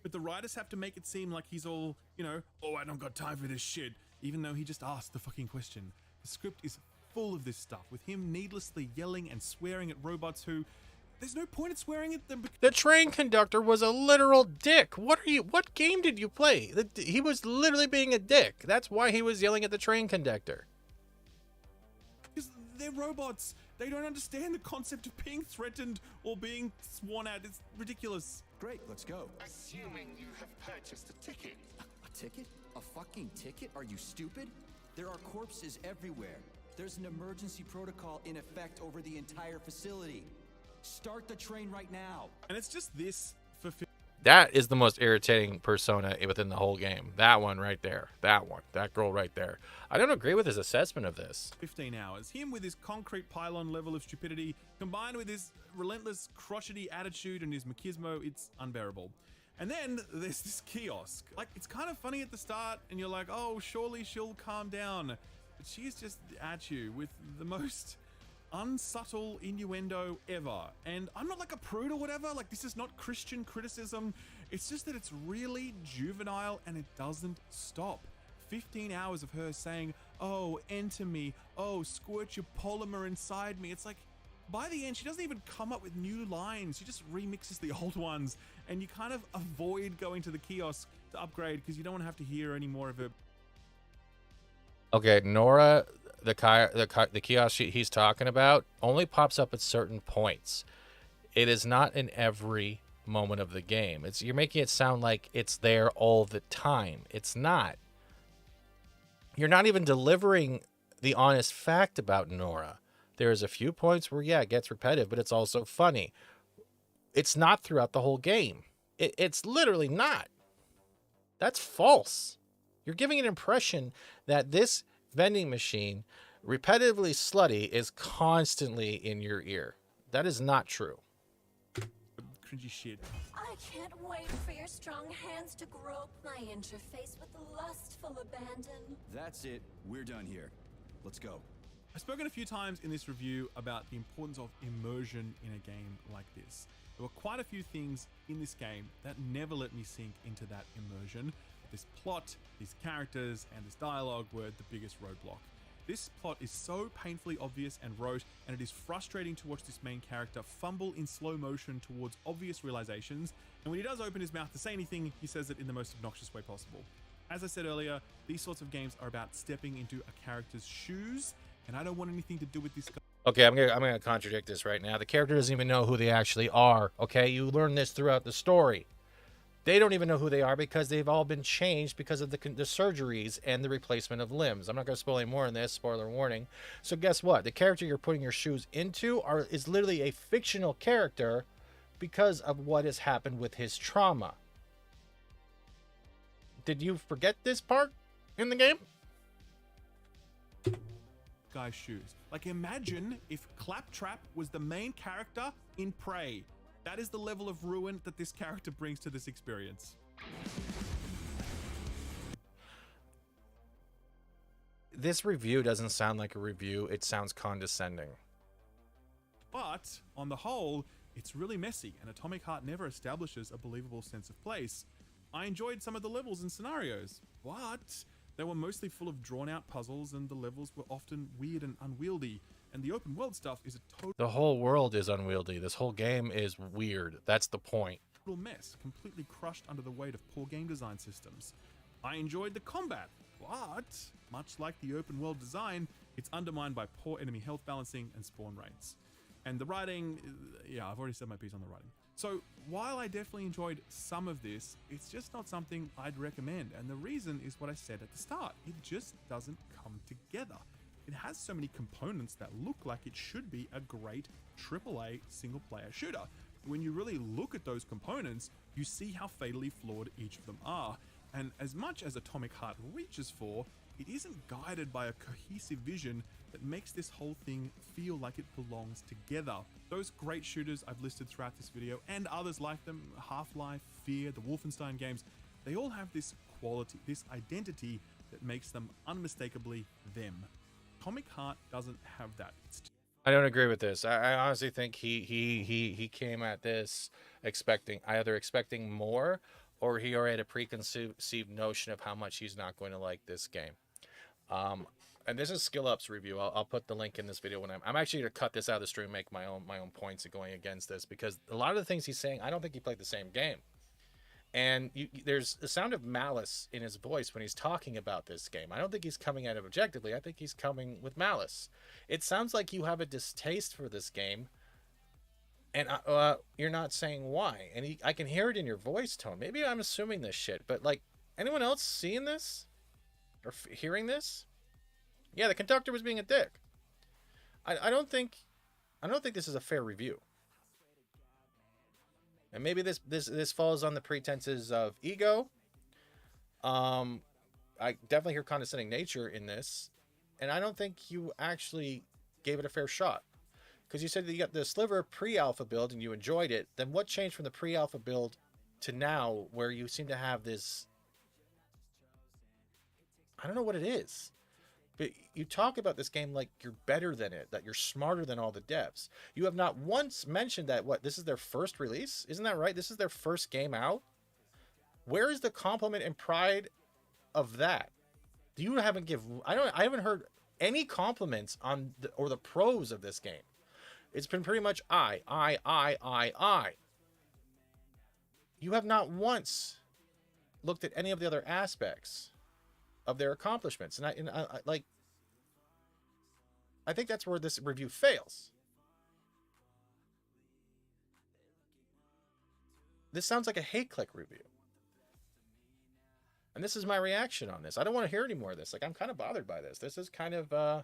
But the writers have to make it seem like he's all, you know, oh, I don't got time for this shit, even though he just asked the fucking question. The script is full of this stuff, with him needlessly yelling and swearing at robots who... There's no point in swearing at them. The train conductor was a literal dick. What game did you play? He was literally being a dick. That's why he was yelling at the train conductor. Because they're robots. They don't understand the concept of being threatened or being sworn at. It's ridiculous. Great, let's go. Assuming you have purchased a ticket. A ticket? A fucking ticket? Are you stupid? There are corpses everywhere. There's an emergency protocol in effect over the entire facility. Start the train right now. And it's just this for... That is the most irritating persona within the whole game. That one right there. That one. That girl right there. I don't agree with his assessment of this. 15 hours. Him with his concrete pylon level of stupidity, combined with his relentless crotchety attitude and his machismo, it's unbearable. And then there's this kiosk. Like, it's kind of funny at the start, and you're like, oh, surely she'll calm down. But she's just at you with the most... unsubtle innuendo ever. And I'm not like a prude or whatever, like this is not Christian criticism, it's just that it's really juvenile and it doesn't stop. 15 hours of her saying, oh, enter me, oh, squirt your polymer inside me. It's like, by the end, she doesn't even come up with new lines. She just remixes the old ones, and you kind of avoid going to the kiosk to upgrade because you don't want to have to hear any more of her. Okay, Nora, the kiosk he's talking about only pops up at certain points. It is not in every moment of the game. You're making it sound like it's there all the time. It's not. You're not even delivering the honest fact about Nora. There's a few points where, yeah, it gets repetitive, but it's also funny. It's not throughout the whole game. It's literally not. That's false. You're giving an impression that this vending machine, repetitively slutty, is constantly in your ear. That is not true. Cringy shit. I can't wait for your strong hands to grope my interface with lustful abandon. That's it. We're done here. Let's go. I've spoken a few times in this review about the importance of immersion in a game like this. There were quite a few things in this game that never let me sink into that immersion. This plot, these characters, and this dialogue were the biggest roadblock. This plot is so painfully obvious and rote, and it is frustrating to watch this main character fumble in slow motion towards obvious realizations, and when he does open his mouth to say anything, he says it in the most obnoxious way possible. As I said earlier, these sorts of games are about stepping into a character's shoes, and I don't want anything to do with this guy. Okay, I'm gonna contradict this right now. The character doesn't even know who they actually are, okay? You learn this throughout the story. They don't even know who they are because they've all been changed because of the surgeries and the replacement of limbs. I'm not going to spoil any more in this, spoiler warning. So guess what? The character you're putting your shoes into is literally a fictional character because of what has happened with his trauma. Did you forget this part in the game? Guy's shoes. Like, imagine if Claptrap was the main character in Prey. That is the level of ruin that this character brings to this experience. This review doesn't sound like a review. It sounds condescending. But, on the whole, it's really messy, and Atomic Heart never establishes a believable sense of place. I enjoyed some of the levels and scenarios, but they were mostly full of drawn-out puzzles, and the levels were often weird and unwieldy. And the open world stuff is a total... The whole world is unwieldy. This whole game is weird. That's the point. Total mess, completely crushed under the weight of poor game design systems. I enjoyed the combat, but much like the open world design, it's undermined by poor enemy health balancing and spawn rates. And the writing, yeah, I've already said my piece on the writing. So while I definitely enjoyed some of this, it's just not something I'd recommend. And the reason is what I said at the start. It just doesn't come together. It has so many components that look like it should be a great AAA single-player shooter. When you really look at those components, you see how fatally flawed each of them are. And as much as Atomic Heart reaches for, it isn't guided by a cohesive vision that makes this whole thing feel like it belongs together. Those great shooters I've listed throughout this video, and others like them, Half-Life, Fear, the Wolfenstein games, they all have this quality, this identity that makes them unmistakably them. Atomic Heart doesn't have that. I don't agree with this. I honestly think he came at this either expecting more, or he already had a preconceived notion of how much he's not going to like this game. And this is Skill Up's review. I'll put the link in this video when I'm actually going to cut this out of the stream, make my own points of going against this, because a lot of the things he's saying, I don't think he played the same game. And there's a sound of malice in his voice when he's talking about this game. I don't think he's coming at it objectively. I think he's coming with malice. It sounds like you have a distaste for this game, and you're not saying why. And I can hear it in your voice tone. Maybe I'm assuming this shit, but like, anyone else seeing this or hearing this? Yeah, the conductor was being a dick. I don't think this is a fair review. And maybe this falls on the pretenses of ego. I definitely hear condescending nature in this, and I don't think you actually gave it a fair shot. Because you said that you got the Sliver pre-alpha build and you enjoyed it. Then what changed from the pre-alpha build to now, where you seem to have this? I don't know what it is. But you talk about this game like you're better than it, that you're smarter than all the devs. You have not once mentioned that, this is their first release? Isn't that right? This is their first game out? Where is the compliment and pride of that? I haven't heard any compliments on the pros of this game. It's been pretty much I. You have not once looked at any of the other aspects of their accomplishments. And I think that's where this review fails. This sounds like a hate click review. And this is my reaction on this. I don't want to hear any more of this. Like, I'm kind of bothered by this. This is kind of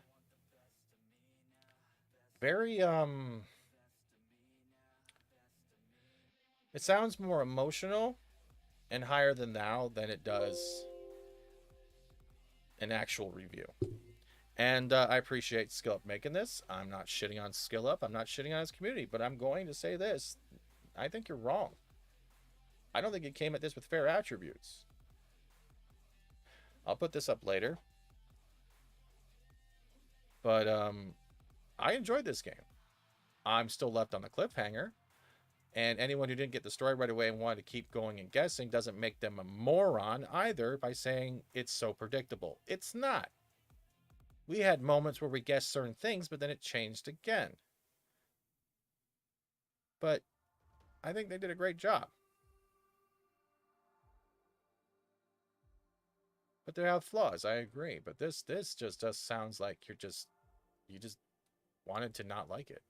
very it sounds more emotional and higher than thou than it does an actual review. And I appreciate Skill Up making this. I'm not shitting on Skill Up. I'm not shitting on his community, but I'm going to say this. I think you're wrong. I don't think you came at this with fair attributes. I'll put this up later. But I enjoyed this game. I'm still left on the cliffhanger. And anyone who didn't get the story right away and wanted to keep going and guessing doesn't make them a moron either by saying it's so predictable. It's not. We had moments where we guessed certain things, but then it changed again. But I think they did a great job. But they have flaws, I agree. But this just sounds like you just wanted to not like it.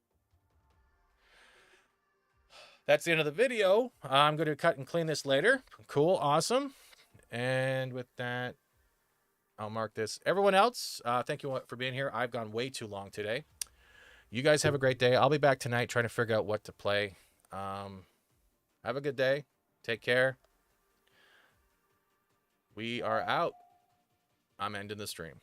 That's the end of the video. I'm going to cut and clean this later. Cool, awesome. And with that, I'll mark this. Everyone else, thank you for being here. I've gone way too long today. You guys have a great day. I'll be back tonight trying to figure out what to play. Have a good day. Take care. We are out. I'm ending the stream.